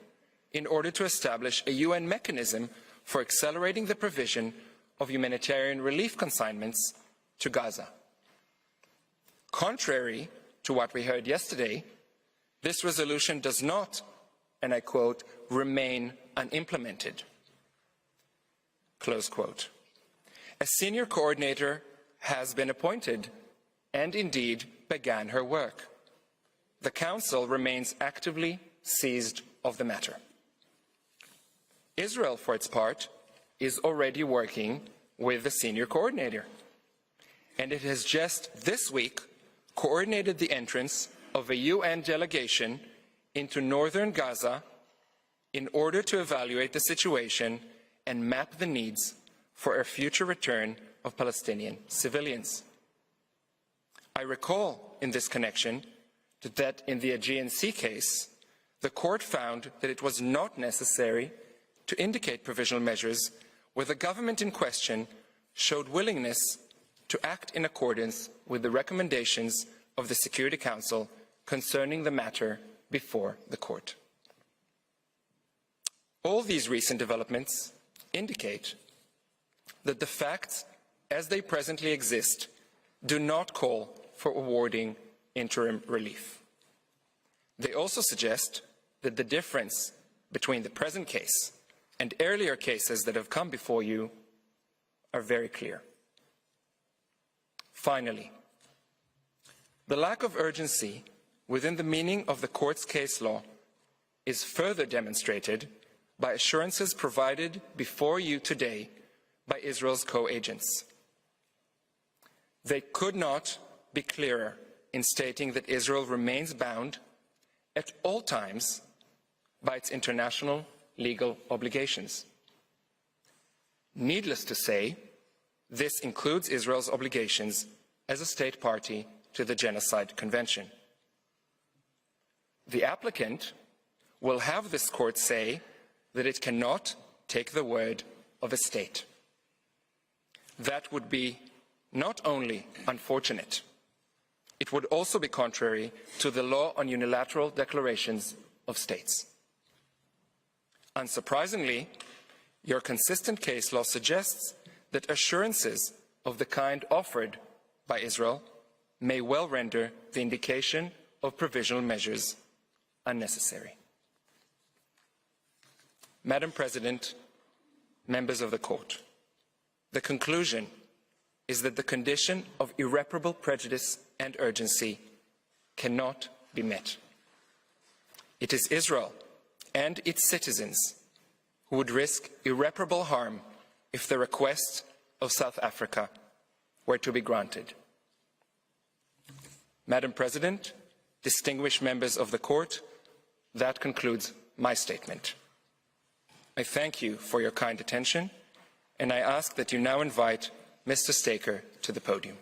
in order to establish a UN mechanism for accelerating the provision of humanitarian relief consignments to Gaza. Contrary to what we heard yesterday, this resolution does not, and I quote, remain unimplemented, close quote. A senior coordinator has been appointed and indeed began her work. The Council remains actively seized of the matter. Israel, for its part, is already working with the senior coordinator, and it has just this week coordinated the entrance of a UN delegation into northern Gaza in order to evaluate the situation and map the needs for a future return of Palestinian civilians. I recall in this connection that in the Aegean Sea case, the court found that it was not necessary to indicate provisional measures where the government in question showed willingness to act in accordance with the recommendations of the Security Council concerning the matter before the court. All these recent developments indicate that the facts as they presently exist do not call for awarding interim relief. They also suggest that the difference between the present case and earlier cases that have come before you are very clear. Finally, the lack of urgency within the meaning of the court's case law is further demonstrated by assurances provided before you today by Israel's co-agents. They could not be clearer in stating that Israel remains bound at all times by its international legal obligations. Needless to say, this includes Israel's obligations as a state party to the Genocide Convention. The applicant will have this court say that it cannot take the word of a state. That would be not only unfortunate, it would also be contrary to the law on unilateral declarations of states. Unsurprisingly, your consistent case law suggests that assurances of the kind offered by Israel may well render the indication of provisional measures unnecessary. Madam President, members of the Court, the conclusion is that the condition of irreparable prejudice and urgency cannot be met. It is Israel and its citizens who would risk irreparable harm if the request of South Africa were to be granted. Madam President, distinguished members of the Court, that concludes my statement. I thank you for your kind attention, and I ask that you now invite Mr. Staker to the podium.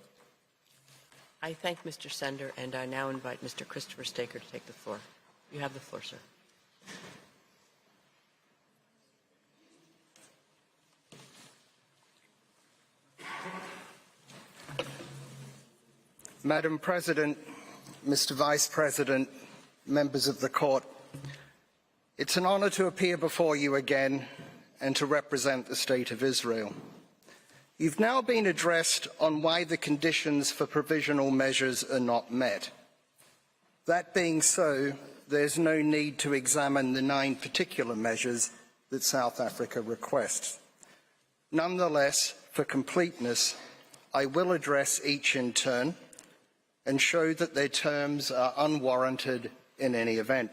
I thank Mr. Sender, and I now invite Mr. Christopher Staker to take the floor. You have the floor, sir.
Madam President, Mr. Vice President, members of the Court, it's an honour to appear before you again and to represent the State of Israel. You've now been addressed on why the conditions for provisional measures are not met. That being so, there's no need to examine the 9 particular measures that South Africa requests. Nonetheless, for completeness, I will address each in turn and show that their terms are unwarranted in any event.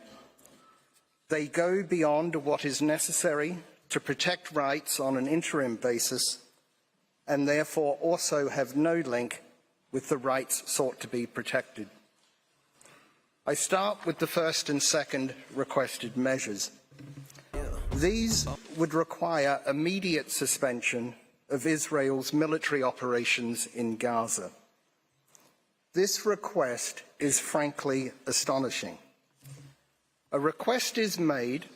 They go beyond what is necessary to protect rights on an interim basis and therefore also have no link with the rights sought to be protected. I start with the first and second requested measures. These would require immediate suspension of Israel's military operations in Gaza. This request is frankly astonishing. A request is made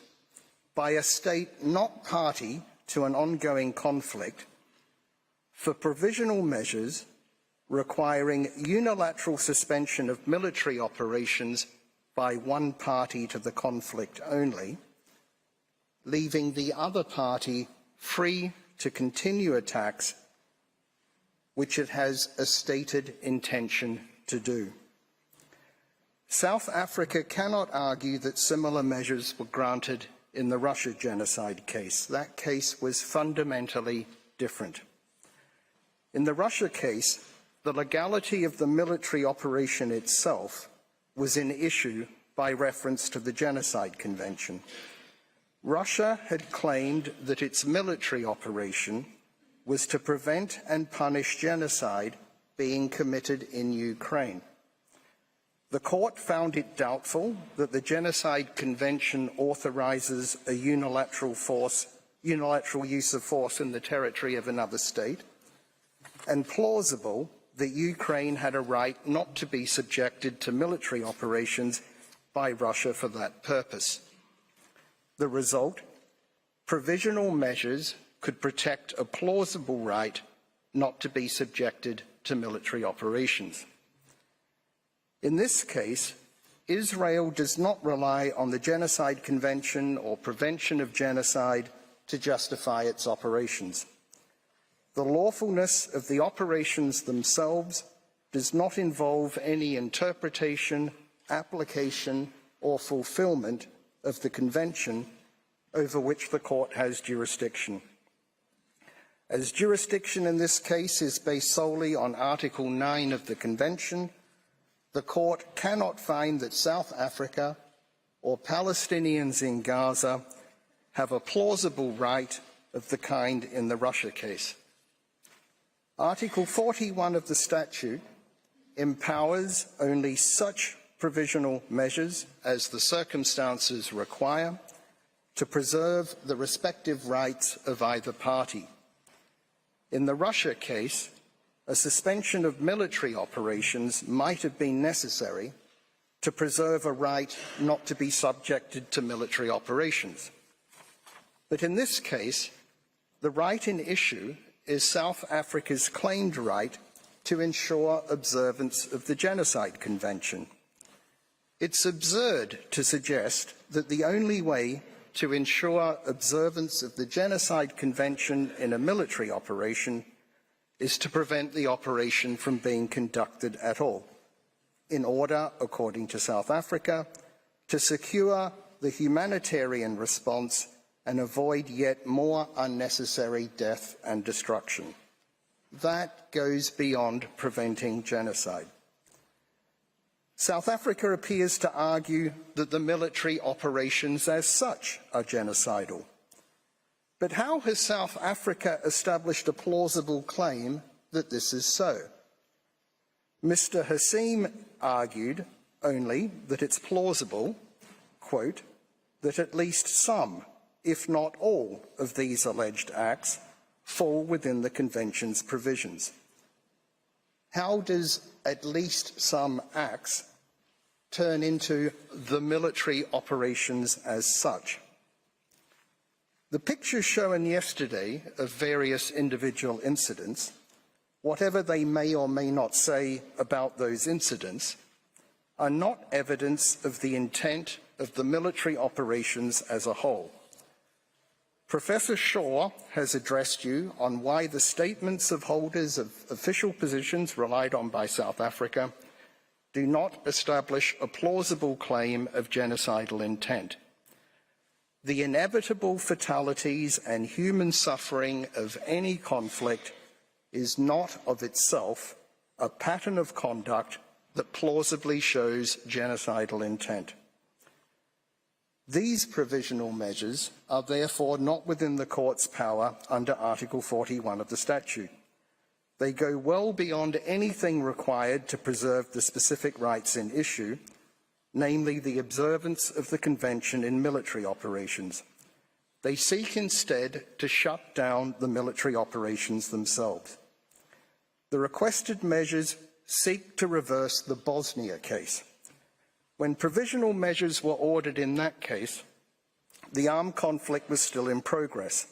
by a state not party to an ongoing conflict for provisional measures requiring unilateral suspension of military operations by one party to the conflict only, leaving the other party free to continue attacks which it has a stated intention to do. South Africa cannot argue that similar measures were granted in the Russia genocide case. That case was fundamentally different. In the Russia case, the legality of the military operation itself was in issue by reference to the Genocide Convention. Russia had claimed that its military operation was to prevent and punish genocide being committed in Ukraine. The court found it doubtful that the Genocide Convention authorizes a unilateral use of force in the territory of another state, and plausible that Ukraine had a right not to be subjected to military operations by Russia for that purpose. The result? Provisional measures could protect a plausible right not to be subjected to military operations. In this case, Israel does not rely on the Genocide Convention or prevention of genocide to justify its operations. The lawfulness of the operations themselves does not involve any interpretation, application, or fulfillment of the Convention over which the court has jurisdiction. As jurisdiction in this case is based solely on Article 9 of the Convention, the court cannot find that South Africa or Palestinians in Gaza have a plausible right of the kind in the Russia case. Article 41 of the statute empowers only such provisional measures as the circumstances require to preserve the respective rights of either party. In the Russia case, a suspension of military operations might have been necessary to preserve a right not to be subjected to military operations. But in this case, the right in issue is South Africa's claimed right to ensure observance of the Genocide Convention. It's absurd to suggest that the only way to ensure observance of the Genocide Convention in a military operation is to prevent the operation from being conducted at all, in order, according to South Africa, to secure the humanitarian response and avoid yet more unnecessary death and destruction. That goes beyond preventing genocide. South Africa appears to argue that the military operations as such are genocidal. But how has South Africa established a plausible claim that this is so. Mr. Hassim argued only that it's plausible, quote, that at least some, if not all, of these alleged acts fall within the Convention's provisions. How does at least some acts turn into the military operations as such? The pictures shown yesterday of various individual incidents, whatever they may or may not say about those incidents, are not evidence of the intent of the military operations as a whole. Professor Shaw has addressed you on why the statements of holders of official positions relied on by South Africa do not establish a plausible claim of genocidal intent. The inevitable fatalities and human suffering of any conflict is not of itself a pattern of conduct that plausibly shows genocidal intent. These provisional measures are therefore not within the Court's power under Article 41 of the statute. They go well beyond anything required to preserve the specific rights in issue, namely the observance of the Convention in military operations. They seek instead to shut down the military operations themselves. The requested measures seek to reverse the Bosnia case. When provisional measures were ordered in that case, the armed conflict was still in progress.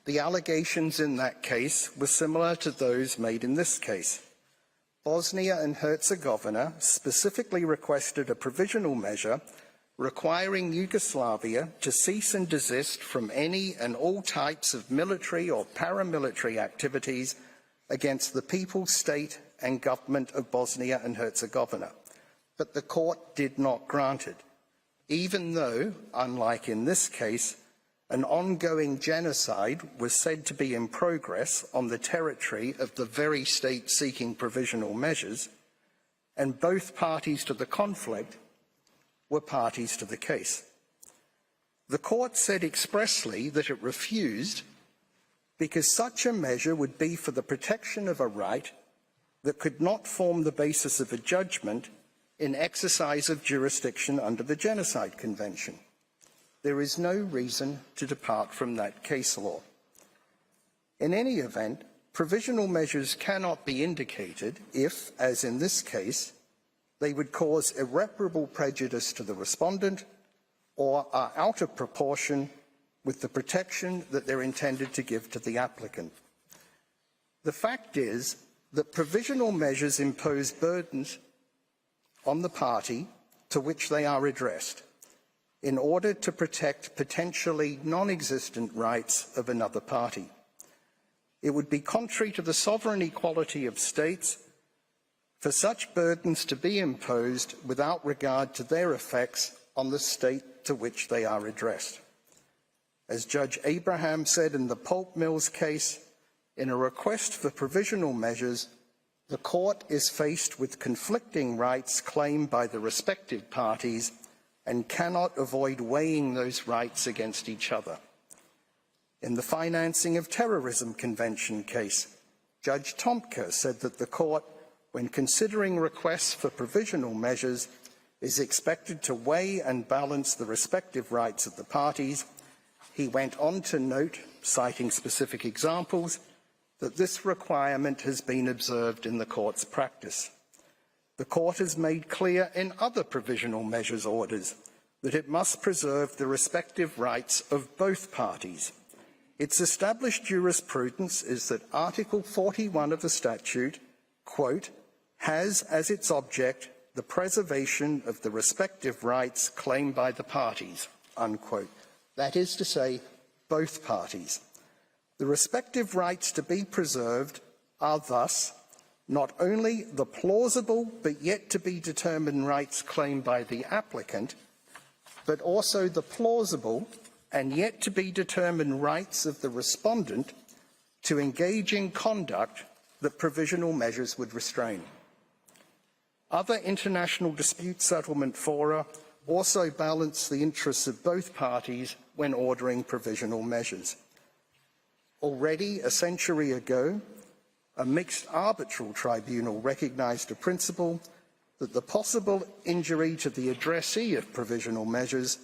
The allegations in that case were similar to those made in this case. Bosnia and Herzegovina specifically requested a provisional measure requiring Yugoslavia to cease and desist from any and all types of military or paramilitary activities against the people, state and government of Bosnia and Herzegovina. But the Court did not grant it, even though, unlike in this case, an ongoing genocide was said to be in progress on the territory of the very state seeking provisional measures, and both parties to the conflict were parties to the case. The Court said expressly that it refused because such a measure would be for the protection of a right that could not form the basis of a judgment in exercise of jurisdiction under the Genocide Convention. There is no reason to depart from that case law. In any event, provisional measures cannot be indicated if, as in this case, they would cause irreparable prejudice to the respondent or are out of proportion with the protection that they're intended to give to the applicant. The fact is that provisional measures impose burdens on the party to which they are addressed in order to protect potentially non-existent rights of another party. It would be contrary to the sovereign equality of states for such burdens to be imposed without regard to their effects on the state to which they are addressed. As Judge Abraham said in the Pulp Mills case, in a request for provisional measures, the Court is faced with conflicting rights claimed by the respective parties and cannot avoid weighing those rights against each other. In the Financing of Terrorism Convention case, Judge Tomka said that the Court, when considering requests for provisional measures, is expected to weigh and balance the respective rights of the parties. He went on to note, citing specific examples, that this requirement has been observed in the Court's practice. The Court has made clear in other provisional measures orders that it must preserve the respective rights of both parties. Its established jurisprudence is that Article 41 of the statute, quote, has as its object the preservation of the respective rights claimed by the parties, unquote. That is to say, both parties. The respective rights to be preserved are thus not only the plausible but yet to be determined rights claimed by the applicant, but also the plausible and yet to be determined rights of the respondent to engage in conduct that provisional measures would restrain. Other international dispute settlement fora also balance the interests of both parties when ordering provisional measures. Already a century ago, a mixed arbitral tribunal recognised a principle that the possible injury to the addressee of provisional measures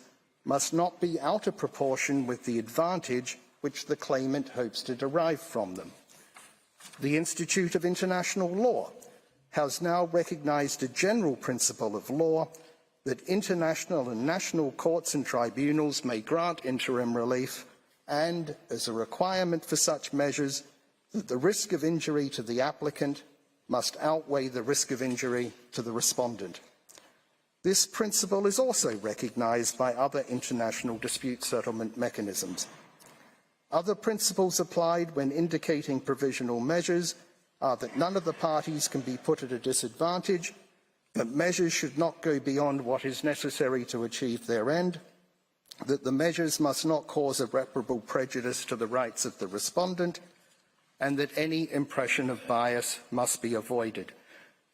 must not be out of proportion with the advantage which the claimant hopes to derive from them. The Institute of International Law has now recognised a general principle of law that international and national courts and tribunals may grant interim relief, and, as a requirement for such measures, that the risk of injury to the applicant must outweigh the risk of injury to the respondent. This principle is also recognised by other international dispute settlement mechanisms. Other principles applied when indicating provisional measures are that none of the parties can be put at a disadvantage, that measures should not go beyond what is necessary to achieve their end, that the measures must not cause irreparable prejudice to the rights of the respondent, and that any impression of bias must be avoided.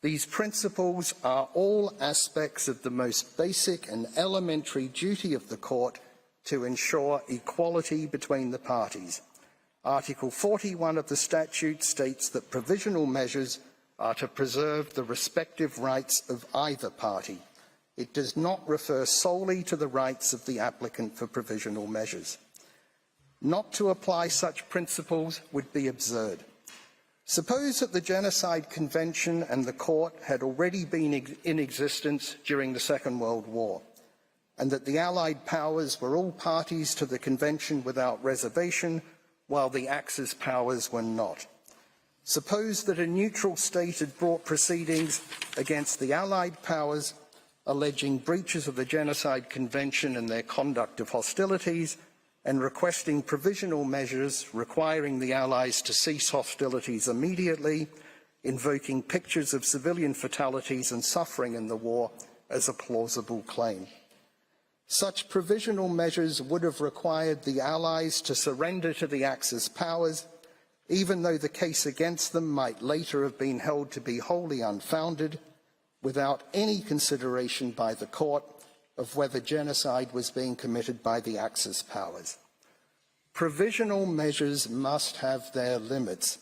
These principles are all aspects of the most basic and elementary duty of the court to ensure equality between the parties. Article 41 of the statute states that provisional measures are to preserve the respective rights of either party. It does not refer solely to the rights of the applicant for provisional measures. Not to apply such principles would be absurd. Suppose that the Genocide Convention and the Court had already been in existence during the Second World War, and that the Allied powers were all parties to the Convention without reservation, while the Axis powers were not. Suppose that a neutral state had brought proceedings against the Allied powers, alleging breaches of the Genocide Convention and their conduct of hostilities, and requesting provisional measures requiring the Allies to cease hostilities immediately, invoking pictures of civilian fatalities and suffering in the war as a plausible claim. Such provisional measures would have required the Allies to surrender to the Axis powers, even though the case against them might later have been held to be wholly unfounded, without any consideration by the court of whether genocide was being committed by the Axis powers. Provisional measures must have their limits.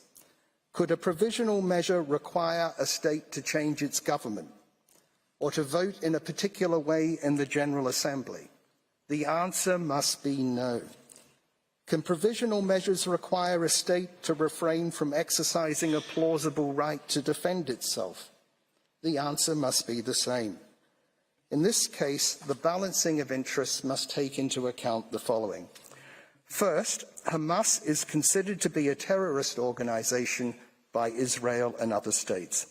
Could a provisional measure require a state to change its government or to vote in a particular way in the General Assembly? The answer must be no. Can provisional measures require a state to refrain from exercising a plausible right to defend itself? The answer must be the same. In this case, the balancing of interests must take into account the following. First, Hamas is considered to be a terrorist organization by Israel and other states.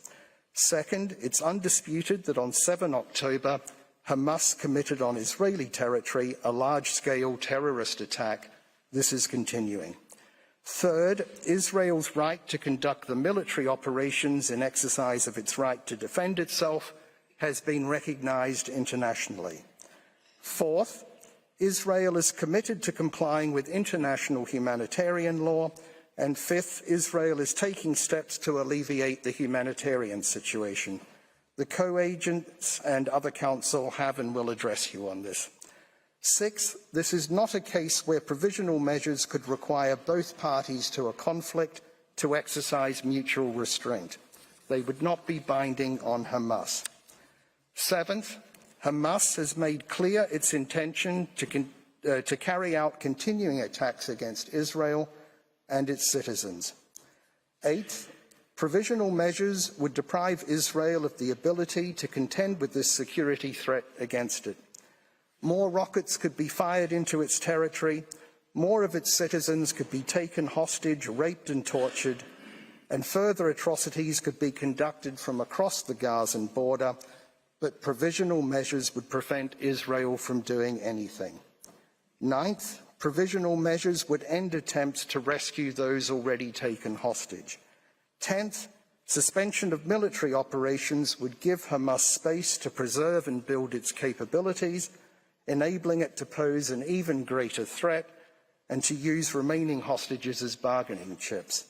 Second, it's undisputed that on 7 October, Hamas committed on Israeli territory a large-scale terrorist attack. This is continuing. Third, Israel's right to conduct the military operations in exercise of its right to defend itself has been recognized internationally. Fourth, Israel is committed to complying with international humanitarian law. And fifth, Israel is taking steps to alleviate the humanitarian situation. The co-agents and other counsel have and will address you on this. Sixth, this is not a case where provisional measures could require both parties to a conflict to exercise mutual restraint. They would not be binding on Hamas. Seventh, Hamas has made clear its intention to carry out continuing attacks against Israel and its citizens. Eighth, provisional measures would deprive Israel of the ability to contend with this security threat against it. More rockets could be fired into its territory, more of its citizens could be taken hostage, raped and tortured, and further atrocities could be conducted from across the Gazan border, but provisional measures would prevent Israel from doing anything. Ninth, provisional measures would end attempts to rescue those already taken hostage. 10th, suspension of military operations would give Hamas space to preserve and build its capabilities, enabling it to pose an even greater threat and to use remaining hostages as bargaining chips.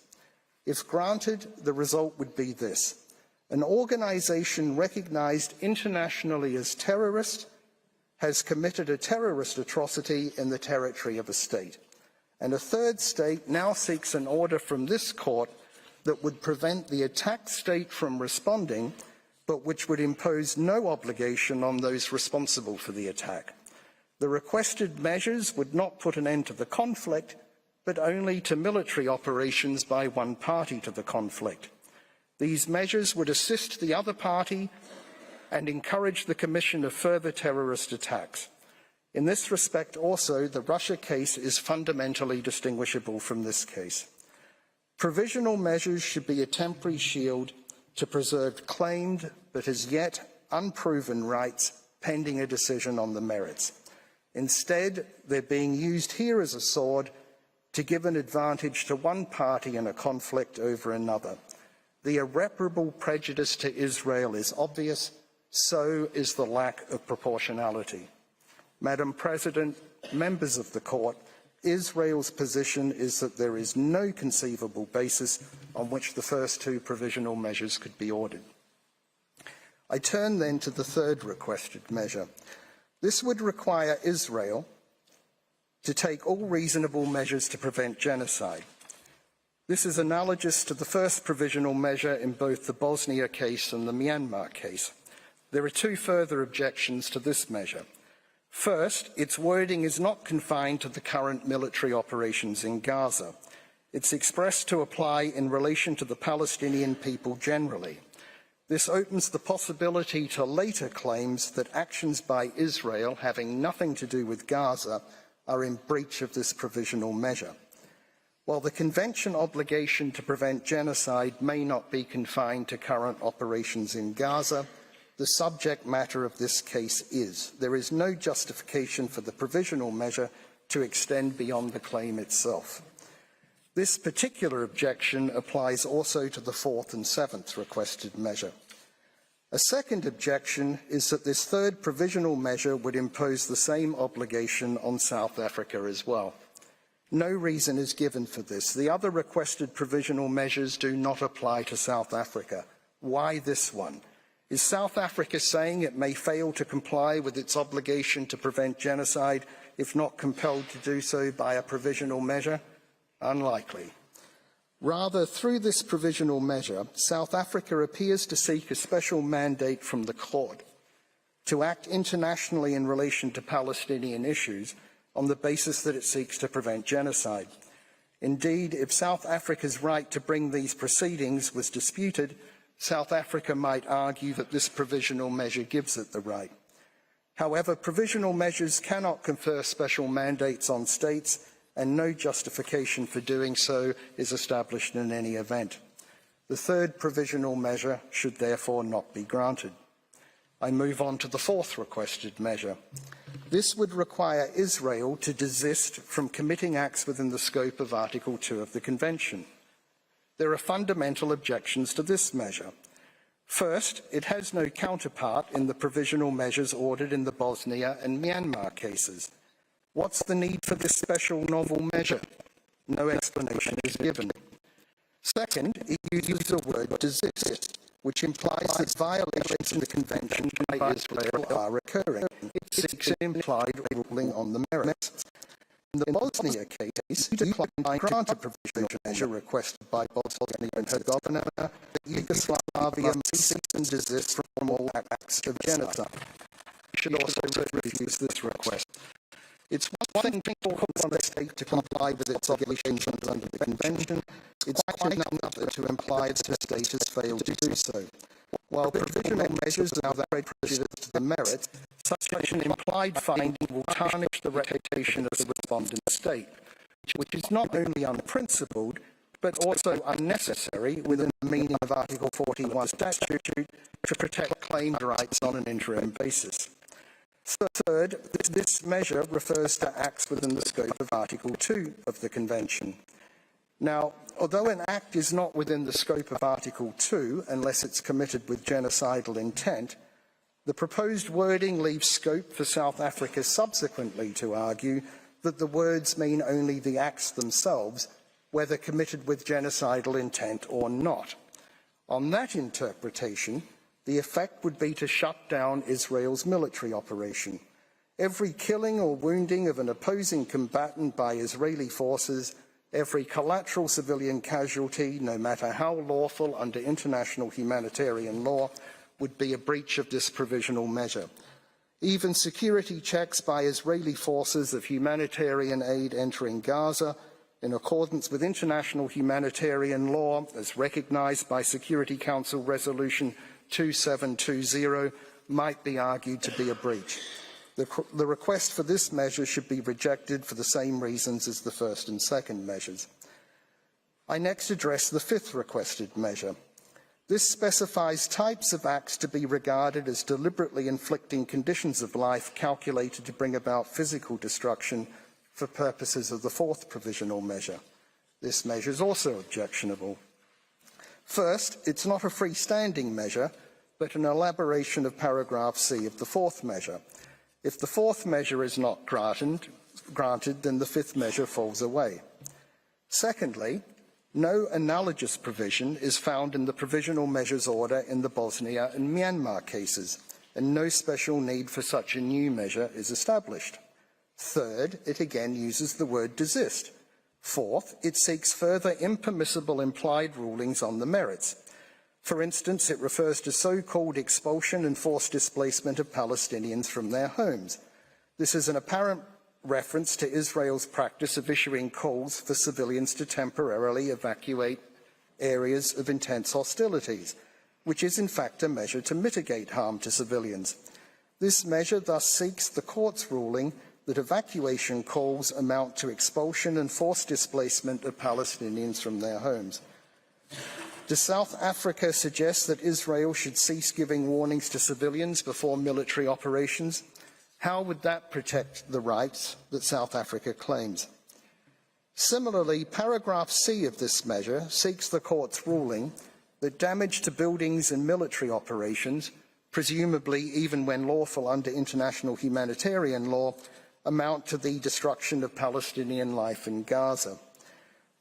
If granted, the result would be this: an organization recognized internationally as terrorist has committed a terrorist atrocity in the territory of a state, and a third state now seeks an order from this court that would prevent the attacked state from responding, but which would impose no obligation on those responsible for the attack. The requested measures would not put an end to the conflict, but only to military operations by one party to the conflict. These measures would assist the other party and encourage the commission of further terrorist attacks. In this respect also, the Russia case is fundamentally distinguishable from this case. Provisional measures should be a temporary shield to preserve claimed but as yet unproven rights pending a decision on the merits. Instead, they're being used here as a sword to give an advantage to one party in a conflict over another. The irreparable prejudice to Israel is obvious, so is the lack of proportionality. Madam President, members of the Court, Israel's position is that there is no conceivable basis on which the first two provisional measures could be ordered. I turn then to the third requested measure. This would require Israel to take all reasonable measures to prevent genocide. This is analogous to the first provisional measure in both the Bosnia case and the Myanmar case. There are two further objections to this measure. First, its wording is not confined to the current military operations in Gaza. It's expressed to apply in relation to the Palestinian people generally. This opens the possibility to later claims that actions by Israel having nothing to do with Gaza are in breach of this provisional measure. While the Convention obligation to prevent genocide may not be confined to current operations in Gaza, the subject matter of this case is. There is no justification for the provisional measure to extend beyond the claim itself. This particular objection applies also to the fourth and seventh requested measure. A second objection is that this third provisional measure would impose the same obligation on South Africa as well. No reason is given for this. The other requested provisional measures do not apply to South Africa. Why this one? Is South Africa saying it may fail to comply with its obligation to prevent genocide if not compelled to do so by a provisional measure? Unlikely. Rather, through this provisional measure, South Africa appears to seek a special mandate from the court to act internationally in relation to Palestinian issues on the basis that it seeks to prevent genocide. Indeed, if South Africa's right to bring these proceedings was disputed, South Africa might argue that this provisional measure gives it the right. However, provisional measures cannot confer special mandates on states, and no justification for doing so is established in any event. The third provisional measure should therefore not be granted. I move on to the fourth requested measure. This would require Israel to desist from committing acts within the scope of Article 2 of the Convention. There are fundamental objections to this measure. First, it has no counterpart in the provisional measures ordered in the Bosnia and Myanmar cases. What's the need for this special novel measure? No explanation is given. Second, it uses the word desist, which implies that violations of the Convention by Israel are occurring. It seeks an implied ruling on the merits. In the Bosnia case, you declined to grant a provisional measure requested by Bosnia and Herzegovina that Yugoslavia may cease and desist from all acts of genocide. You should also refuse this request. It's one thing to call on a state to comply with its obligations under the Convention. It's quite another to imply that a state has failed to do so. While provisional measures allow that prejudice to the merits, such an implied finding will tarnish the reputation of the respondent state, which is not only unprincipled, but also unnecessary within the meaning of Article 41 statute to protect claimed rights on an interim basis. Third, this measure refers to acts within the scope of Article 2 of the Convention. Now, although an act is not within the scope of Article 2 unless it's committed with genocidal intent, the proposed wording leaves scope for South Africa subsequently to argue that the words mean only the acts themselves, whether committed with genocidal intent or not. On that interpretation, the effect would be to shut down Israel's military operation. Every killing or wounding of an opposing combatant by Israeli forces, Every collateral civilian casualty, no matter how lawful under international humanitarian law, would be a breach of this provisional measure. Even security checks by Israeli forces of humanitarian aid entering Gaza, in accordance with international humanitarian law as recognised by Security Council Resolution 2720, might be argued to be a breach. The request for this measure should be rejected for the same reasons as the first and second measures. I next address the fifth requested measure. This specifies types of acts to be regarded as deliberately inflicting conditions of life calculated to bring about physical destruction for purposes of the fourth provisional measure. This measure is also objectionable. First, it's not a freestanding measure, but an elaboration of paragraph C of the fourth measure. If the fourth measure is not granted, then the fifth measure falls away. Secondly, no analogous provision is found in the provisional measures order in the Bosnia and Myanmar cases, and no special need for such a new measure is established. Third, it again uses the word desist. Fourth, it seeks further impermissible implied rulings on the merits. For instance, it refers to so-called expulsion and forced displacement of Palestinians from their homes. This is an apparent reference to Israel's practice of issuing calls for civilians to temporarily evacuate areas of intense hostilities, which is in fact a measure to mitigate harm to civilians. This measure thus seeks the court's ruling that evacuation calls amount to expulsion and forced displacement of Palestinians from their homes. Does South Africa suggest that Israel should cease giving warnings to civilians before military operations? How would that protect the rights that South Africa claims? Similarly, paragraph C of this measure seeks the court's ruling that damage to buildings in military operations, presumably even when lawful under international humanitarian law, amount to the destruction of Palestinian life in Gaza.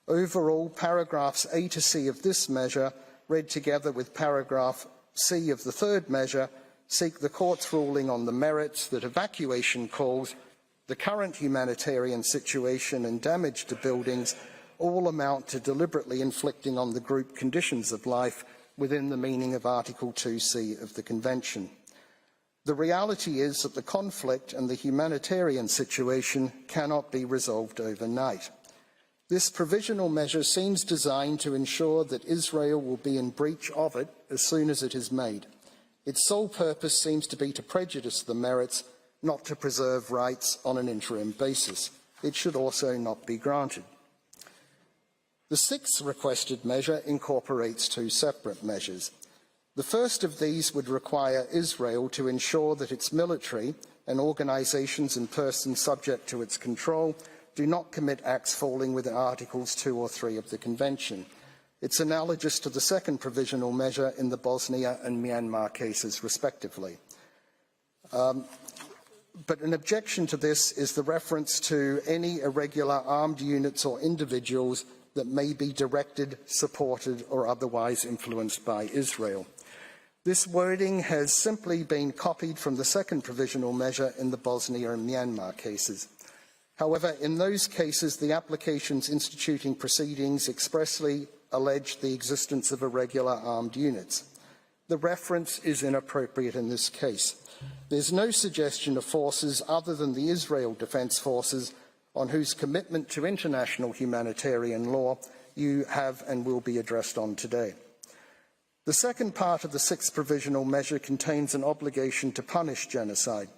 Overall, paragraphs A to C of this measure, read together with paragraph C of the third measure, seek the court's ruling on the merits that evacuation calls, the current humanitarian situation and damage to buildings all amount to deliberately inflicting on the group conditions of life within the meaning of Article 2C of the Convention. The reality is that the conflict and the humanitarian situation cannot be resolved overnight. This provisional measure seems designed to ensure that Israel will be in breach of it as soon as it is made. Its sole purpose seems to be to prejudice the merits, not to preserve rights on an interim basis. It should also not be granted. The sixth requested measure incorporates two separate measures. The first of these would require Israel to ensure that its military and organisations and persons subject to its control do not commit acts falling within Articles 2 or 3 of the Convention. It's analogous to the second provisional measure in the Bosnia and Myanmar cases, respectively. But an objection to this is the reference to any irregular armed units or individuals that may be directed, supported, or otherwise influenced by Israel. This wording has simply been copied from the second provisional measure in the Bosnia and Myanmar cases. However, in those cases, the applications instituting proceedings expressly allege the existence of irregular armed units. The reference is inappropriate in this case. There's no suggestion of forces other than the Israel Defence Forces on whose commitment to international humanitarian law you have and will be addressed on today. The second part of the sixth provisional measure contains an obligation to punish genocide.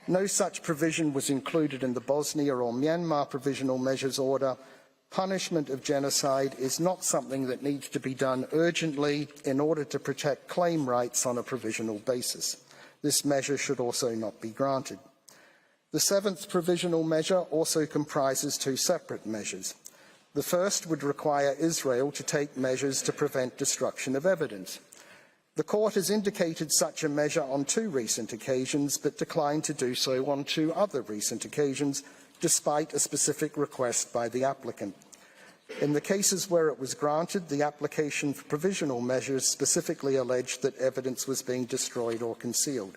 No such provision was included in the Bosnia or Myanmar provisional measures order. Punishment of genocide is not something that needs to be done urgently in order to protect claim rights on a provisional basis. This measure should also not be granted. The seventh provisional measure also comprises two separate measures. The first would require Israel to take measures to prevent destruction of evidence. The court has indicated such a measure on two recent occasions, but declined to do so on two other recent occasions, despite a specific request by the applicant. In the cases where it was granted, the application for provisional measures specifically alleged that evidence was being destroyed or concealed.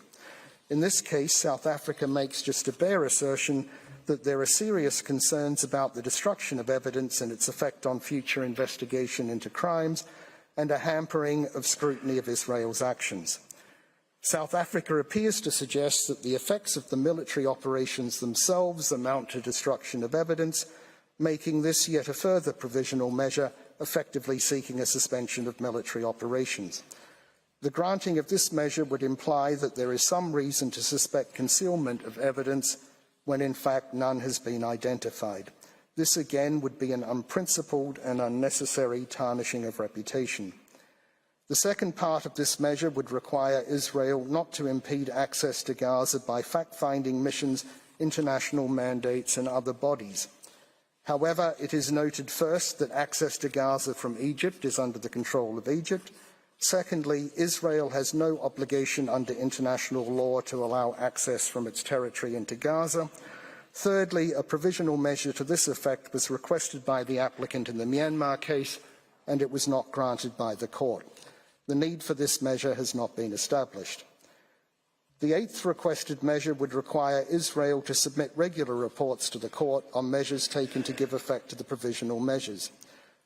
In this case, South Africa makes just a bare assertion that there are serious concerns about the destruction of evidence and its effect on future investigation into crimes, and a hampering of scrutiny of Israel's actions. South Africa appears to suggest that the effects of the military operations themselves amount to destruction of evidence, making this yet a further provisional measure, effectively seeking a suspension of military operations. The granting of this measure would imply that there is some reason to suspect concealment of evidence when in fact none has been identified. This again would be an unprincipled and unnecessary tarnishing of reputation. The second part of this measure would require Israel not to impede access to Gaza by fact-finding missions, international mandates and other bodies. However, it is noted first that access to Gaza from Egypt is under the control of Egypt. Secondly, Israel has no obligation under international law to allow access from its territory into Gaza. Thirdly, a provisional measure to this effect was requested by the applicant in the Myanmar case, and it was not granted by the court. The need for this measure has not been established. The eighth requested measure would require Israel to submit regular reports to the court on measures taken to give effect to the provisional measures.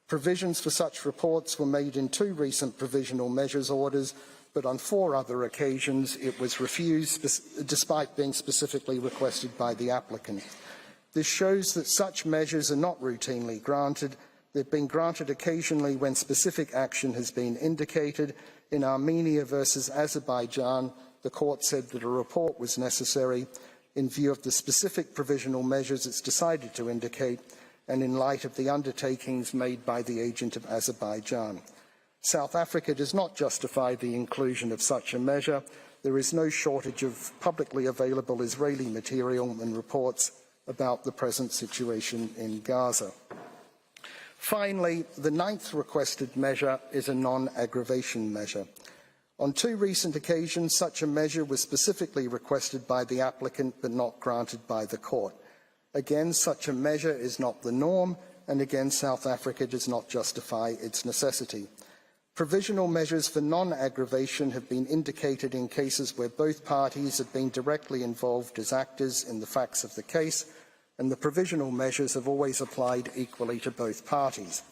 Provisions for such reports were made in 2 recent provisional measures orders, but on 4 other occasions it was refused, despite being specifically requested by the applicant. This shows that such measures are not routinely granted. They've been granted occasionally when specific action has been indicated. In Armenia versus Azerbaijan, the court said that a report was necessary in view of the specific provisional measures it's decided to indicate, and in light of the undertakings made by the agent of Azerbaijan. South Africa does not justify the inclusion of such a measure. There is no shortage of publicly available Israeli material and reports about the present situation in Gaza. Finally, the 9th requested measure is a non-aggravation measure. On 2 recent occasions, such a measure was specifically requested by the applicant but not granted by the court. Again, such a measure is not the norm, and again, South Africa does not justify its necessity. Provisional measures for non-aggravation have been indicated in cases where both parties have been directly involved as actors in the facts of the case, and the provisional measures have always applied equally to both parties.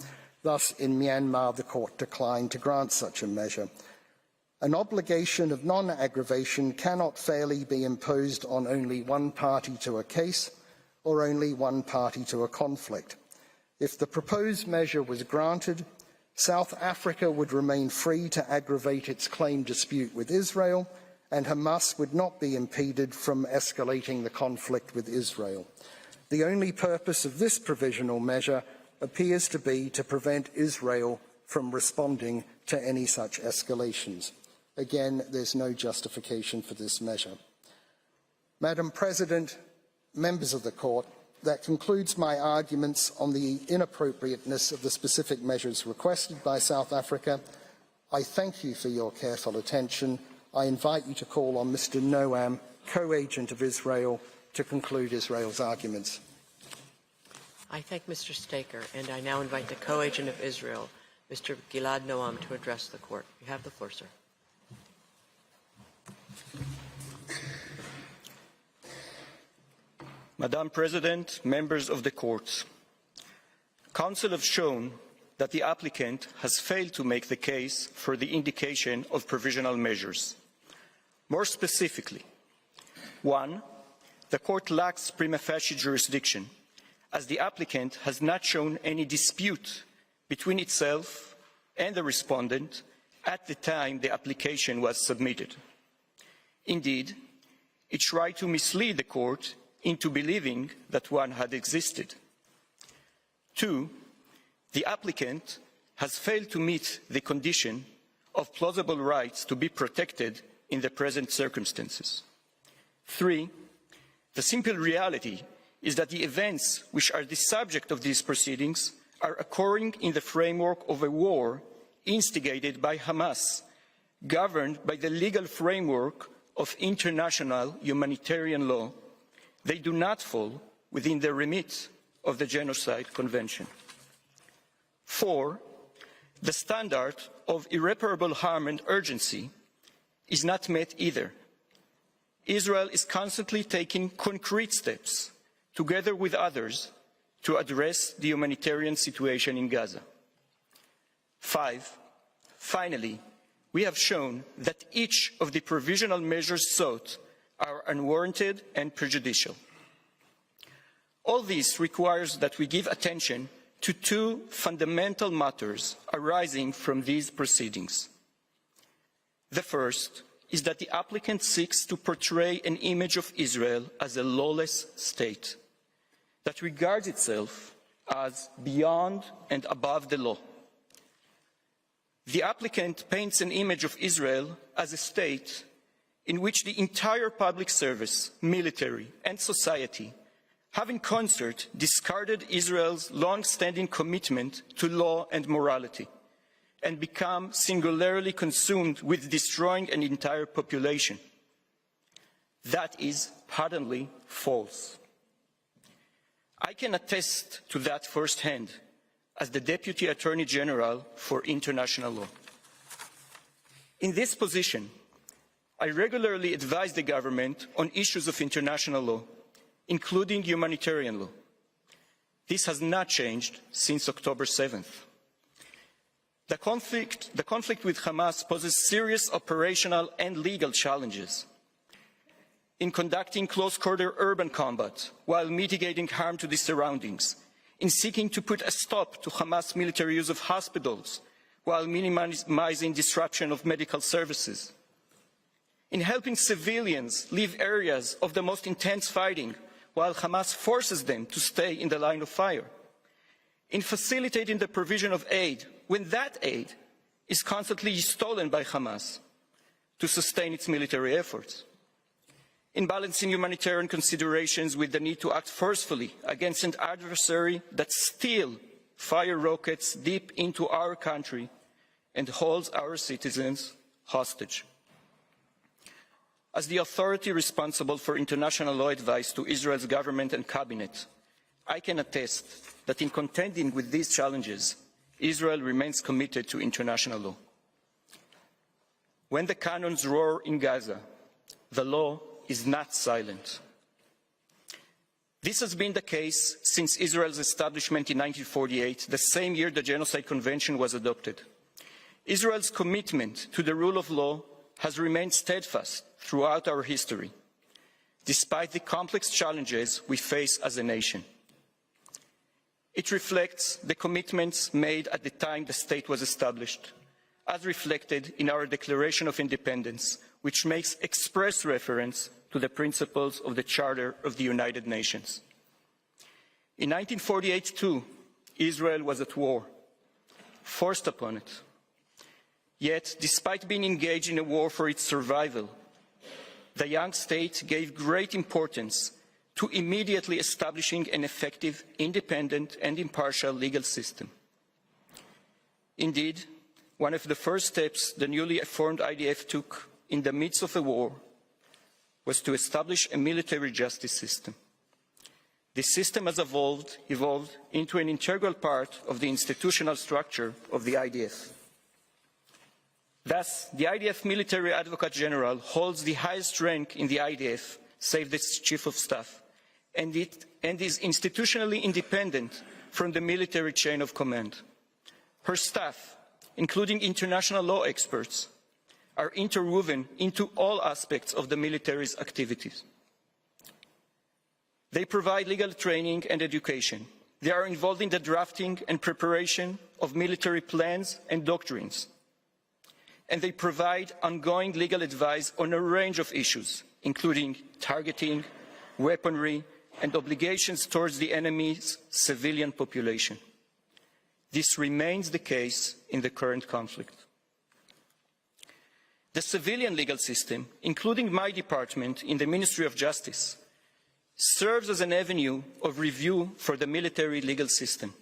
Thus, in Myanmar, the court declined to grant such a measure. An obligation of non-aggravation cannot fairly be imposed on only one party to a case, or only one party to a conflict. If the proposed measure was granted, South Africa would remain free to aggravate its claim dispute with Israel, and Hamas would not be impeded from escalating the conflict with Israel. The only purpose of this provisional measure appears to be to prevent Israel from responding to any such escalations. Again, there's no justification for this measure. Madam President, members of the court, that concludes my arguments on the inappropriateness of the specific measures requested by South Africa. I thank you for your careful attention. I invite you to call on Mr. Noam, co-agent of Israel, to conclude Israel's arguments.
I thank Mr. Staker, and I now invite the co-agent of Israel, Mr. Gilad Noam, to address the court. You have the floor, sir.
Madam President, members of the court, Counsel have shown that the applicant has failed to make the case for the indication of provisional measures. More specifically, 1, the court lacks prima facie jurisdiction, as the applicant has not shown any dispute between itself and the respondent at the time the application was submitted. Indeed, it tried to mislead the court into believing that one had existed. 2, the applicant has failed to meet the condition of plausible rights to be protected in the present circumstances. 3, the simple reality is that the events which are the subject of these proceedings are occurring in the framework of a war instigated by Hamas, governed by the legal framework of international humanitarian law. They do not fall within the remit of the Genocide Convention. 4, the standard of irreparable harm and urgency is not met either. Israel is constantly taking concrete steps together with others, to address the humanitarian situation in Gaza. 5. Finally, we have shown that each of the provisional measures sought are unwarranted and prejudicial. All this requires that we give attention to two fundamental matters arising from these proceedings. The first is that the applicant seeks to portray an image of Israel as a lawless state that regards itself as beyond and above the law. The applicant paints an image of Israel as a state in which the entire public service, military, and society have in concert discarded Israel's long-standing commitment to law and morality and become singularly consumed with destroying an entire population. That is patently false. I can attest to that firsthand as the Deputy Attorney General for International Law. In this position, I regularly advise the government on issues of international law, including humanitarian law. This has not changed since October 7th. The conflict with Hamas poses serious operational and legal challenges. In conducting close-quarter urban combat while mitigating harm to the surroundings, in seeking to put a stop to Hamas military use of hospitals while minimizing disruption of medical services, in helping civilians leave areas of the most intense fighting while Hamas forces them to stay in the line of fire, in facilitating the provision of aid when that aid is constantly stolen by Hamas to sustain its military efforts, in balancing humanitarian considerations with the need to act forcefully against an adversary that still fires rockets deep into our country and holds our citizens hostage. As the authority responsible for international law advice to Israel's government and cabinet, I can attest that in contending with these challenges, Israel remains committed to international law. When the cannons roar in Gaza, the law is not silent. This has been the case since Israel's establishment in 1948, the same year the Genocide Convention was adopted. Israel's commitment to the rule of law has remained steadfast throughout our history, despite the complex challenges we face as a nation. It reflects the commitments made at the time the state was established, as reflected in our Declaration of Independence, which makes express reference to the principles of the Charter of the United Nations. In 1948, too, Israel was at war, forced upon it. Yet, despite being engaged in a war for its survival, the young state gave great importance to immediately establishing an effective, independent, and impartial legal system. Indeed, one of the first steps the newly formed IDF took in the midst of a war was to establish a military justice system. This system has evolved into an integral part of the institutional structure of the IDF. Thus, the IDF Military Advocate General holds the highest rank in the IDF, save the Chief of Staff, and is institutionally independent from the military chain of command. Her staff, including international law experts, are interwoven into all aspects of the military's activities. They provide legal training and education. They are involved in the drafting and preparation of military plans and doctrines. And they provide ongoing legal advice on a range of issues, including targeting, weaponry, and obligations towards the enemy's civilian population. This remains the case in the current conflict. The civilian legal system, including my department in the Ministry of Justice, serves as an avenue of review for the military legal system.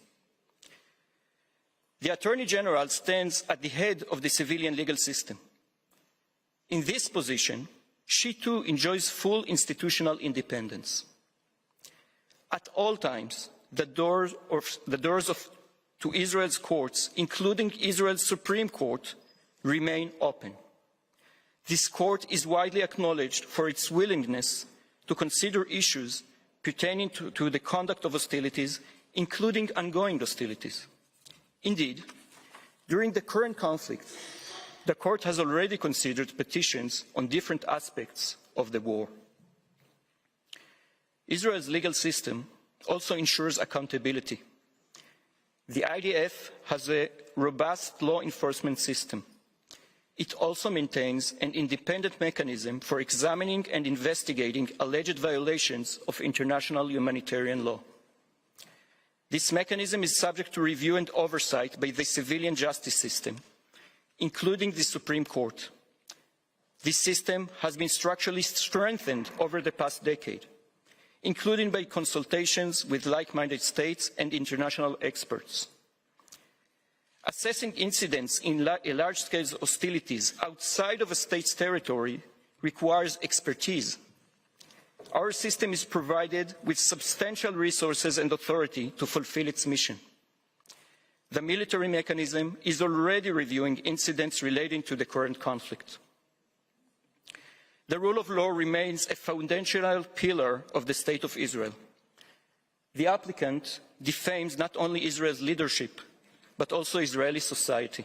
The Attorney General stands at the head of the civilian legal system. In this position, she too enjoys full institutional independence. At all times, the doors to Israel's courts, including Israel's Supreme Court, remain open. This court is widely acknowledged for its willingness to consider issues pertaining to the conduct of hostilities, including ongoing hostilities. Indeed, during the current conflict, the Court has already considered petitions on different aspects of the war. Israel's legal system also ensures accountability. The IDF has a robust law enforcement system. It also maintains an independent mechanism for examining and investigating alleged violations of international humanitarian law. This mechanism is subject to review and oversight by the civilian justice system, including the Supreme Court. This system has been structurally strengthened over the past decade, including by consultations with like-minded states and international experts. Assessing incidents in large-scale hostilities outside of a state's territory requires expertise. Our system is provided with substantial resources and authority to fulfill its mission. The military mechanism is already reviewing incidents relating to the current conflict. The rule of law remains a foundational pillar of the State of Israel. The applicant defames not only Israel's leadership, but also Israeli society.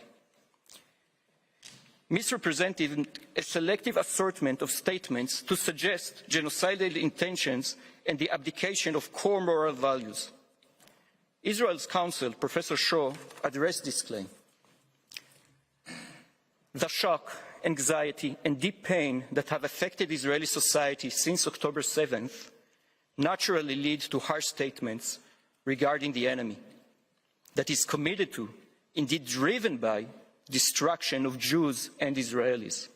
Misrepresenting a selective assortment of statements to suggest genocidal intentions and the abdication of core moral values. Israel's counsel, Professor Shaw, addressed this claim. The shock, anxiety, and deep pain that have affected Israeli society since October 7th naturally lead to harsh statements regarding the enemy that is committed to, indeed driven by, destruction of Jews and Israelis.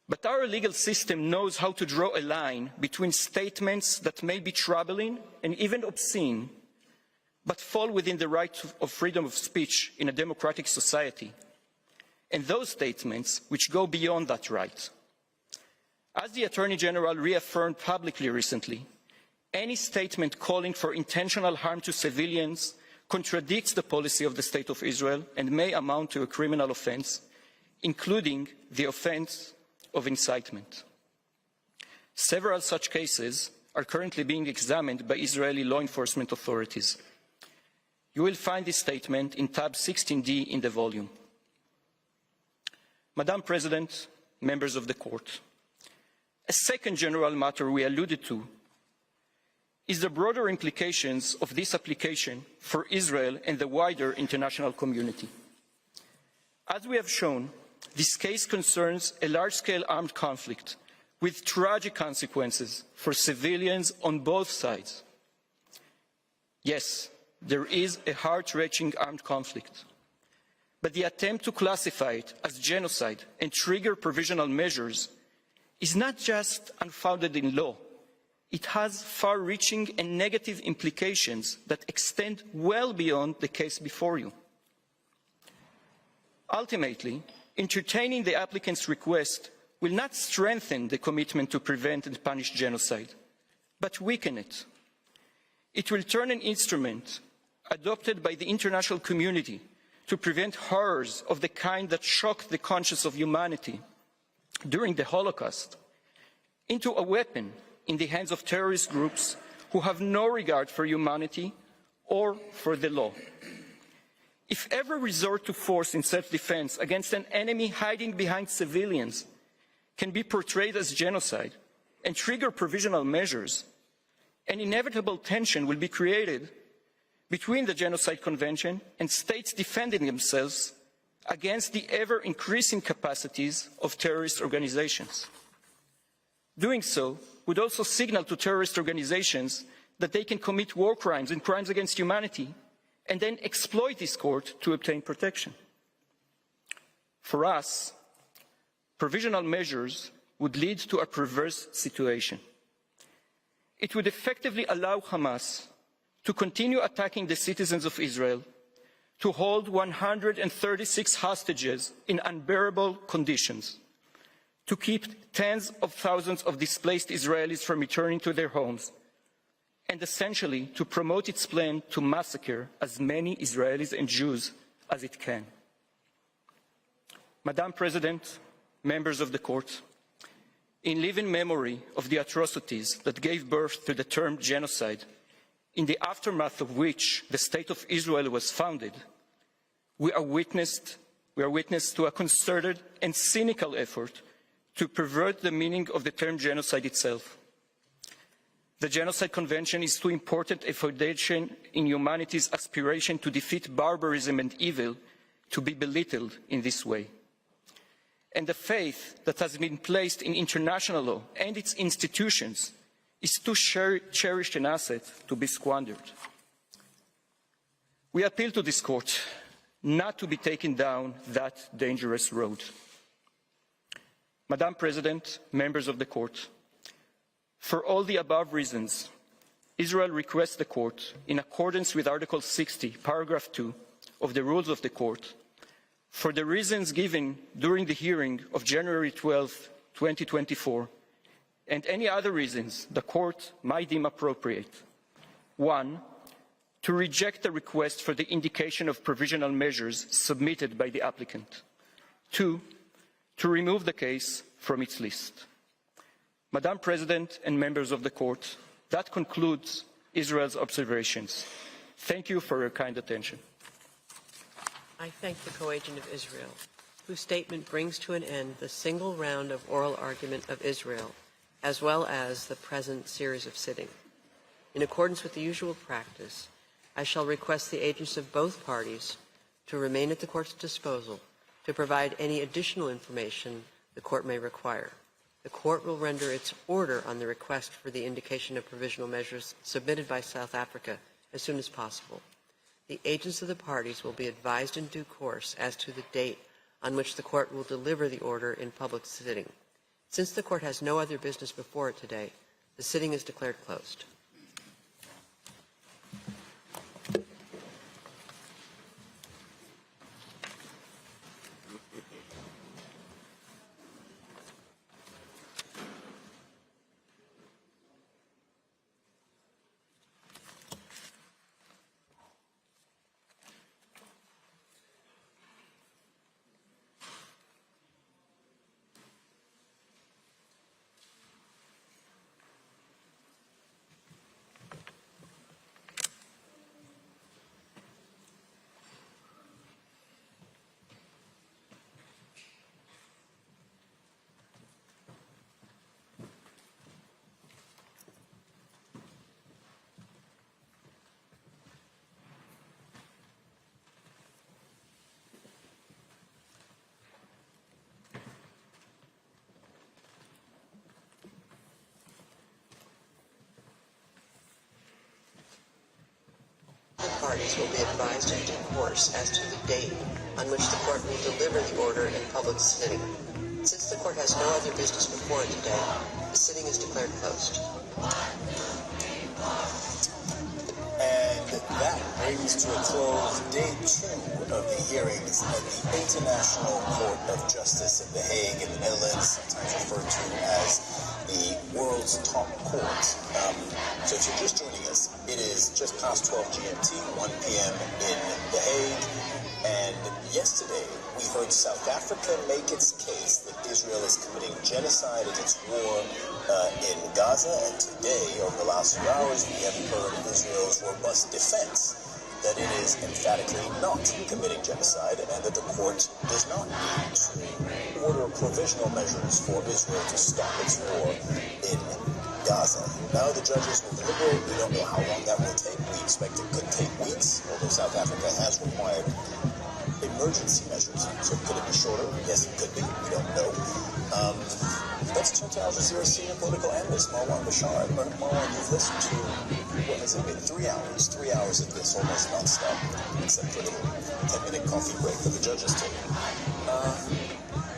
But our legal system knows how to draw a line between statements that may be troubling and even obscene, but fall within the right of freedom of speech in a democratic society, and those statements which go beyond that right. As the Attorney General reaffirmed publicly recently, any statement calling for intentional harm to civilians contradicts the policy of the State of Israel and may amount to a criminal offense, including the offense of incitement. Several such cases are currently being examined by Israeli law enforcement authorities. You will find this statement in tab 16D in the volume. Madam President, members of the Court, a second general matter we alluded to is the broader implications of this application for Israel and the wider international community. As we have shown, this case concerns a large-scale armed conflict with tragic consequences for civilians on both sides. Yes, there is a heart-wrenching armed conflict, but the attempt to classify it as genocide and trigger provisional measures is not just unfounded in law. It has far-reaching and negative implications that extend well beyond the case before you. Ultimately, entertaining the applicant's request will not strengthen the commitment to prevent and punish genocide, but weaken it. It will turn an instrument adopted by the international community to prevent horrors of the kind that shocked the conscience of humanity during the Holocaust into a weapon in the hands of terrorist groups who have no regard for humanity or for the law. If ever resort to force in self-defense against an enemy hiding behind civilians can be portrayed as genocide and trigger provisional measures, an inevitable tension will be created between the Genocide Convention and states defending themselves against the ever-increasing capacities of terrorist organizations. Doing so would also signal to terrorist organizations that they can commit war crimes and crimes against humanity and then exploit this court to obtain protection. For us, provisional measures would lead to a perverse situation. It would effectively allow Hamas to continue attacking the citizens of Israel, to hold 136 hostages in unbearable conditions, to keep tens of thousands of displaced Israelis from returning to their homes, and essentially to promote its plan to massacre as many Israelis and Jews as it can. Madam President, members of the Court, In living memory of the atrocities that gave birth to the term genocide, in the aftermath of which the State of Israel was founded, we are witness to a concerted and cynical effort to pervert the meaning of the term genocide itself. The Genocide Convention is too important a foundation in humanity's aspiration to defeat barbarism and evil to be belittled in this way. And the faith that has been placed in international law and its institutions is too cherished an asset to be squandered. We appeal to this court not to be taken down that dangerous road. Madam President, members of the court, for all the above reasons, Israel requests the court, in accordance with Article 60, paragraph 2 of the rules of the court, for the reasons given during the hearing of January 12, 2024, and any other reasons the court might deem appropriate. 1, to reject the request for the indication of provisional measures submitted by the applicant. 2, to remove the case from its list. Madam President and members of the court, that concludes Israel's observations. Thank you for your kind attention.
I thank the co-agent of Israel, whose statement brings to an end the single round of oral argument of Israel, as well as the present series of sitting. In accordance with the usual practice, I shall request the agents of both parties to remain at the court's disposal to provide any additional information the court may require. The court will render its order on the request for the indication of provisional measures submitted by South Africa as soon as possible. The agents of the parties will be advised in due course as to the date on which the court will deliver the order in public sitting. Since the court has no other business before it today, the sitting is declared closed. Parties will be advised in due course as to the date on which the court will deliver the order in public sitting. Since the court has no other business before it today, the sitting is declared closed.
And that brings to a close day 2 of the hearings at the International Court of Justice in The Hague in the Netherlands, sometimes referred to as the world's top court. So if you're just joining us, it is just past 12 GMT, 1 p.m. in The Hague, and yesterday we heard South Africa make its case that Israel is committing genocide against war in Gaza, and today, over the last few hours, we have heard Israel's robust defense that it is emphatically not committing genocide and that the court does not need to order provisional measures for Israel to stop its war in Gaza. Now the judges will deliberate. We don't know how long that will take. We expect it could take weeks, although South Africa has required emergency measures. So could it be shorter? Yes, it could be. We don't know. Let's turn to THglauC and political analyst Marwan Bashar. Marwan, you've listened to, what has it been, 3 hours? 3 hours of this, almost non-stop, except for a little 10-minute coffee break for the judges too.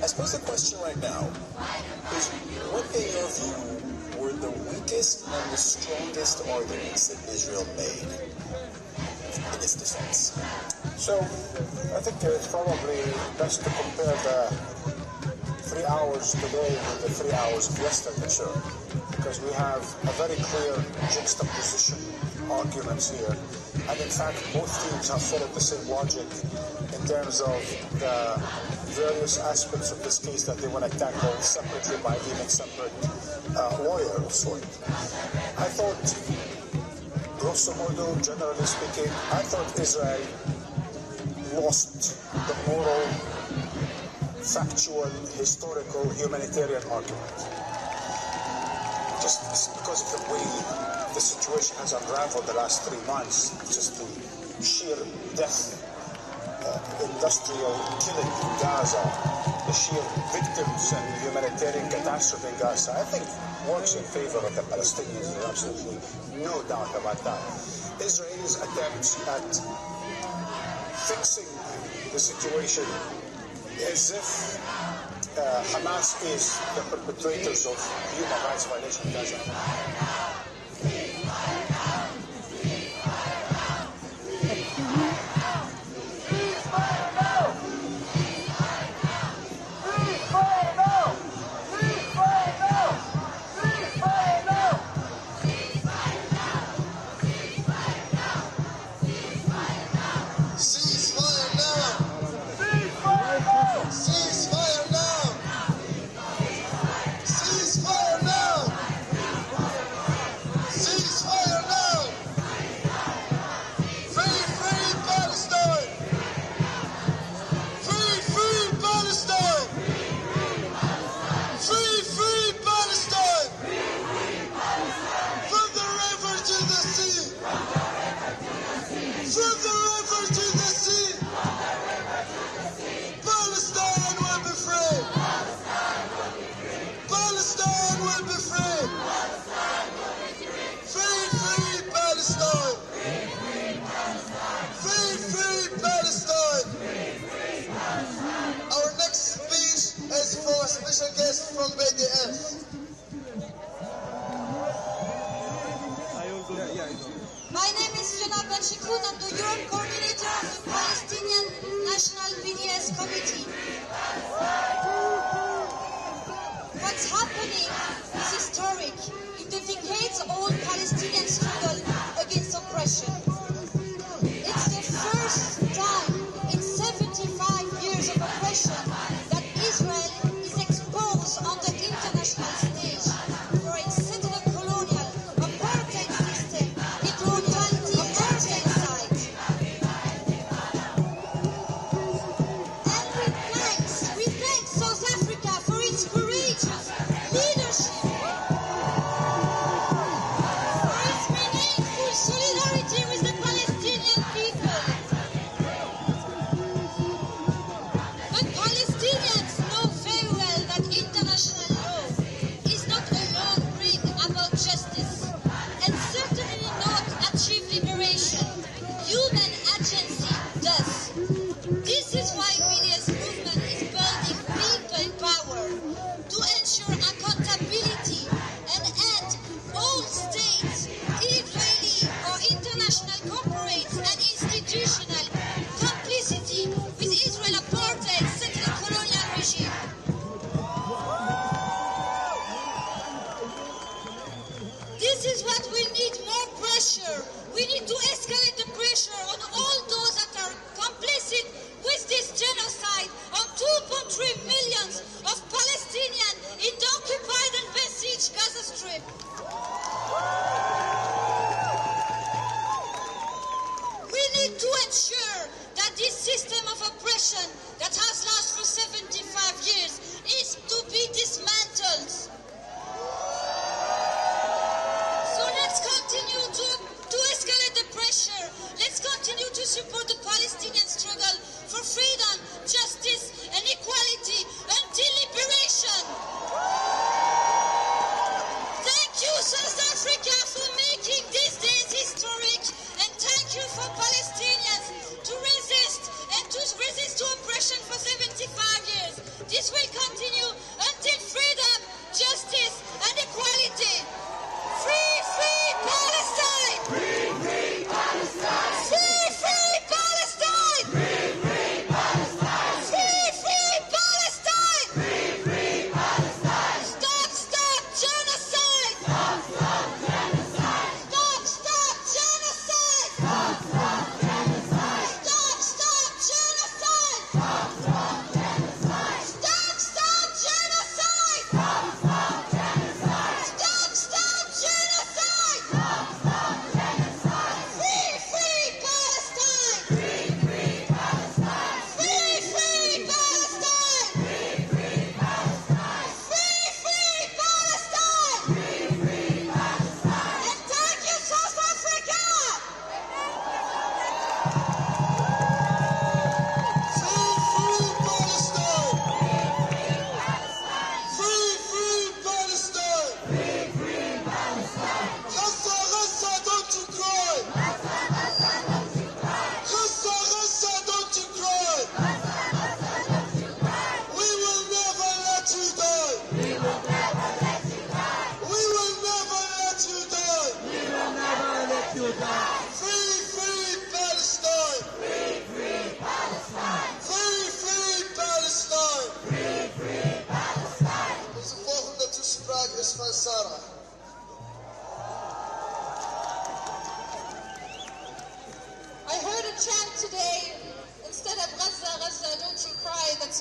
I suppose the question right now is, what in your view were the weakest and the strongest arguments that Israel made in its defense?
So, I think it's probably best to compare the 3 hours today with the 3 hours of yesterday, sir, because we have a very clear juxtaposition arguments here. And in fact, both teams have followed the same logic in terms of the various aspects of this case that they want to tackle separately by needing separate lawyer of sort. I thought, grosso modo, generally speaking, I thought Israel lost the moral, factual, historical, humanitarian argument. Just because of the way the situation has unraveled the last 3 months, just the sheer death, industrial killing in Gaza, the sheer victims and humanitarian catastrophe in Gaza, I think works in favor of the Palestinians. There's absolutely no doubt about that. Israel's attempts at fixing the situation as if Hamas is the perpetrators of human rights violations in Gaza.
My name is Jenab Ben-Shikun. I'm the Europe coordinator of the Palestinian National BDS Committee. What's happening is historic. It vindicates all Palestinian struggle against oppression. It's the first time in 75 years of oppression that Israel is exposed on the international stage for its settler colonial apartheid system, its brutality and genocide. And we thank South Africa for its courageous leadership, for its meaningful solidarity with the Palestinian people. But Palestinians know very well that international law is not alone bring about justice, and certainly not achieve liberation. Human agency does. This is why BDS movement is building people power to ensure accountability and end all states, Israeli or international corporates and institutional complicity with Israel apartheid settler colonial regime. This is what we need, more pressure. We need to escalate the pressure on all those that are complicit with this genocide on 2.3 million of Palestinians in the occupied and besieged Gaza Strip. We need to ensure that this system of oppression that has lasted for 75 years is to be dismantled. So let's continue to escalate the pressure. Let's continue to support the Palestinian struggle for freedom, justice, and equality until liberation. Thank you, South Africa, for making these days historic, and thank you for Palestinians to resist to oppression for 75 years.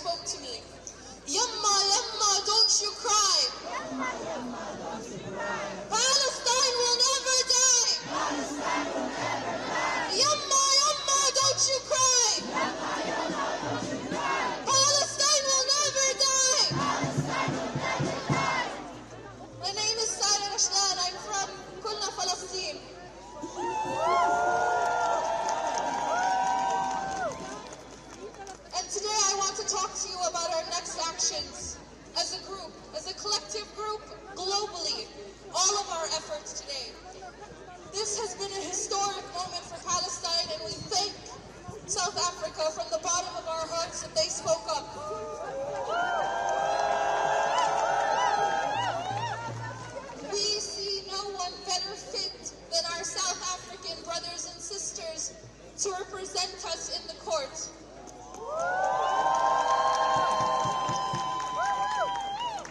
spoke to me. Yamma, yamma, don't you cry. Palestine will never die. Yamma, yamma, don't you cry. Palestine will never die. My name is Sarah Rashdan. I'm from Kulna, Palestine. And today I want to talk to you about our next actions as a group, as a collective group, globally, all of our efforts today. This has been a historic moment for Palestine, and we thank South Africa from the bottom of our hearts that they spoke up. We see no one better fit than our South African brothers and sisters to represent us in the court.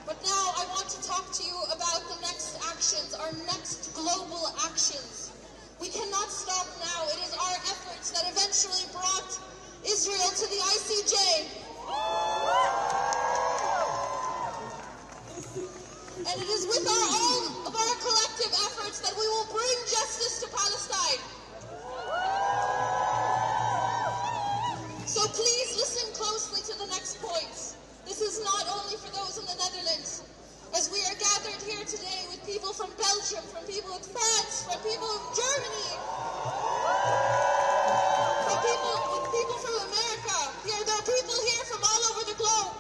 But now I want to talk to you about the next actions, our next global actions. We cannot stop now. It is our efforts that eventually brought Israel to the ICJ. And it is with all of our collective efforts that we will bring justice to Palestine. So please listen closely to the next points. This is not only for those in the Netherlands, as we are gathered here today with people from Belgium, from people in France, from people in Germany, with people from America. There are people here from all over the globe.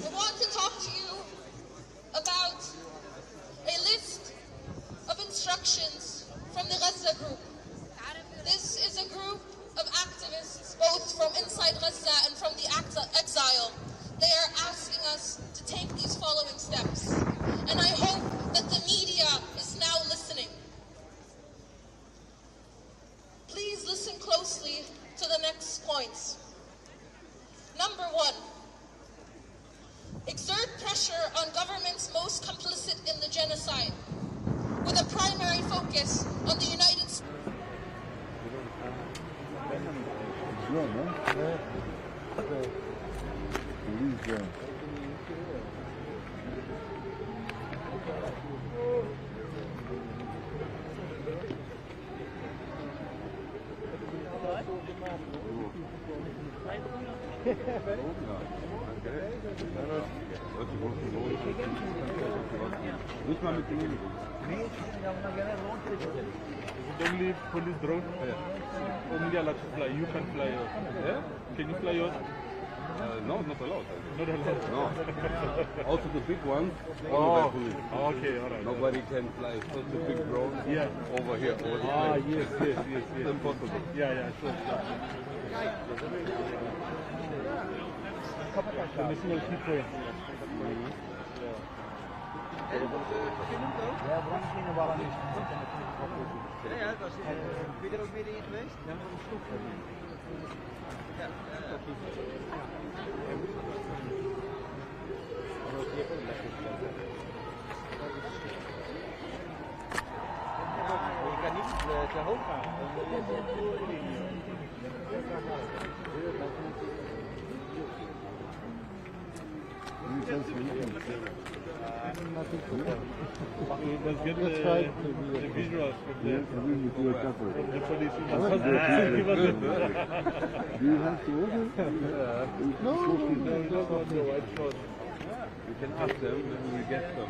I want to talk to you about a list of instructions from the Gaza group. This is a group of activists, both from inside Gaza and from the exile. They are asking us to take these following steps. And I hope that the media is now listening. Please listen closely to the next points. Number 1. Exert pressure on governments most complicit in the genocide, with a primary focus on the United States.
Only police drone? Yeah. Only allowed to fly. You can fly yours. Yeah? Can you fly yours?
No, not allowed.
Not allowed?
No. Also the big ones,
only
by police.
Okay, all right.
Nobody can fly. So the big drone over here. Over the
yes.
It's impossible.
Yeah, sure. The national key train.
Ja, dat is. Ben je er ook middenin geweest? Ja, maar een stoep. Ja, je kan niet te hoog gaan.
Let's get the visuals from the police.
Do you have to order? No. You can ask them and we get them.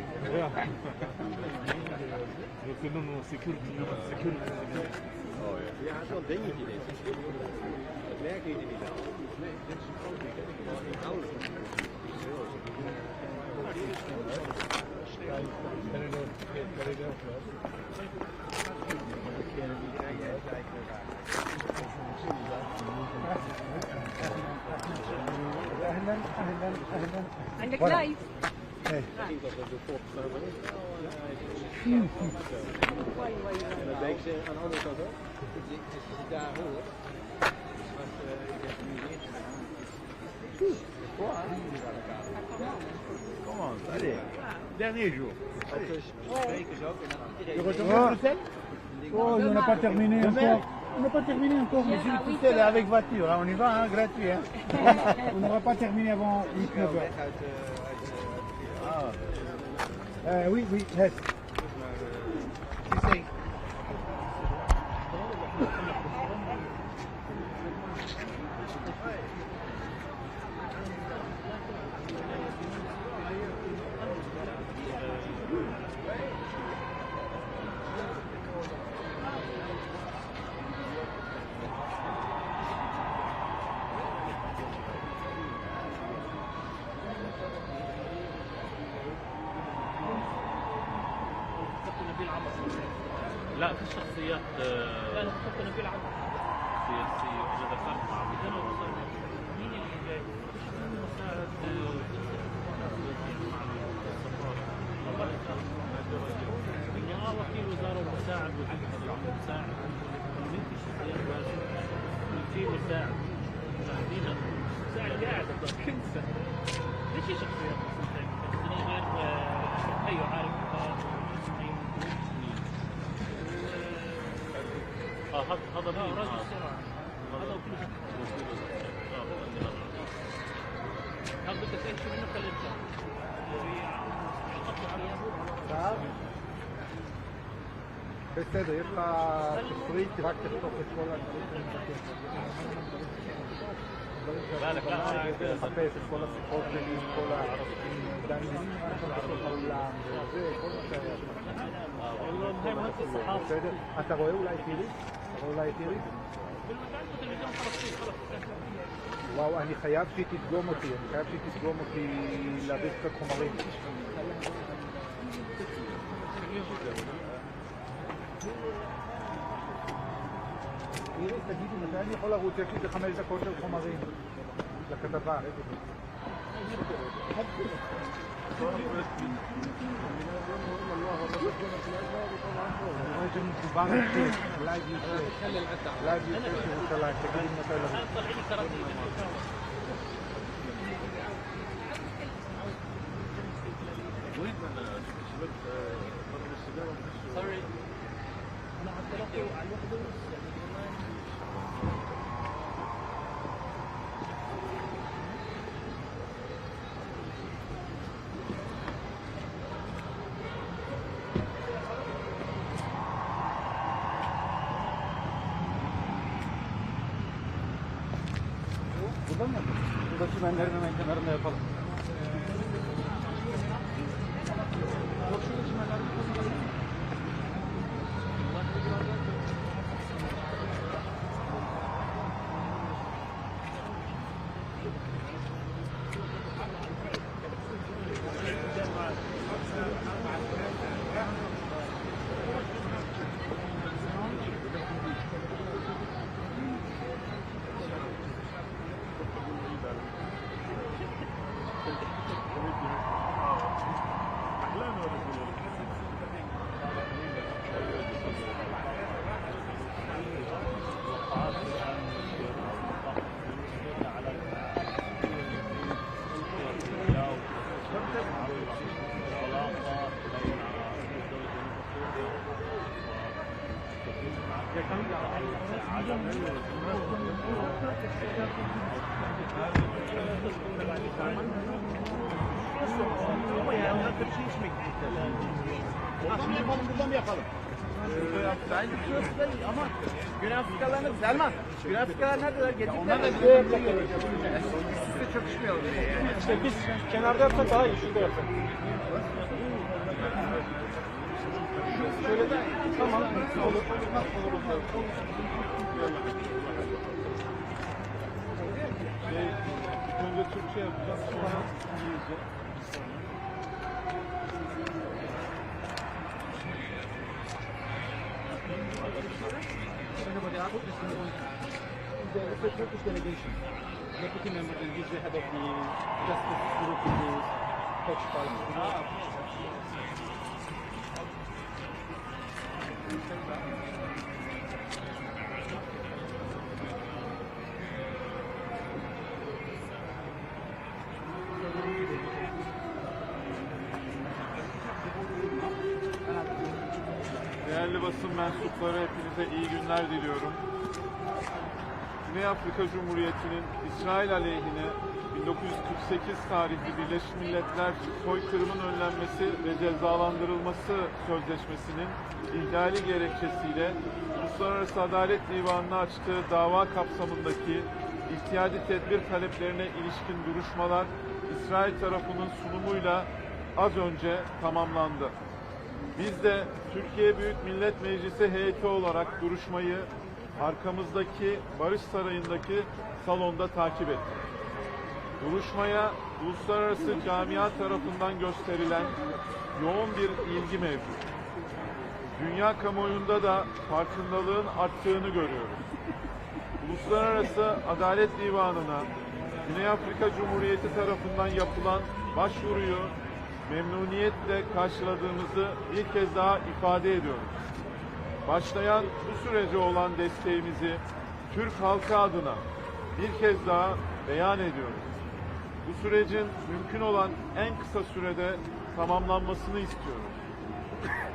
Security.
Oh yeah.
Ja, zo'n dingetje dit. Het werkt niet in Italy. Nee, dit is een groot ding.
En de knijp.
Nee. Ik denk dat het de pot en dat deed ze aan de andere kant ook. Als je daar hoort,
Come on, allez. Dernier jour.
Sprekers ook en dan iedereen.
Je retournes à l'hôtel? Oh, on n'a pas terminé encore. On n'a pas terminé encore, monsieur le tutelle, avec voiture. On y va, hein, gratuit. Hein. On n'aura pas terminé avant 8-9 heures. Oui, yes.
لا في شخصيات لا انا كنت نبيل عمر سياسي وانا ذكرت مع مين اللي جاي؟ مساعد مع وكيل وزاره ومساعد وزير مساعد مين في شخصيات في مساعد مساعد قاعد كنسه ليش شخصيات غير ايوه عارف هذا رجل السرعة هذا وكل هذا بدك تمشي منه كلمته
בסדר, יש לך תפריט, רק תכתוב את כל הדברים לחפש את כל השיחות שלי, כל הדנים, העולם, כל מה שהיה. אתה רואה אולי טירית? וואו, אני חייב שהיא תדגום אותי, להביא קצת חומרים. איריס, תגידי, מתי אני יכול לרוץ? יש לי זה 5 דקות של חומרים לכתבה. אני רואה שמדובר על שיר, לייב ירושלים, תגידי מתי לרוץ.
Sorry. أنا عطلته على الوحدة
Burada çimenlerden kenarına yapalım. Buradan yapalım. Bence şurası ama Güney Afrikalılarına Selman. Güney Afrikalılar neredeler? Getirdiler mi? Siz de çatışmayalım. İşte biz kenarda yapsak daha iyi. Şurada yapsak. Şöyle de tamam. Olur. Önce Türkçe yapacağız. Sonra İngilizce. The Turkish delegation, deputy member and he's the head of the justice group in the Turkish parliament. Değerli
basın mensupları, hepinize iyi günler diliyorum. Güney Afrika Cumhuriyeti'nin İsrail aleyhine 1948 tarihli Birleşmiş Milletler Soykırımın Önlenmesi ve Cezalandırılması Sözleşmesi'nin ihlali gerekçesiyle Uluslararası Adalet Divanı'na açtığı dava kapsamındaki ihtiyadi tedbir taleplerine ilişkin duruşmalar İsrail tarafının sunumuyla az önce tamamlandı. Biz de Türkiye Büyük Millet Meclisi heyeti olarak duruşmayı arkamızdaki Barış Sarayı'ndaki salonda takip ettik. Duruşmaya uluslararası camia tarafından gösterilen yoğun bir ilgi mevcut. Dünya kamuoyunda da farkındalığın arttığını görüyoruz. Uluslararası Adalet Divanı'na Güney Afrika Cumhuriyeti tarafından yapılan başvuruyu memnuniyetle karşıladığımızı bir kez daha ifade ediyoruz. Başlayan bu sürece olan desteğimizi Türk halkı adına bir kez daha beyan ediyoruz. Bu sürecin mümkün olan en kısa sürede tamamlanmasını istiyoruz.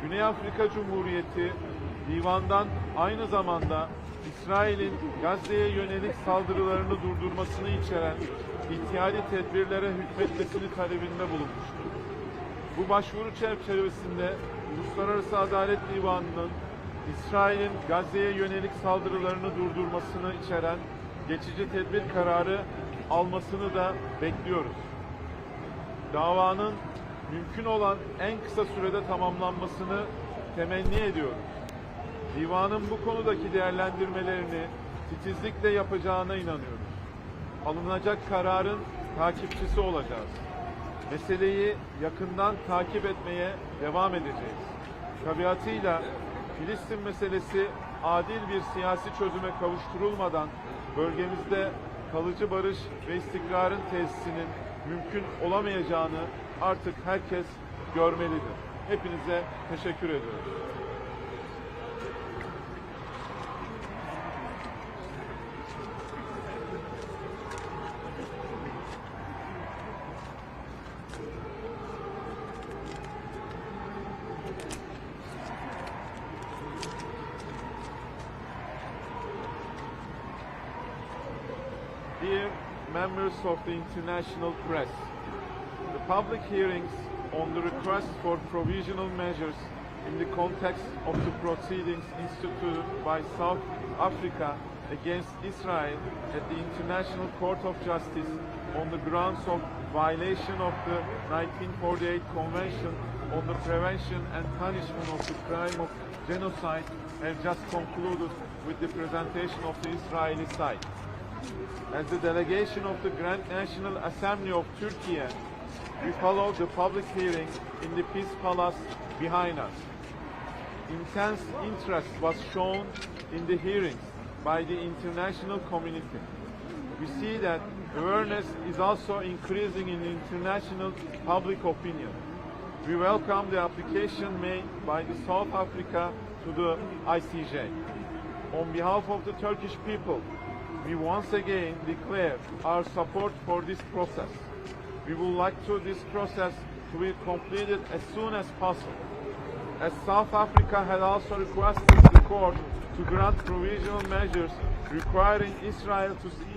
Güney Afrika Cumhuriyeti divandan aynı zamanda İsrail'in Gazze'ye yönelik saldırılarını durdurmasını içeren ihtiyadi tedbirlere hükmetmesini talebinde bulunmuştur. Bu başvuru çerçevesinde Uluslararası Adalet Divanı'nın İsrail'in Gazze'ye yönelik saldırılarını durdurmasını içeren geçici tedbir kararı almasını da bekliyoruz. Davanın mümkün olan en kısa sürede tamamlanmasını temenni ediyoruz. Divanın bu konudaki değerlendirmelerini titizlikle yapacağına inanıyoruz. Alınacak kararın takipçisi olacağız. Meseleyi yakından takip etmeye devam edeceğiz. Tabiatıyla Filistin meselesi adil bir siyasi çözüme kavuşturulmadan bölgemizde kalıcı barış ve istikrarın tesisinin mümkün olamayacağını artık herkes görmelidir. Hepinize teşekkür ediyorum. Dear members of the international press, the public hearings on the request for provisional measures in the context of the proceedings instituted by South Africa against Israel at the International Court of Justice on the grounds of violation of the 1948 Convention on the Prevention and Punishment of the Crime of Genocide have just concluded with the presentation of the Israeli side. As the delegation of the Grand National Assembly of Turkey, we follow the public hearing in the Peace Palace behind us. Intense interest was shown in the hearings by the international community. We see that awareness is also increasing in international public opinion. We welcome the application made by the South Africa to the ICJ. On behalf of the Turkish people, we once again declare our support for this process. We would like this process to be completed as soon as possible. As South Africa had also requested the court to grant provisional measures requiring Israel to cease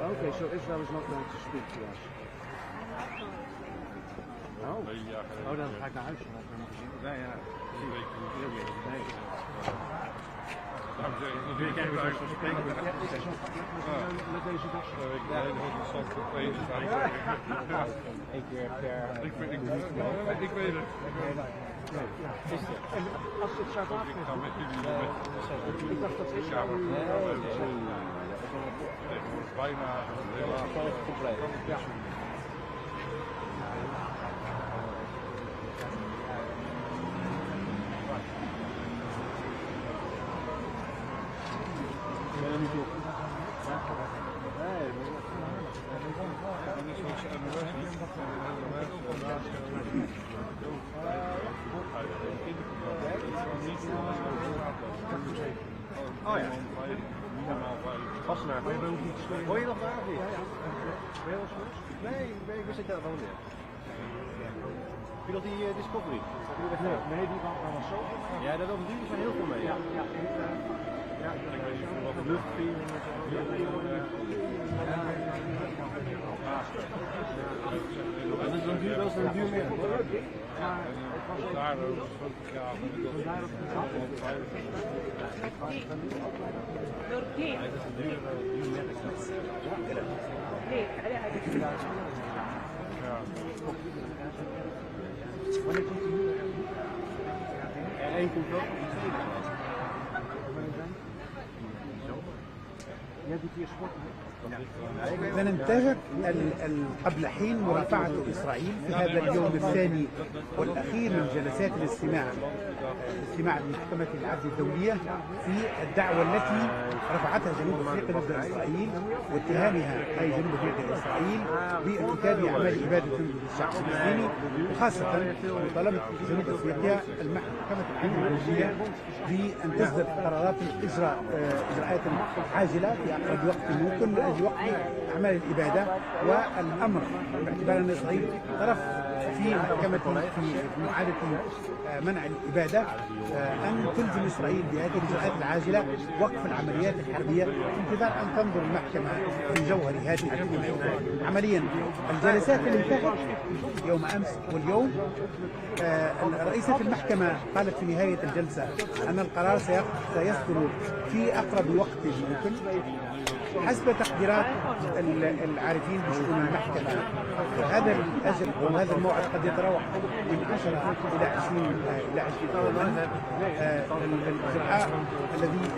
Okay, so Israel is not going to speak to us. Oh, dan ga ik naar huis. Ja, ja. Wil je kijken hoe ze spreken met deze dag? Eén keer per... Ik weet het. En als het Zuid-Afrika... Ik dacht dat Israël...
Oh ja. Wassenaar, ben je ook niet hoor je nog daar of niet? Ben je wel eens geweest? Nee, ik wist dat je daar woonde. Heb je nog die Discovery? Nee, die was zo. Ja, daar doen we heel veel mee. Ja, ik weet niet wat de luchtvier en zo. Dat is een duur meer. Daar fotografen. Eén komt wel.
سننتهك قبل حين مرافعة إسرائيل في هذا اليوم الثاني والأخير من جلسات الاستماع لمحكمة العدل الدولية في الدعوة التي رفعتها جنوب أفريقيا ضد إسرائيل واتهامها أي جنوب أفريقيا إسرائيل بارتكاب أعمال إبادة للشعب الفلسطيني وخاصة مطالبة جنوب أفريقيا محكمة العدل الدولية بأن تصدر قرارات إجراءات عاجلة في أقرب وقت ممكن لأجل وقت أعمال الإبادة والأمر باعتبار أن إسرائيل طرف في محكمة في معاهدة منع الإبادة أن تلزم إسرائيل بهذه الإجراءات العاجلة وقف العمليات الحربية في انتظار أن تنظر المحكمة في جوهر هذه العمليات. عمليا الجلسات اللي انتهت يوم أمس واليوم رئيسة المحكمة قالت في نهاية الجلسة أن القرار سيصدر في أقرب وقت ممكن حسب تقديرات العارفين بشؤون المحكمة. هذا الأجل أو هذا الموعد قد يتراوح من 10 إلى 20 يوما. الإجراء الذي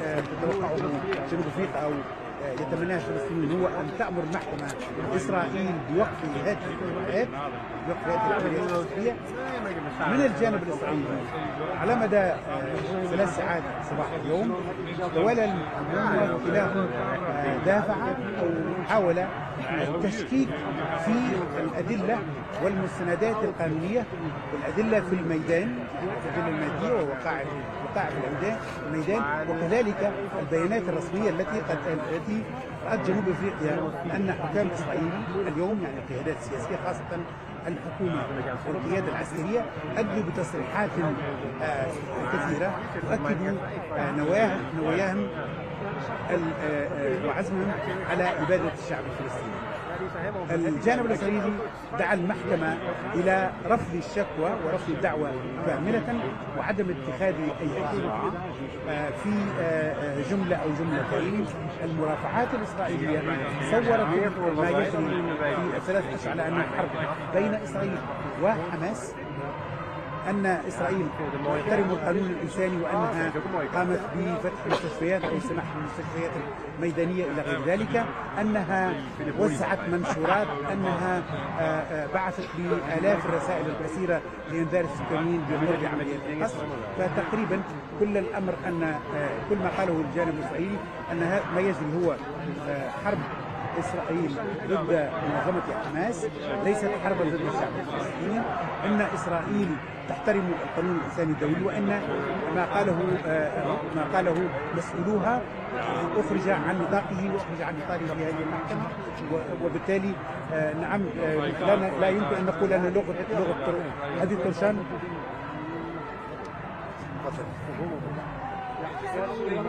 تتوقعه جنوب أفريقيا أو يتمناه الفلسطينيون هو أن تأمر المحكمة إسرائيل بوقف هذه العمليات العسكرية من الجانب الإسرائيلي على مدى 3 ساعات صباح اليوم. توالى الكلاهما دافع أو حاول التشكيك في الأدلة والمستندات القانونية والأدلة في الميدان، الأدلة المادية ووقائع في الميدان، وكذلك البيانات الرسمية التي رأت جنوب أفريقيا أن حكام إسرائيل اليوم يعني القيادات السياسية خاصة الحكومة والقيادة العسكرية أدلوا بتصريحات كثيرة تؤكد نواياهم وعزمهم على إبادة الشعب الفلسطيني. الجانب الإسرائيلي دعا المحكمة إلى رفض الشكوى ورفض الدعوة كاملة وعدم اتخاذ أي إجراء. في جملة أو جملتين المرافعات الإسرائيلية صورت ما يجري في 3 أشهر على أنها حرب بين إسرائيل وحماس، أن إسرائيل تحترم القانون الإنساني وأنها قامت بفتح مستشفيات أو السماح بالمستشفيات الميدانية إلى غير ذلك، أنها وزعت منشورات، أنها بعثت بآلاف الرسائل القصيرة لإنذار السكانيين بموضع عمليات القصف. فتقريبا كل الأمر أن كل ما قاله الجانب الإسرائيلي أن ما يجري هو حرب إسرائيل ضد منظمة حماس، ليست حربا ضد الشعب الفلسطيني، أن إسرائيل تحترم القانون الإنساني الدولي، وأن ما قاله مسؤولوها أخرج عن نطاقه وأخرج عن نطاقه في هذه المحكمة. وبالتالي نعم لا يمكن أن نقول أن لغة هذه الطرشان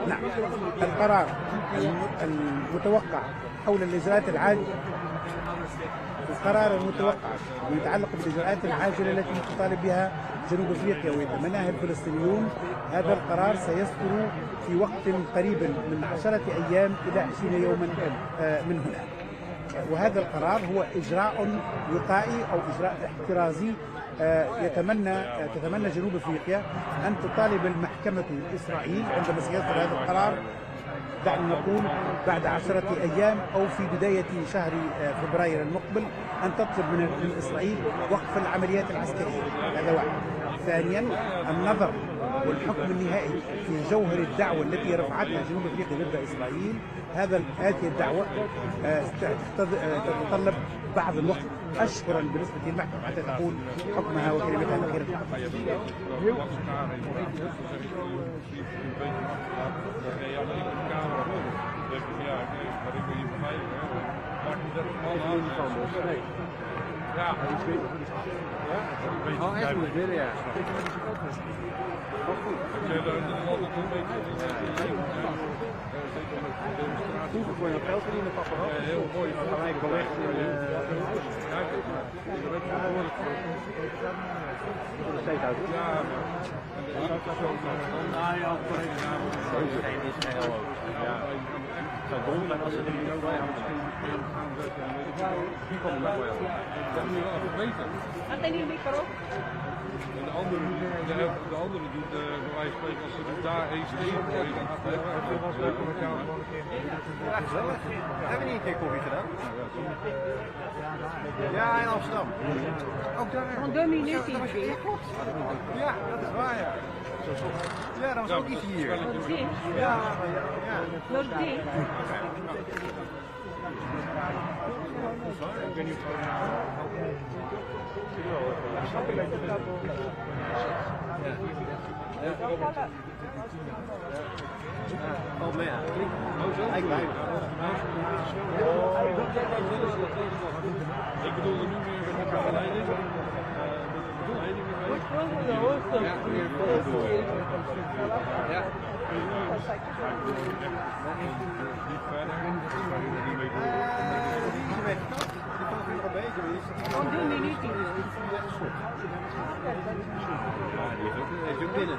نعم. القرار المتوقع حول الإجراءات العاجلة، القرار المتوقع ويتعلق بالإجراءات العاجلة التي تطالب بها جنوب أفريقيا ويتمناها الفلسطينيون، هذا القرار سيصدر في وقت قريب من 10 أيام إلى 20 يوما من هنا. وهذا القرار هو إجراء وقائي أو إجراء احترازي. تتمنى جنوب أفريقيا أن تطالب المحكمة إسرائيل عندما سيصدر هذا القرار دعنا نقول بعد 10 أيام أو في بداية شهر فبراير المقبل أن تطلب من إسرائيل وقف العمليات العسكرية. هذا واحد. ثانيا النظر والحكم النهائي في جوهر الدعوة التي رفعتها جنوب أفريقيا ضد إسرائيل. هذه الدعوة تتطلب بعض الوقت أشهرا بالنسبة للمحكمة حتى تقول حكمها وكلمتها الأخيرة.
Ja, oh, echt goed willen, ja. Vroeger kon je nog geld verdienen, papa. Heel mooi. Gelijk belegd in de steekhout. Ja, het zou dom zijn als ze er niet zo bij gaan. Die komt nog wel. Dat moet je wel even weten. En de andere doet, bij wijze van spreken, als ze er daar eens tegen gooien, dan gaat het wel leuk om elkaar gewoon een keer. Ja, gezellig. Hebben we niet een keer koffie gedaan? Ja, in Amsterdam. Ook daar. Van de minuut hier. Klopt. Ja, dat is waar, ja. Ja, dat was ook iets hier. Ja, ja. Nog ding. Ik weet niet of valt mee aan. Ik bedoel er nu meer met elkaar leiding. Ja. Van die minuut die is ook binnen.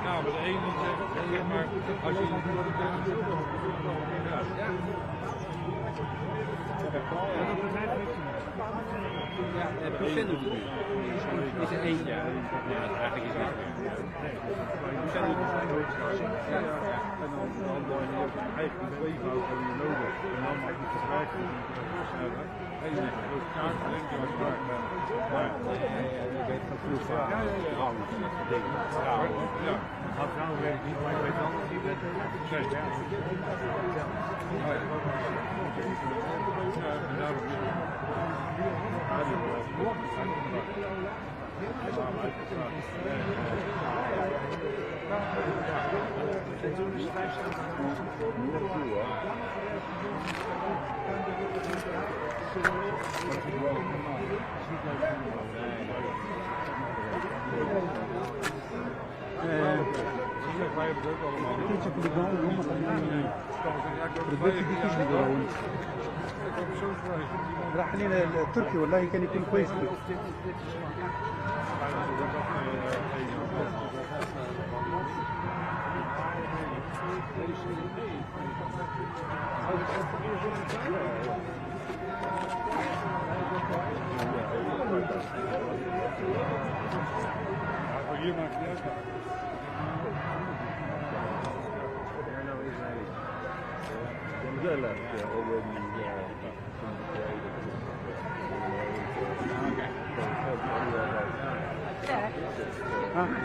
Ja, maar de ene niet zegt, maar als je ja, procent doet het nu. Is er eentje? Ja, eigenlijk is het niet. Procent doet het. Ja, en dan eigenlijk twee fouten hebben we nodig. En dan mag je het gebruiken. Heel erg grote kaart, denk je wat maar je weet dat vroeg van. Ja. Ja. Dat vrouw weet ik niet, maar ik weet wel dat die bent. Nee.
راح علينا التركي والله كان يكون كويس.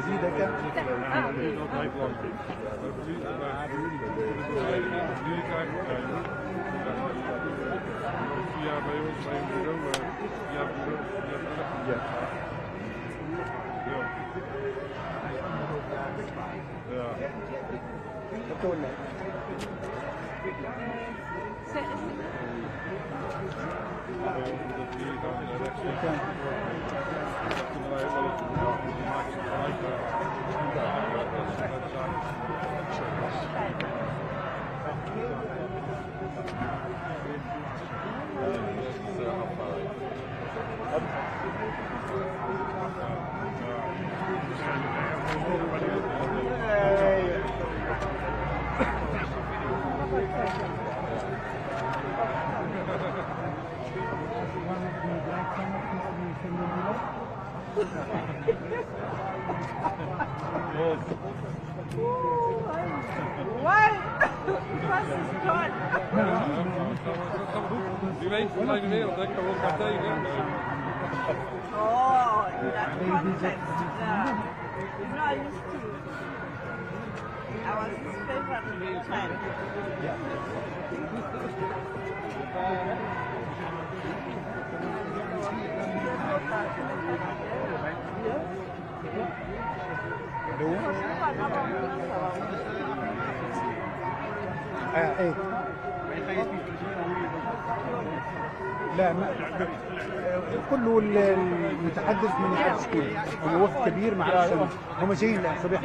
زيدك
Why? Because it's God. Oh, in that context, yeah. You know, I used to. I was his favorite child.
لا كله المتحدث من الشكول هو وفد كبير مع الشمس هم جايين لصبيح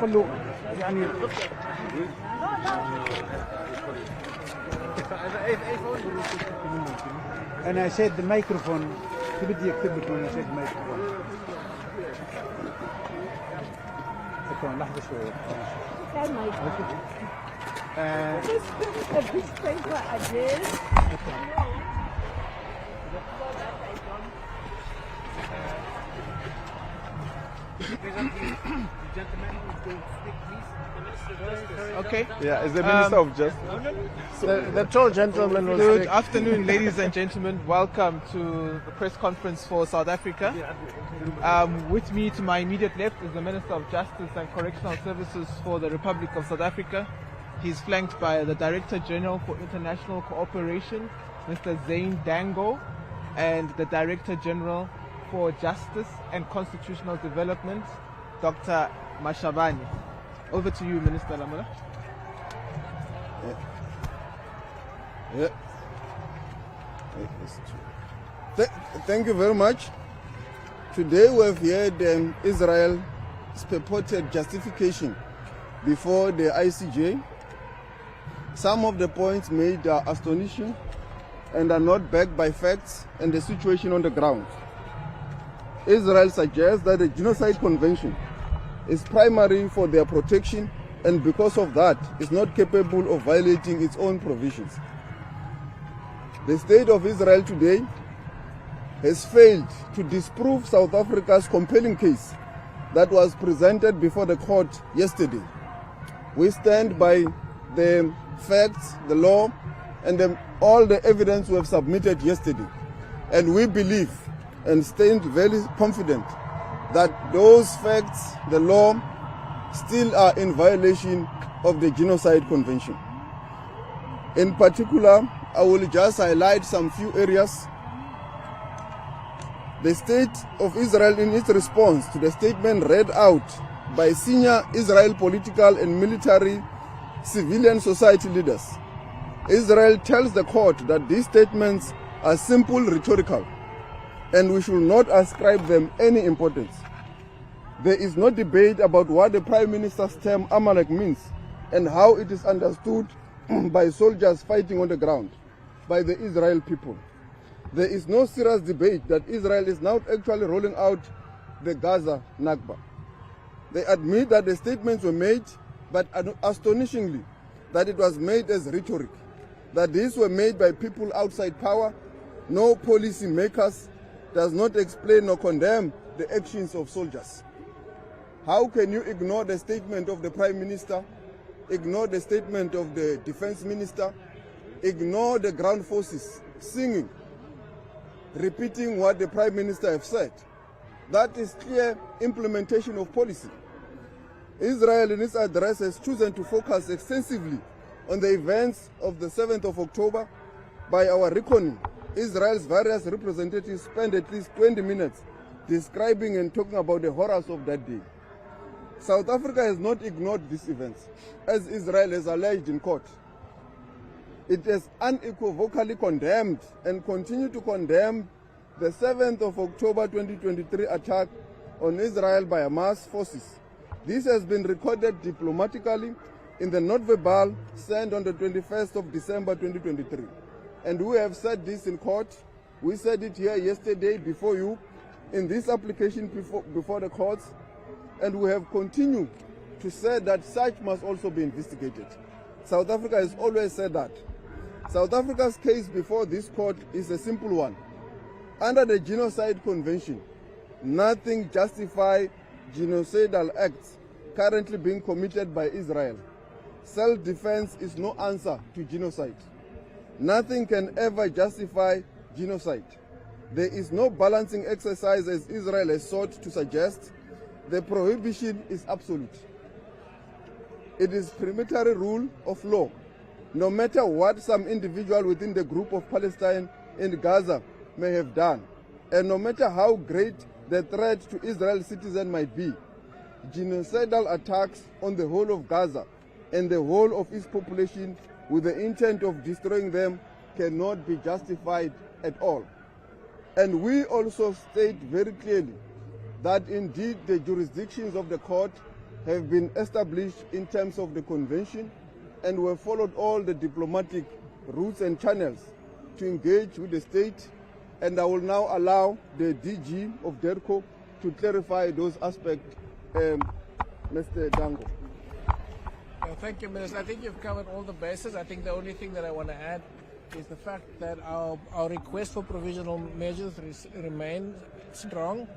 كله يعني انا شاد الميكروفون بدي اكتب لكم انا شاد الميكروفون شكرا لحظه شويه
Okay.
Yeah, is the Minister of Justice.
The tall gentleman will Good afternoon, ladies and gentlemen. Welcome to the press conference for South Africa. With me to my immediate left is the Minister of Justice and Correctional Services for the Republic of South Africa. He's flanked by the Director General for International Cooperation, Mr. Zain Dango, and the Director General for Justice and Constitutional Development, Dr. Mashabane. Over to you, Minister Lamola.
Thank you very much. Today we have heard Israel's purported justification before the ICJ. Some of the points made are astonishing and are not backed by facts and the situation on the ground. Israel suggests that the Genocide Convention is primary for their protection and because of that is not capable of violating its own provisions. The state of Israel today has failed to disprove South Africa's compelling case that was presented before the court yesterday. We stand by the facts, the law, and all the evidence we have submitted yesterday. And we believe and stand very confident that those facts, the law, still are in violation of the Genocide Convention. In particular, I will just highlight some few areas. The State of Israel, in its response to the statement read out by senior Israel political and military civilian society leaders, Israel tells the court that these statements are simple rhetorical and we should not ascribe them any importance. There is no debate about what the Prime Minister's term Amalek means and how it is understood by soldiers fighting on the ground, by the Israel people. There is no serious debate that Israel is now actually rolling out the Gaza Nakba. They admit that the statements were made, but astonishingly, that it was made as rhetoric, that these were made by people outside power, no policy makers, does not explain or condemn the actions of soldiers. How can you ignore the statement of the Prime Minister, ignore the statement of the Defense Minister, ignore the ground forces singing, repeating what the Prime Minister has said? That is clear implementation of policy. Israel in its address has chosen to focus extensively on the events of the 7th of October. By our reckoning, Israel's various representatives spent at least 20 minutes describing and talking about the horrors of that day. South Africa has not ignored these events, as Israel has alleged in court. It has unequivocally condemned and continued to condemn the 7th of October 2023 attack on Israel by Hamas forces. This has been recorded diplomatically in the note verbal sent on the 21st of December 2023. And we have said this in court. We said it here yesterday before you, in this application before the courts, and we have continued to say that such must also be investigated. South Africa has always said that. South Africa's case before this court is a simple one. Under the Genocide Convention, nothing justifies genocidal acts currently being committed by Israel. Self-defense is no answer to genocide. Nothing can ever justify genocide. There is no balancing exercise as Israel has sought to suggest. The prohibition is absolute. It is peremptory rule of law. No matter what some individual within the group of Palestine in Gaza may have done, and no matter how great the threat to Israel's citizens might be, genocidal attacks on the whole of Gaza and the whole of its population with the intent of destroying them cannot be justified at all. And we also state very clearly that indeed the jurisdictions of the court have been established in terms of the convention, and we have followed all the diplomatic routes and channels to engage with the state. And I will now allow the DG of DERCO to clarify those aspects, Mr. Dango.
Thank you, Minister. I think you've covered all the bases. I think the only thing that I want to add is the fact that our request for provisional measures remain strong.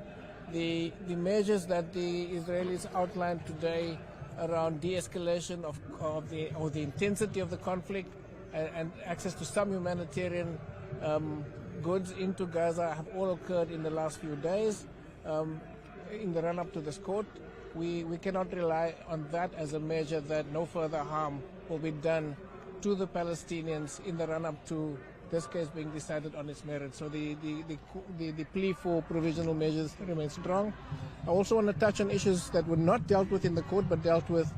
The measures that the Israelis outlined today around de-escalation of the intensity of the conflict and access to some humanitarian goods into Gaza have all occurred in the last few days in the run-up to this court. We cannot rely on that as a measure that no further harm will be done to the Palestinians in the run-up to this case being decided on its merits. So the plea for provisional measures remains strong. I also want to touch on issues that were not dealt with in the court but dealt with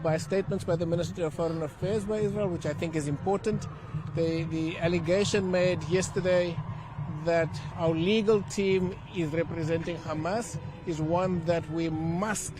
by statements by the Ministry of Foreign Affairs by Israel, which I think is important. The allegation made yesterday that our legal team is representing Hamas is one that we must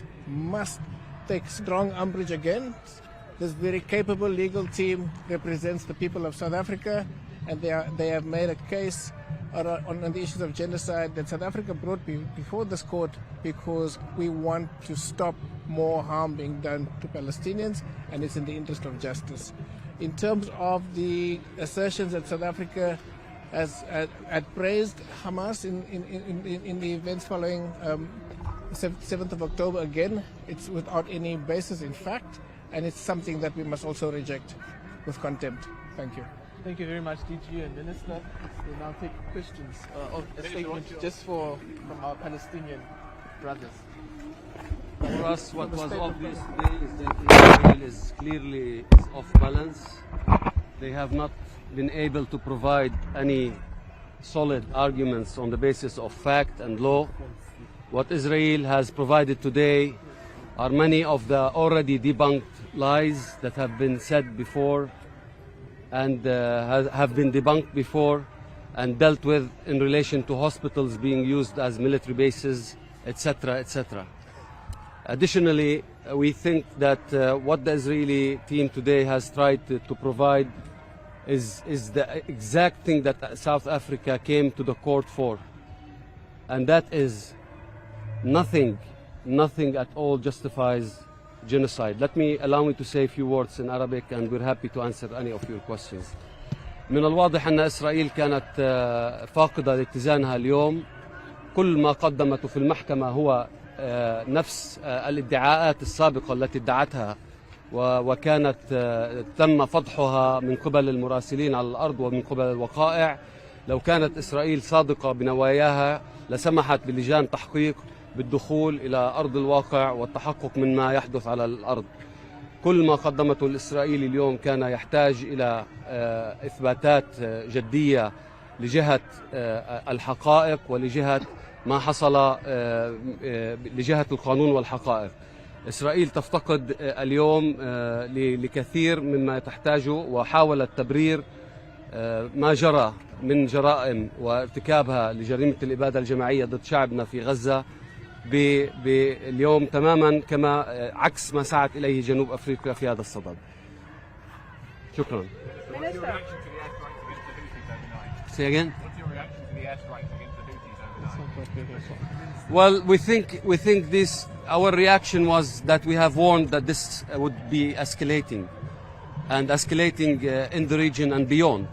take strong umbrage against. This very capable legal team represents the people of South Africa, and they have made a case on the issues of genocide that South Africa brought before this court because we want to stop more harm being done to Palestinians, and it's in the interest of justice. In terms of the assertions that South Africa had praised Hamas in the events following 7th of October, again, it's without any basis in fact, and it's something that we must also reject with contempt. Thank you.
Thank you very much, DG and Minister. We'll now take questions of a statement just from our Palestinian brothers.
For us, what was obvious today is that Israel is clearly off balance. They have not been able to provide any solid arguments on the basis of fact and law. What Israel has provided today are many of the already debunked lies that have been said before and have been debunked before and dealt with in relation to hospitals being used as military bases, etc., etc. Additionally, we think that what the Israeli team today has tried to provide is the exact thing that South Africa came to the court for, and that is nothing at all justifies genocide. Allow me to say a few words in Arabic, and we're happy to answer any of your questions. من الواضح أن إسرائيل كانت فاقدة لاتزانها اليوم. كل ما قدمته في المحكمة هو نفس الادعاءات السابقة التي ادعتها وكانت تم فضحها من قبل المراسلين على الأرض ومن قبل الوقائع. لو كانت إسرائيل صادقة بنواياها لسمحت بلجان تحقيق بالدخول إلى أرض الواقع والتحقق من ما يحدث على الأرض. كل ما قدمته الإسرائيلي اليوم كان يحتاج إلى إثباتات جدية لجهة الحقائق ولجهة ما حصل لجهة القانون والحقائق. إسرائيل تفتقد اليوم لكثير مما تحتاجه، وحاولت تبرير ما جرى من جرائم وارتكابها لجريمة الإبادة الجماعية ضد شعبنا في غزة باليوم تماما كما عكس ما سعت إليه جنوب أفريقيا في هذا الصدد. شكرا. Say again? What's your reaction to the airstrikes against the Houthis overnight? Well, we think this. Our reaction was that we have warned that this would be escalating, and escalating in the region and beyond.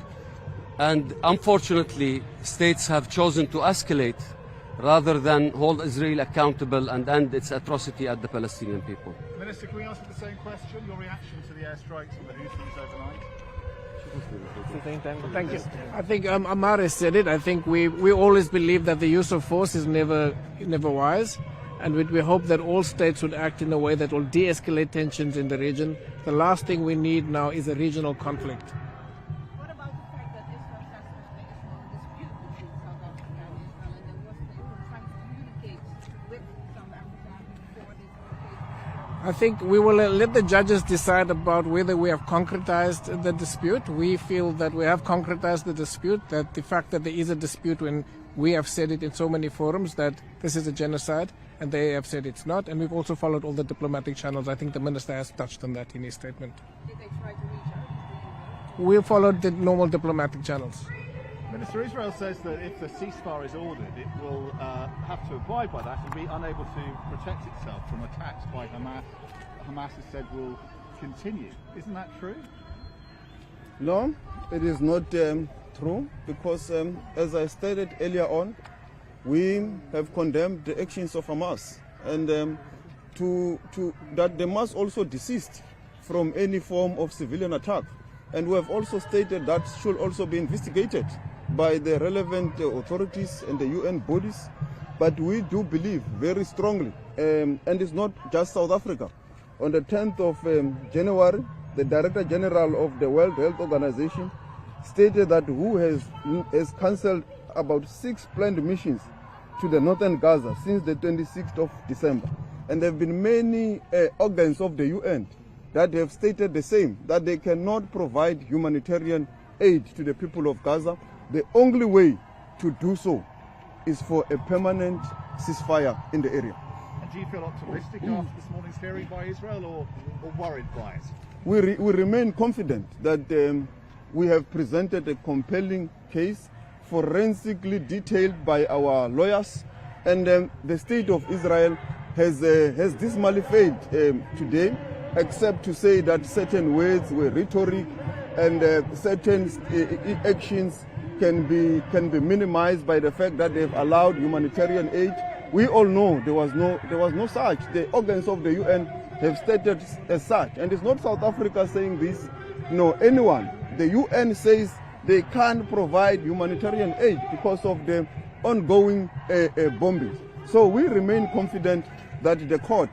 And unfortunately, states have chosen to escalate rather than hold Israel accountable and end its atrocity at the Palestinian people.
Minister, can we ask you the same question? Your reaction to the airstrikes and the Houthis overnight?
Thank you. I think Ammar has said it. I think we always believe that the use of force is never wise, and we hope that all states would act in a way that will de-escalate tensions in the region. The last thing we need now is a regional conflict.
What about the fact that Israel has a strong dispute between South Africa and Israel, and there was trying to communicate with South Africa before this case?
I think we will let the judges decide about whether we have concretized the dispute. We feel that we have concretized the dispute, that the fact that there is a dispute when we have said it in so many forums that this is a genocide, and they have said it's not, and we've also followed all the diplomatic channels. I think the minister has touched on that in his statement.
Did they try to reach out?
We followed the normal diplomatic channels.
Minister, Israel says that if the ceasefire is ordered, it will have to abide by that and be unable to protect itself from attacks by Hamas. Hamas has said will continue. Isn't that true?
No, it is not true, because as I stated earlier on, we have condemned the actions of Hamas, and that they must also desist from any form of civilian attack. And we have also stated that should also be investigated by the relevant authorities and the UN bodies. But we do believe very strongly, and it's not just South Africa. On the 10th of January, the Director General of the World Health Organization stated that WHO has cancelled about 6 planned missions to the northern Gaza since the 26th of December. And there have been many organs of the UN that have stated the same, that they cannot provide humanitarian aid to the people of Gaza. The only way to do so is for a permanent ceasefire in the area.
And do you feel optimistic after this morning's hearing by Israel, or worried by it?
We remain confident that we have presented a compelling case, forensically detailed by our lawyers, and the state of Israel has dismally failed today, except to say that certain words were rhetoric and certain actions can be minimized by the fact that they've allowed humanitarian aid. We all know there was no such. The organs of the UN have stated as such, and it's not South Africa saying this. No, anyone. The UN says they can't provide humanitarian aid because of the ongoing bombing. So we remain confident that the court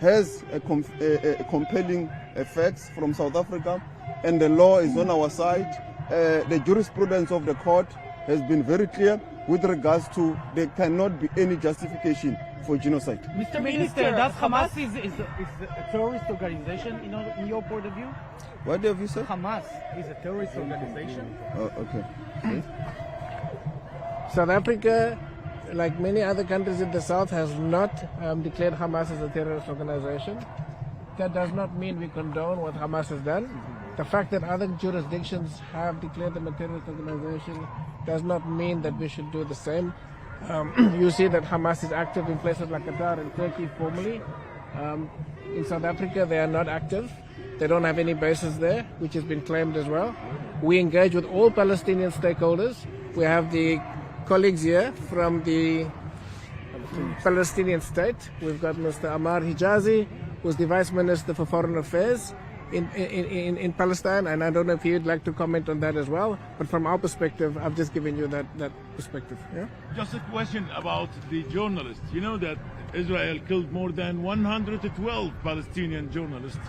has a compelling facts from South Africa, and the law is on our side. The jurisprudence of the court has been very clear with regards to there cannot be any justification for genocide.
Mr. Minister, does Hamas is a terrorist organization in your point of view?
What have you said?
Hamas is a terrorist organization.
Oh, okay.
South Africa, like many other countries in the South, has not declared Hamas as a terrorist organization. That does not mean we condone what Hamas has done. The fact that other jurisdictions have declared them a terrorist organization does not mean that we should do the same. You see that Hamas is active in places like Qatar and Turkey formally. In South Africa, they are not active. They don't have any bases there, which has been claimed as well. We engage with all Palestinian stakeholders. We have the colleagues here from the Palestinian state. We've got Mr. Ammar Hijazi, who's the Vice Minister for Foreign Affairs in Palestine, and I don't know if you'd like to comment on that as well, but from our perspective, I've just given you that perspective. Yeah?
Just a question about the journalists. You know that Israel killed more than 112 Palestinian journalists,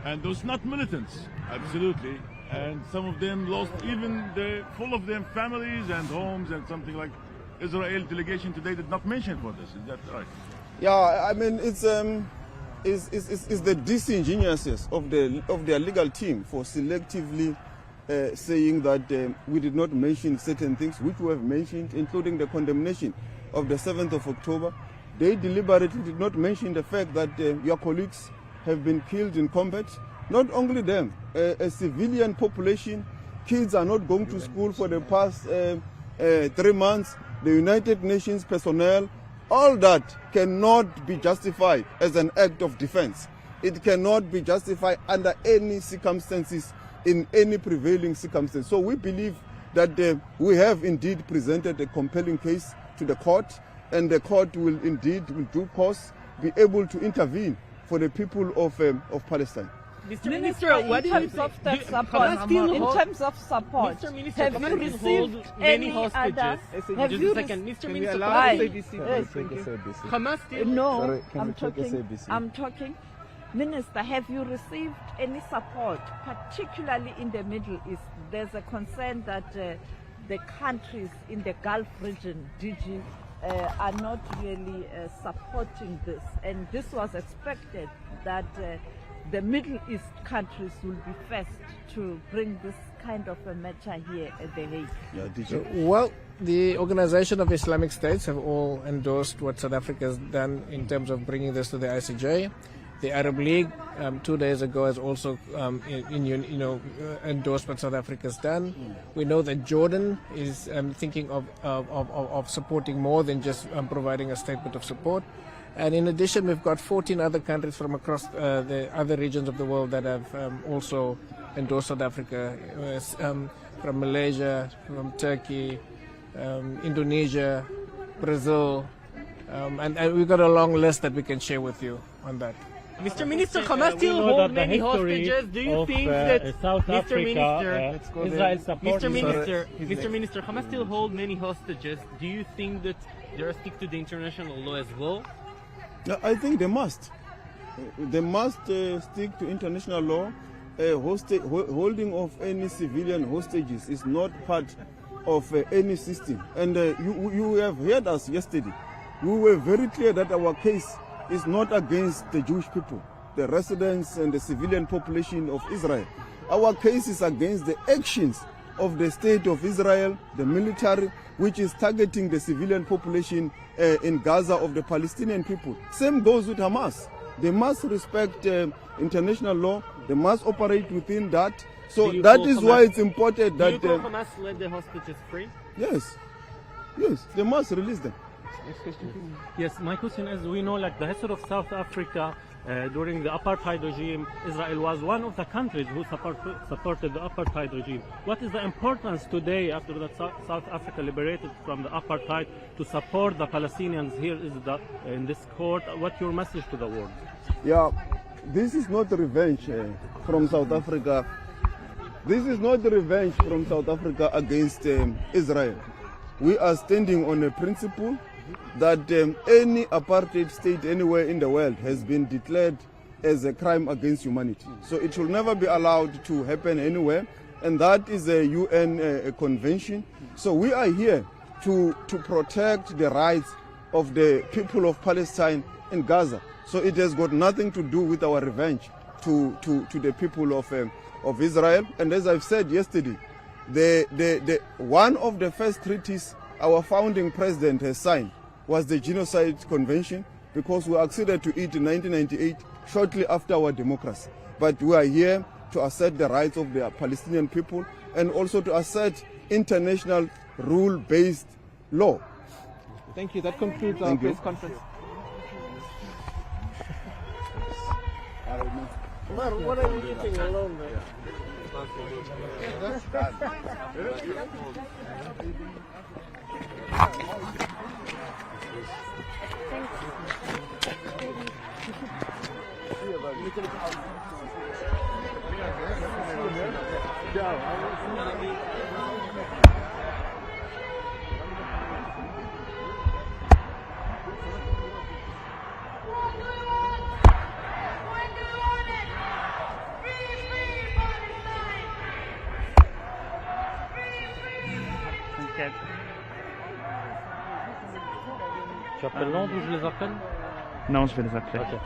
and those not militants, absolutely, and some of them lost even full of them families and homes and something like. Israel delegation today did not mention for this. Is that right?
Yeah, I mean it's the disingenuousness of their legal team for selectively saying that we did not mention certain things which we have mentioned, including the condemnation of the 7th of October. They deliberately did not mention the fact that your colleagues have been killed in combat. Not only them, a civilian population, kids are not going to school for the past 3 months. The United Nations personnel, all that cannot be justified as an act of defense. It cannot be justified under any circumstances, in any prevailing circumstance. So we believe that we have indeed presented a compelling case to the court, and the court will indeed, in due course, be able to intervene for the people of Palestine.
Mr. Minister, in terms of that support, have you received any other? Have you
Mr. Minister,
no, I'm talking. Minister, have you received any support, particularly in the Middle East? There's a concern that the countries in the Gulf region, DG, are not really supporting this, and this was expected that the Middle East countries will be first to bring this kind of a matter here at The Hague.
Well, the Organization of Islamic States have all endorsed what South Africa has done in terms of bringing this to the ICJ. The Arab League 2 days ago has also endorsed what South Africa has done. We know that Jordan is thinking of supporting more than just providing a statement of support. And in addition, we've got 14 other countries from across the other regions of the world that have also endorsed South Africa, from Malaysia, from Turkey, Indonesia, Brazil, and we've got a long list that we can share with you on that.
Mr. Minister, Hamas still hold many hostages. Do you think that
South
Mr.
Africa, Israel supports
Mr. Minister, Hamas still hold many hostages. Do you think that they stick to the international law as well?
I think they must. They must stick to international law. Holding of any civilian hostages is not part of any system. And you have heard us yesterday. We were very clear that our case is not against the Jewish people, the residents and the civilian population of Israel. Our case is against the actions of the state of Israel, the military, which is targeting the civilian population in Gaza of the Palestinian people. Same goes with Hamas. They must respect international law. They must operate within that. So that is why it's important that...
Do you call Hamas let the hostages free?
Yes. Yes, they must release them.
Yes, my question is, we know like the history of South Africa during the apartheid regime, Israel was one of the countries who supported the apartheid regime. What is the importance today after that South Africa liberated from the apartheid to support the Palestinians here in this court? What's your message to the world?
Yeah, this is not revenge from South Africa. This is not revenge from South Africa against Israel. We are standing on a principle that any apartheid state anywhere in the world has been declared as a crime against humanity. So it will never be allowed to happen anywhere, and that is a UN convention. So we are here to protect the rights of the people of Palestine in Gaza. So it has got nothing to do with our revenge to the people of Israel. And as I've said yesterday, one of the first treaties our founding president has signed was the Genocide Convention, because we acceded to it in 1998, shortly after our democracy. But we are here to assert the rights of the Palestinian people and also to assert international rule-based law.
Thank you. That concludes our press conference.
What are you eating alone, man?
Tu appelles Londres ou je les appelle?
Non, je vais les appeler.
Okay.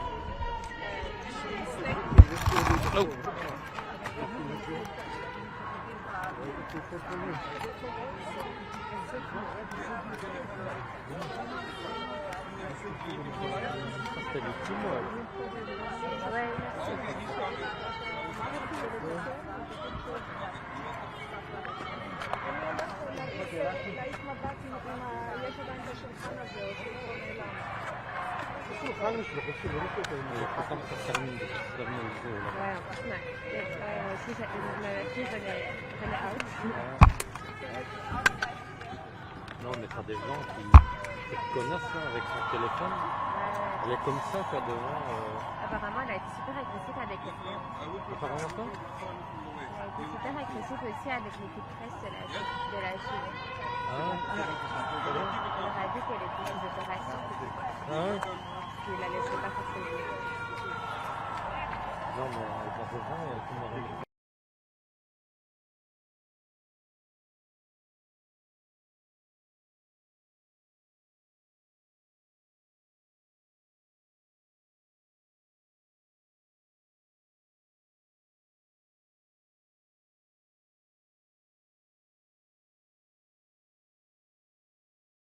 Oh.
Non, on mettra des gens qui connaissent hein, avec son téléphone. Elle est comme ça, quoi, devant.
Apparemment, elle a été super agressive avec les clients.
Apparemment, quoi?
Elle a été super agressive aussi avec l'équipe presse de la Chine.
Ah,
Elle leur a dit qu'elle était sous opération.
ah ouais?
Puis la laissait pas faire ses jeux.
Non, mais elle va devant et tout le monde.